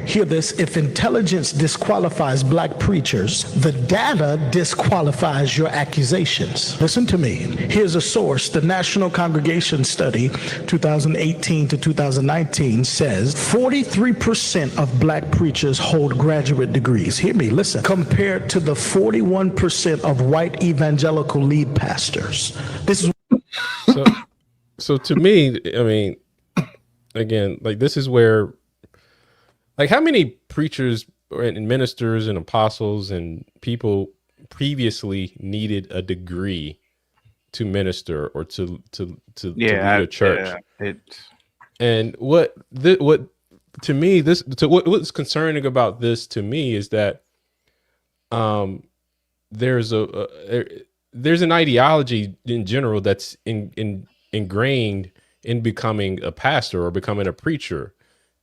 Hear this: if intelligence disqualifies black preachers, the data disqualifies your accusations. Listen to me. Here's a source. The National Congregation Study 2018 to 2019 says 43% of black preachers hold graduate degrees. Hear me, listen. Compared to the 41% of white evangelical lead pastors. This is so to me, I mean, again, like this is where, like, how many preachers and ministers and apostles and people previously needed a degree to minister or to lead a church? And what's concerning about this to me is that there's there's an ideology in general that's ingrained in becoming a pastor or becoming a preacher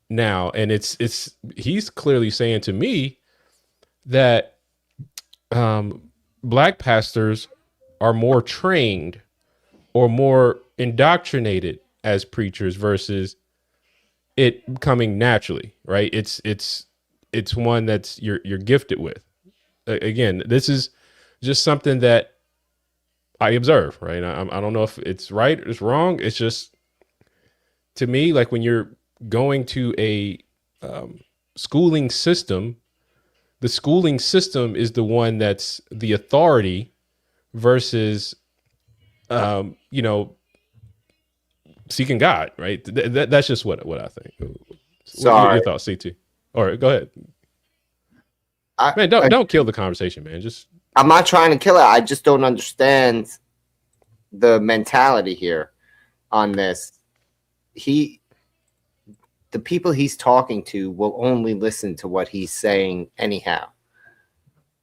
now, and he's clearly saying to me that black pastors are more trained or more indoctrinated as preachers versus it coming naturally, right? It's one that's you're gifted with. Again, this is just something that I observe, right? I don't know if it's right or it's wrong. It's just, to me, like when you're going to a schooling system, the schooling system is the one that's the authority versus, seeking God, right? That's just what I think. What are your thoughts, CT? All right, go ahead. Man, don't kill the conversation, man. I'm not trying to kill it. I just don't understand the mentality here on this. The people he's talking to will only listen to what he's saying anyhow.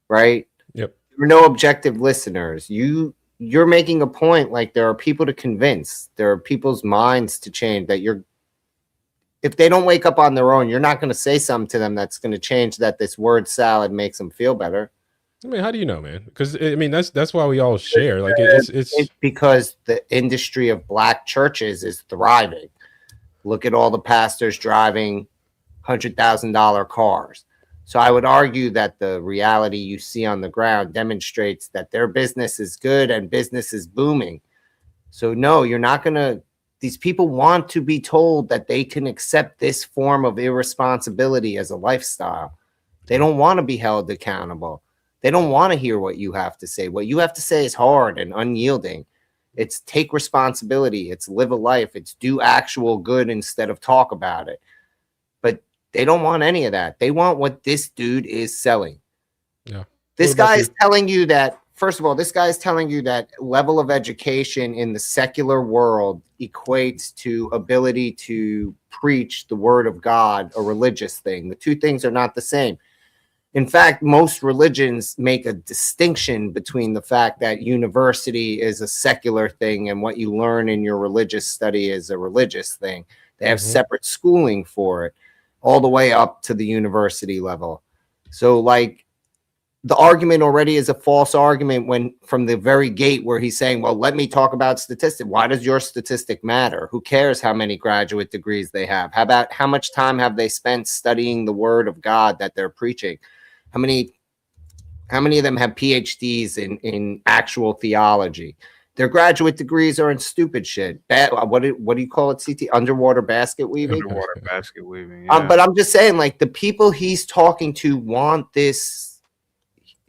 Right? Yep. There are no objective listeners. You're making a point, like there are people to convince. There are people's minds to change that if they don't wake up on their own, you're not going to say something to them that's going to change that this word salad makes them feel better. I mean, how do you know, man? Because I mean, that's why we all share. Like it's because the industry of black churches is thriving. Look at all the pastors driving $100,000 cars. So I would argue that the reality you see on the ground demonstrates that their business is good and business is booming. So no, you're not going to. These people want to be told that they can accept this form of irresponsibility as a lifestyle. They don't want to be held accountable. They don't want to hear what you have to say. What you have to say is hard and unyielding. It's take responsibility. It's live a life. It's do actual good instead of talk about it. But they don't want any of that. They want what this dude is selling. Yeah. This guy is telling you that, first of all, this guy is telling you that level of education in the secular world equates to ability to preach the word of God, a religious thing. The two things are not the same. In fact, most religions make a distinction between the fact that university is a secular thing and what you learn in your religious study is a religious thing. They have separate schooling for it, all the way up to the university level. So, like, the argument already is a false argument when from the very gate where he's saying, well, let me talk about statistics. Why does your statistic matter? Who cares how many graduate degrees they have? How about how much time have they spent studying the word of God that they're preaching? How many of them have PhDs in actual theology? Their graduate degrees are in stupid shit. What do you call it, CT? Underwater basket weaving? Underwater basket weaving, yeah. But I'm just saying, like, the people he's talking to want this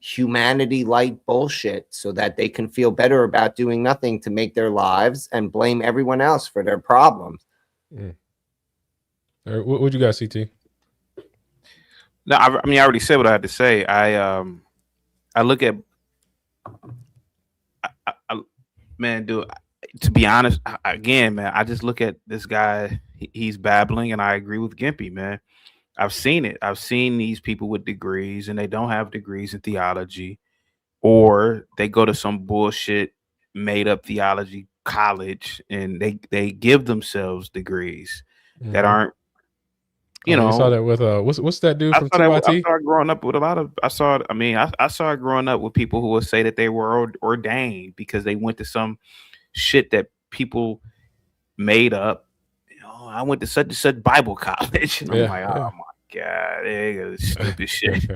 humanity light bullshit so that they can feel better about doing nothing to make their lives and blame everyone else for their problems. All right, what you got, CT? No, I mean, I already said what I had to say. I look at, man, dude, to be honest, again, man, I just look at this guy. He's babbling, and I agree with Gimpy, man. I've seen it. I've seen these people with degrees and they don't have degrees in theology, or they go to some bullshit made up theology college and they give themselves degrees that aren't, you know. I saw that with what's that dude from TYT? I saw it growing up with a lot of. I saw it growing up with people who would say that they were ordained because they went to some shit that people made up. You know, I went to such and such Bible college, and I'm like, oh my God, they got stupid shit.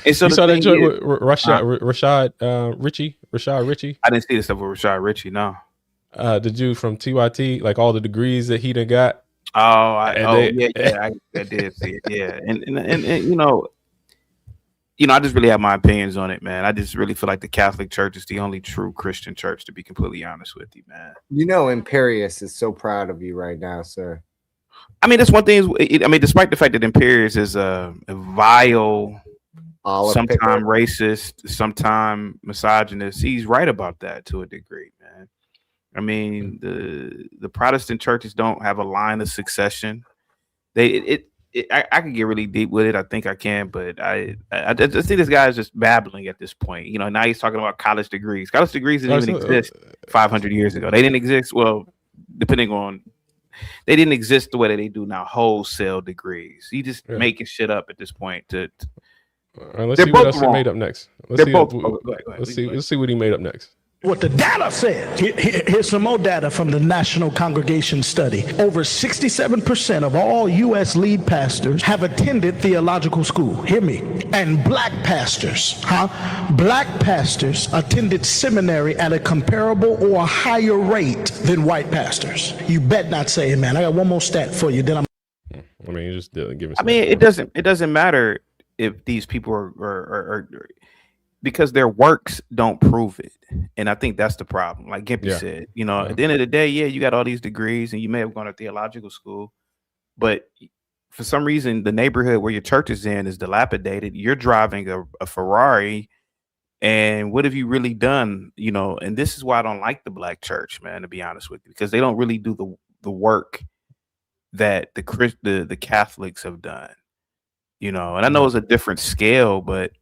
And so you saw that joint with Rashad Richey? I didn't see the stuff with Rashad Richey. No, Uh, the dude from TYT, like all the degrees that he done got. I did see it. Yeah, and you know, I just really have my opinions on it, man. I just really feel like the Catholic Church is the only true Christian church, to be completely honest with you, man. You know, Imperius is so proud of you right now, sir. I mean, that's one thing. I mean, despite the fact that Imperius is a vile, sometime racist, sometime misogynist, he's right about that to a degree, man. I mean, the Protestant churches don't have a line of succession. I could get really deep with it. I think I can, but I just think this guy is just babbling at this point. You know, now he's talking about college degrees. College degrees didn't even exist 500 years ago. They didn't exist. Well, depending on, they didn't exist the way that they do now. Wholesale degrees. He just making shit up at this point. All right, let's see what else he made up next. Let's see what he made up next. What the data said. Here's some more data from the National Congregation Study. Over 67% of all U.S. lead pastors have attended theological school. Hear me. And black pastors, Black pastors attended seminary at a comparable or higher rate than white pastors. You bet not say amen. I got one more stat for you. Then I mean, you just give me. I mean, it doesn't matter if these people are because their works don't prove it. And I think that's the problem. Like Gimpy said, you know, at the end of the day, you got all these degrees and you may have gone to theological school, but for some reason, the neighborhood where your church is in is dilapidated. You're driving a Ferrari. And what have you really done? You know, and this is why I don't like the black church, man, to be honest with you, because they don't really do the work that the Catholics have done, you know. And I know it's a different scale, but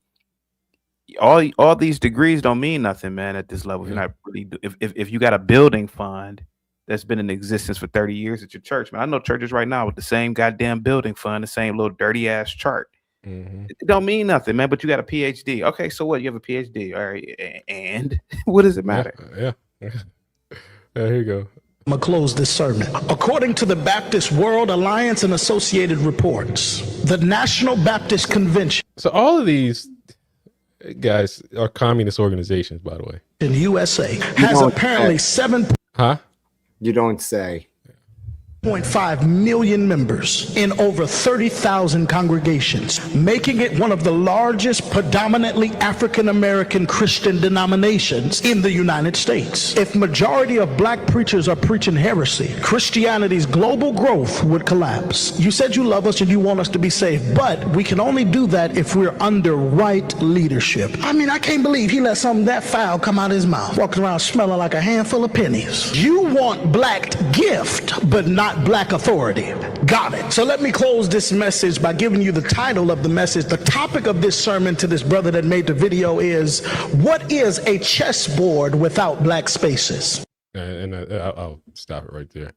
all these degrees don't mean nothing, man, at this level. You're not really, if you got a building fund that's been in existence for 30 years at your church, man. I know churches right now with the same goddamn building fund, the same little dirty ass chart. It don't mean nothing, man, but you got a PhD. Okay, so what? You have a PhD. All right, and what does it matter? Yeah, here you go. I'm going to close this sermon. According to the Baptist World Alliance and Associated Reports, the National Baptist Convention. So all of these guys are communist organizations, by the way. In the USA has apparently You don't say. 1.5 million members in over 30,000 congregations, making it one of the largest predominantly African-American Christian denominations in the United States. If majority of black preachers are preaching heresy, Christianity's global growth would collapse. You said you love us and you want us to be saved, but we can only do that if we're under right leadership. I mean, I can't believe he let something that foul come out of his mouth, walking around smelling like a handful of pennies. You want black gift, but not black authority. Got it. So let me close this message by giving you the title of the message. The topic of this sermon to this brother that made the video is, what is a chessboard without black spaces? And I'll stop it right there,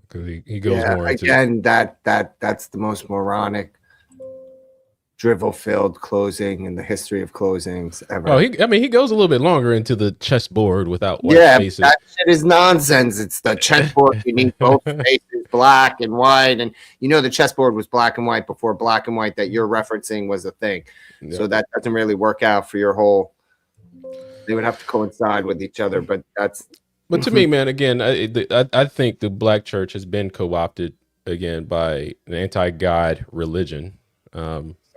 because he goes more into again, that's the most moronic, drivel-filled closing in the history of closings ever. Oh, he goes a little bit longer into the chessboard without white spaces. That shit is nonsense. It's the chessboard. You need both faces, black and white, and you know the chessboard was black and white before black and white that you're referencing was a thing. Yeah. So that doesn't really work out for your whole. They would have to coincide with each other, but that's. But to me, man, again, I think the black church has been co-opted again by an anti-God religion.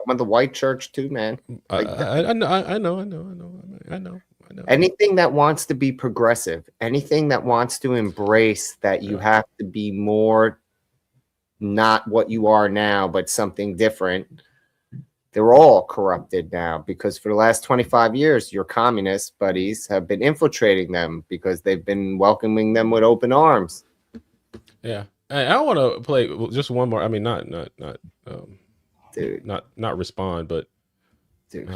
On the white church too, man. I know. Anything that wants to be progressive, anything that wants to embrace that you have to be more not what you are now, but something different. They're all corrupted now because for the last 25 years, your communist buddies have been infiltrating them because they've been welcoming them with open arms. Yeah. I want to play just one more. I mean, dude, not respond, but dude,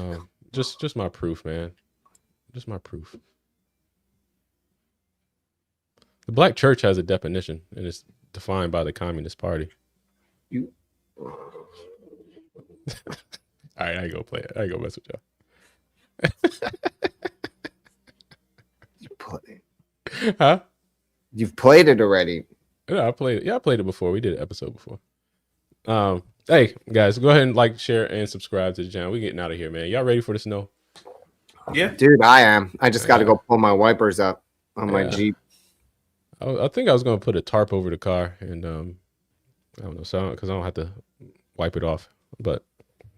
just my proof, man. Just my proof. The black church has a definition, and it's defined by the Communist Party. You. All right, I go play it. I go mess with y'all. You play it. Huh? You've played it already. Yeah, I played it. Yeah, I played it before. We did an episode before. Hey guys, go ahead and like, share, and subscribe to the channel. We getting out of here, man. Y'all ready for the snow? Yeah, dude, I am. I just got to go pull my wipers up on my Jeep. I think I was gonna put a tarp over the car, and I don't know, so because I don't have to wipe it off. But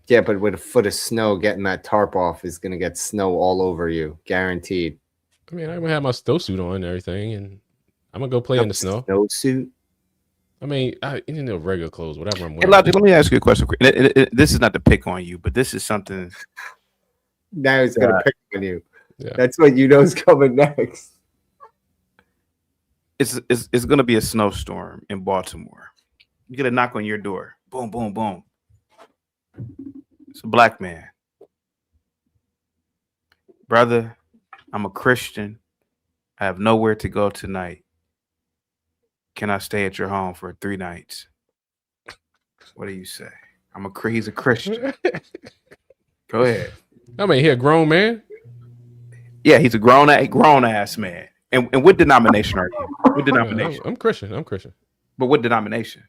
yeah, but with a foot of snow, getting that tarp off is gonna get snow all over you, guaranteed. I mean, I'm gonna have my snowsuit on and everything, and I'm gonna go play in the snow. Snowsuit. I mean, you know, regular clothes, whatever I'm wearing. Hey, Logic, let me ask you a question. This is not to pick on you, but this is something. Now he's gonna pick on you. Yeah. That's what you know is coming next. It's gonna be a snowstorm in Baltimore. You get a knock on your door. Boom, boom, boom. It's a black man. Brother, I'm a Christian. I have nowhere to go tonight. Can I stay at your home for 3 nights? What do you say? He's a Christian. Go ahead. I mean, he a grown man. Yeah, he's a grown ass man. And what denomination are you? What denomination? I'm Christian. I'm Christian. But what denomination?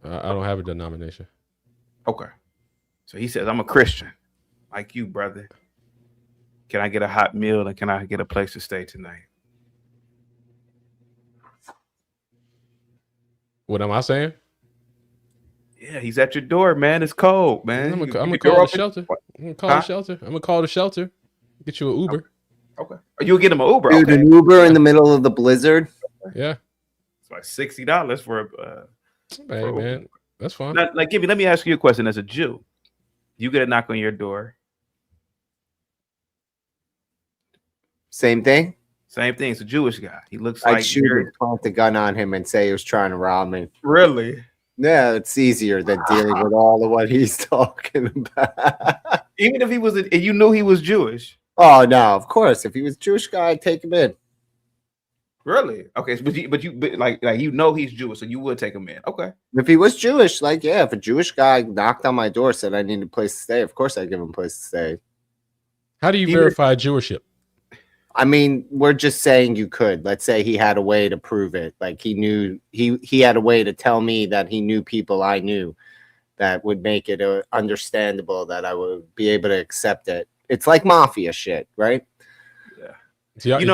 I don't have a denomination. Okay. So he says, I'm a Christian. Like you, brother. Can I get a hot meal and can I get a place to stay tonight? What am I saying? Yeah, he's at your door, man. It's cold, man. I'm gonna call the shelter. I'm gonna call the shelter. I'm gonna call the shelter. Get you an Uber. Okay. You'll get him an Uber. Dude, Okay. an Uber in the middle of the blizzard. Yeah. It's like $60 for Hey, man, that's fine. Now, like, Gibby, let me ask you a question. As a Jew, you get a knock on your door. Same thing. Same thing. It's a Jewish guy. He looks I'd like shoot and point the gun on him and say he was trying to rob me. Really? Yeah, it's easier than dealing with all of what he's talking about. Even if he was, you knew he was Jewish. Oh no, of course. If he was a Jewish guy, I'd take him in. Really? Okay, but like you know he's Jewish, so you would take him in. Okay. If he was Jewish, like yeah, if a Jewish guy knocked on my door, said I need a place to stay, of course I'd give him a place to stay. How do you verify Jewiship? I mean, we're just saying you could. Let's say he had a way to prove it. Like he knew he had a way to tell me that he knew people I knew that would make it understandable that I would be able to accept it. It's like mafia shit, right? Yeah. The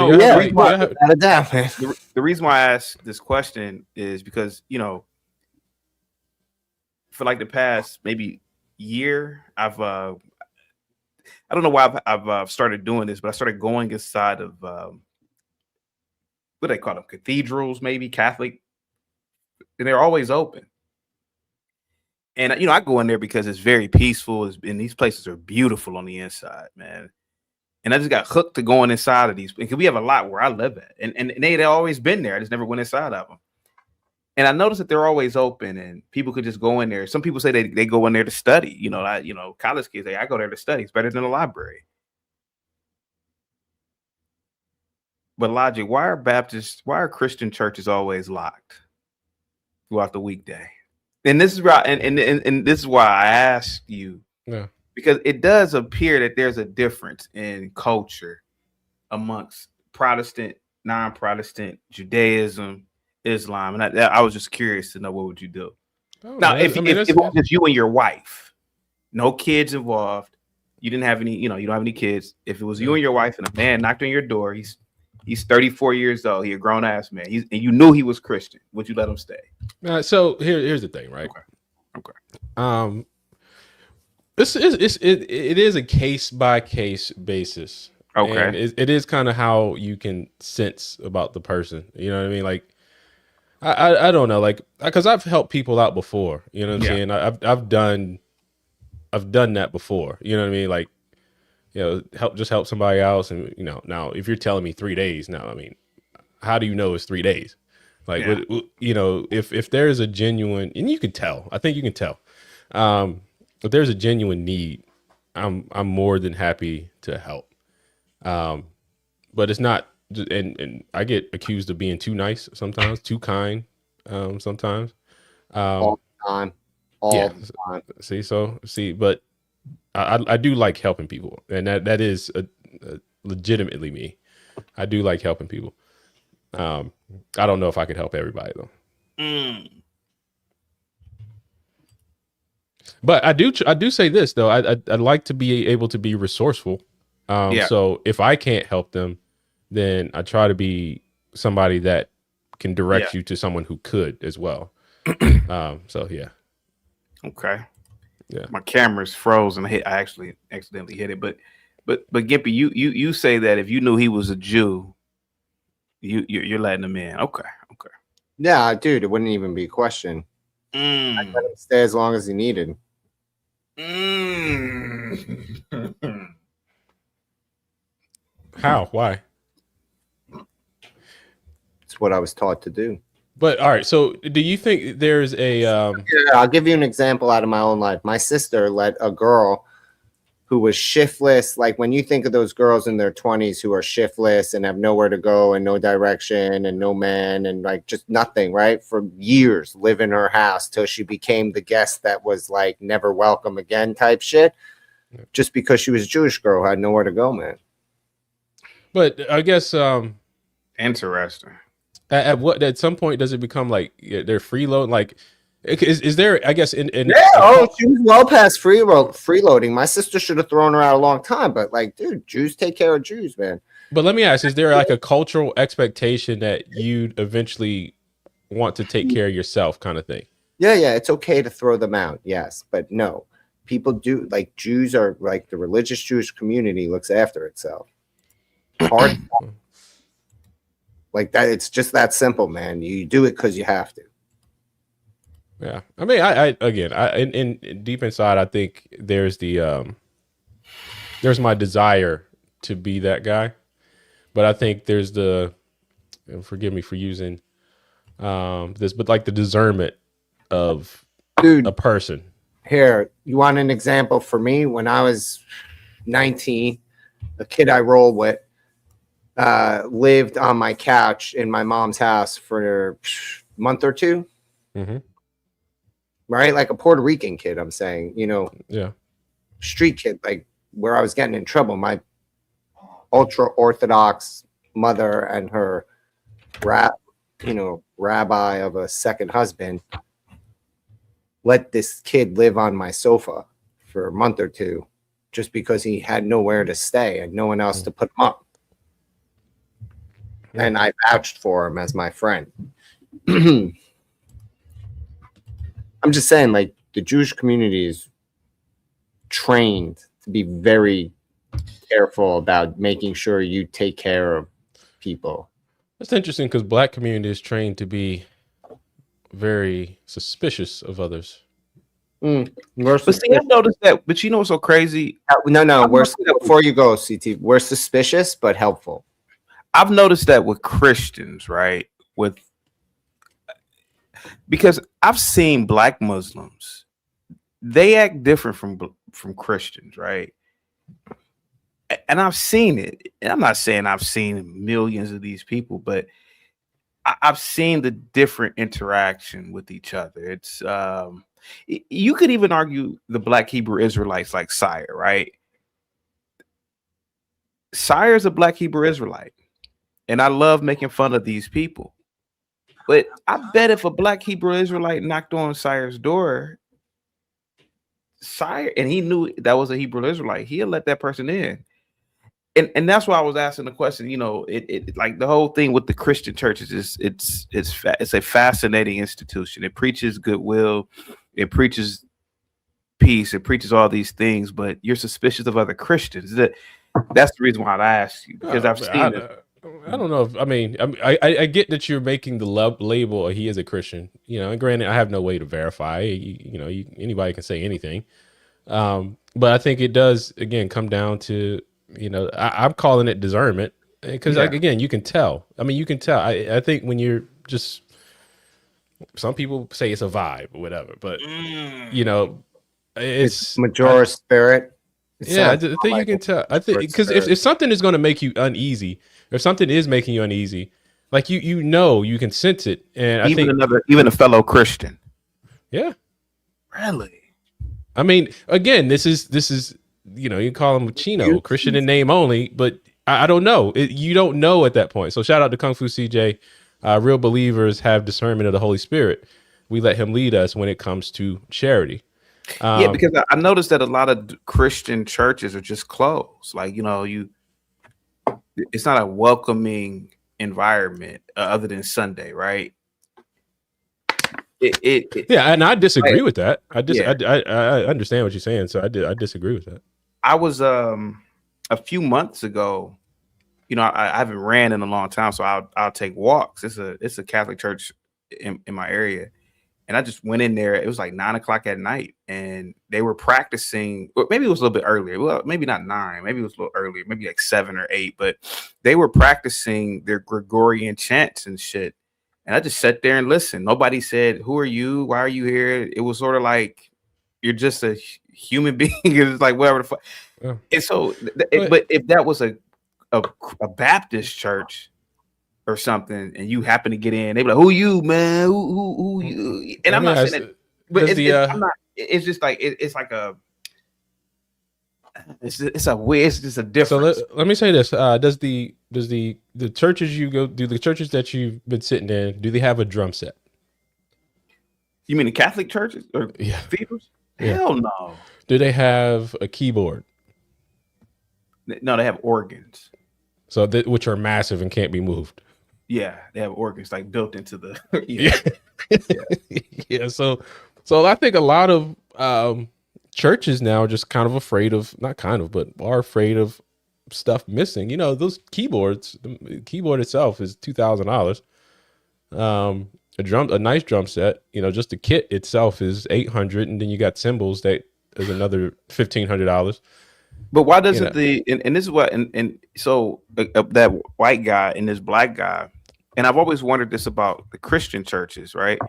reason why I asked this question is because, for like the past maybe year, I don't know why I've started doing this, but I started going inside of what do they call them? Cathedrals, maybe Catholic, and they're always open. And I go in there because it's very peaceful, and these places are beautiful on the inside, man. And I just got hooked to going inside of these because we have a lot where I live at, and they'd always been there. I just never went inside of them. And I noticed that they're always open, and people could just go in there. Some people say they go in there to study. College kids say I go there to study. It's better than a library. But Logic, why are Christian churches always locked throughout the weekday? And this is right, and this is why I asked you. Yeah. Because it does appear that there's a difference in culture amongst Protestant, non-Protestant, Judaism, Islam, and I was just curious to know what would you do. Now, if it was just you and your wife, no kids involved, you didn't have any, you don't have any kids. If it was you and your wife and a man knocked on your door, he's 34 years old, he's a grown ass man, and you knew he was Christian, would you let him stay? So here's the thing, right? Okay. It is a case by case basis. Okay. And it is kind of how you can sense about the person. You know what I mean? Like, I don't know, like, because I've helped people out before. You know what I'm saying? I've done that before. You know what I mean? Like, help somebody else, and now if you're telling me 3 days, now I mean, how do you know it's 3 days? Like, if there is a genuine, and you can tell, I think you can tell. If there's a genuine need, I'm more than happy to help. But it's not, and I get accused of being too nice sometimes, too kind sometimes. All the time. All the time. See, but I do like helping people, and that is legitimately me. I do like helping people. I don't know if I could help everybody though. But I do say this though. I'd like to be able to be resourceful. So if I can't help them, then I try to be somebody that can direct you to someone who could as well. So yeah. Okay. Yeah. My camera's frozen. I actually accidentally hit it, but Gimpy, you say that if you knew he was a Jew, you're letting him in. Okay. Yeah, dude, it wouldn't even be a question. I'd let him stay as long as he needed. How? Why? It's what I was taught to do. But all right, so do you think there's a Yeah, I'll give you an example out of my own life. My sister let a girl who was shiftless, like when you think of those girls in their 20s who are shiftless and have nowhere to go and no direction and no man and like just nothing, right? For years, live in her house till she became the guest that was like never welcome again type shit. Just because she was a Jewish girl who had nowhere to go, man. But I guess interesting. At some point does it become like they're freeloading? Like, is there? I guess in she was well past freeloading. My sister should have thrown her out a long time. But like, dude, Jews take care of Jews, man. But let me ask: is there like a cultural expectation that you'd eventually want to take care of yourself, kind of thing? Yeah, it's okay to throw them out. Yes, but no, people do. Like Jews are like the religious Jewish community looks after itself. Hard. Like that, it's just that simple, man. You do it because you have to. Yeah, I mean, I again, in deep inside, I think there's my desire to be that guy, but I think there's and forgive me for using this, but like the discernment of a person. Here, you want an example for me? When I was 19, a kid I rolled with lived on my couch in my mom's house for a month or two. Mm-hmm. Right? Like a Puerto Rican kid, I'm saying, yeah, street kid, like where I was getting in trouble. My ultra Orthodox mother and her rabbi of a second husband let this kid live on my sofa for a month or two just because he had nowhere to stay and no one else to put him up. And I vouched for him as my friend. I'm just saying, like, the Jewish community is trained to be very careful about making sure you take care of people. That's interesting because Black community is trained to be very suspicious of others. But see, I've noticed that. But you know what's so crazy? No. Before you go, CT, we're suspicious but helpful. I've noticed that with Christians, right? Because I've seen Black Muslims, they act different from Christians, right? And I've seen it. And I'm not saying I've seen millions of these people, but I've seen the different interaction with each other. It's you could even argue the Black Hebrew Israelites like Sire, right? Sire's a Black Hebrew Israelite, and I love making fun of these people. But I bet if a Black Hebrew Israelite knocked on Sire's door, Sire, and he knew that was a Hebrew Israelite, he'll let that person in. And that's why I was asking the question. It like the whole thing with the Christian churches is it's a fascinating institution. It preaches goodwill, it preaches peace, it preaches all these things, but you're suspicious of other Christians. That's the reason why I asked you, because I've seen it. I don't know if I get that you're making the label he is a Christian, and granted, I have no way to verify. Anybody can say anything, but I think it does again come down to I'm calling it discernment because again you can tell. You can tell. I think when you're just some people say it's a vibe or whatever, but it's Majora spirit. I think you can tell. I think because if something is going to make you uneasy, if something is making you uneasy, like you can sense it, and even a fellow Christian. Yeah, really. Again, this is you call him Chino, Christian in name only, but I don't know. You don't know at that point. So shout out to Kung Fu CJ. Real believers have discernment of the Holy Spirit. We let him lead us when it comes to charity. Because I noticed that a lot of Christian churches are just closed. Like, it's not a welcoming environment other than Sunday, right? And I disagree with that. I understand what you're saying, so I disagree with that. I was a few months ago. I haven't ran in a long time, so I'll take walks. It's a Catholic church in my area. And I just went in there. It was like 9:00 at night, and they were practicing. Or maybe it was a little bit earlier. Well, maybe not 9. Maybe it was a little earlier. Maybe like 7 or 8. But they were practicing their Gregorian chants and shit. And I just sat there and listened. Nobody said, "Who are you? Why are you here?" It was sort of like you're just a human being. It's like whatever the fuck. Yeah. And so, but if that was a Baptist church or something, and you happen to get in, they be like, "Who you, man? Who you?" And I'm not saying that, but I'm not. It's just like it's like a. It's just a difference. So let me say this: does the churches you go, do the churches that you've been sitting in, do they have a drum set? You mean the Catholic churches or cathedrals? Yeah. Hell no. Do they have a keyboard? No, they have organs. So which are massive and can't be moved. Yeah, they have organs like built into the. Yeah. So I think a lot of churches now are just kind of afraid of, not kind of, but are afraid of stuff missing. You know, those keyboards, the keyboard itself is $2,000. A nice drum set, you know, just the kit itself is $800, and then you got cymbals that is another $1,500. But why doesn't and this is what and so that white guy and this black guy, and I've always wondered this about the Christian churches, right?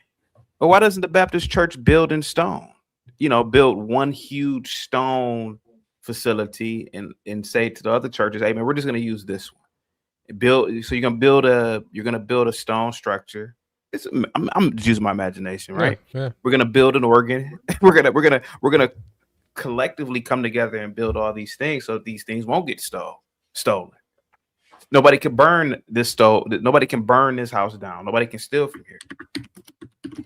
But why doesn't the Baptist church build in stone? You know, build one huge stone facility and say to the other churches, "Hey man, we're just going to use this one." So you're going to build a stone structure. I'm just using my imagination, right? Yeah. We're going to build an organ. we're going to collectively come together and build all these things so these things won't get stolen. Nobody can burn this Nobody can burn this house down. Nobody can steal from here.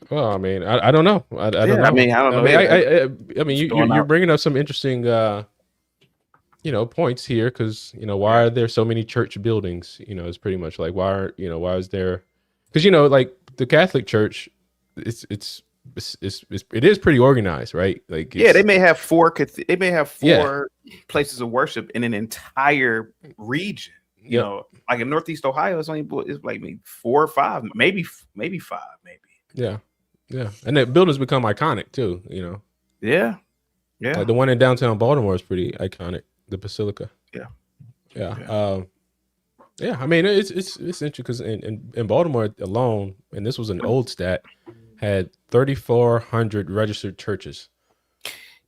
Well, I mean, I don't know. I don't know. I mean, I don't know. I mean, you're bringing up some interesting, points here, because why are there so many church buildings? It's pretty much like why is there? Because like the Catholic Church, it is pretty organized, right? Like they may have four places of worship in an entire region. You know, like in Northeast Ohio, it's like maybe 4 or 5, maybe 5, maybe. Yeah, and the buildings become iconic too. Yeah. Like the one in downtown Baltimore is pretty iconic. The Basilica. Yeah. I mean, it's interesting because in Baltimore alone, and this was an old stat, had 3,400 registered churches.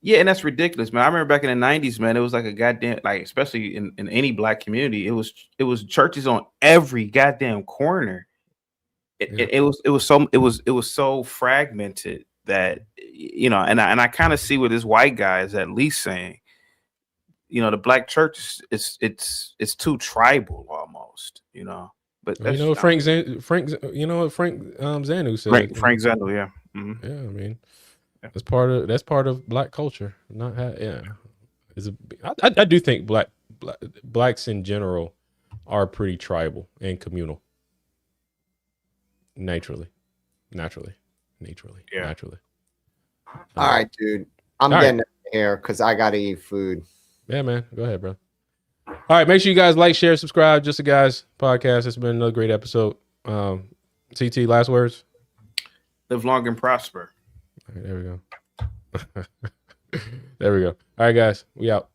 Yeah, and that's ridiculous, man. I remember back in the 90s, man, it was like a goddamn, like, especially in any black community, it was churches on every goddamn corner. It was so fragmented that, and I kind of see what this white guy is at least saying. The black church it's too tribal almost, But that's, Frank Zanu said. Frank Zanu, yeah. Mm-hmm. Yeah, I mean, that's part of black culture. I do think blacks in general are pretty tribal and communal. Naturally. Yeah. All right, dude. I'm getting out of here because I gotta eat food. Yeah, man. Go ahead, bro. All right, make sure you guys like, share, subscribe. Just the Guys podcast. It's been another great episode. CT, last words. Live long and prosper. All right, there we go. There we go. All right, guys. We out.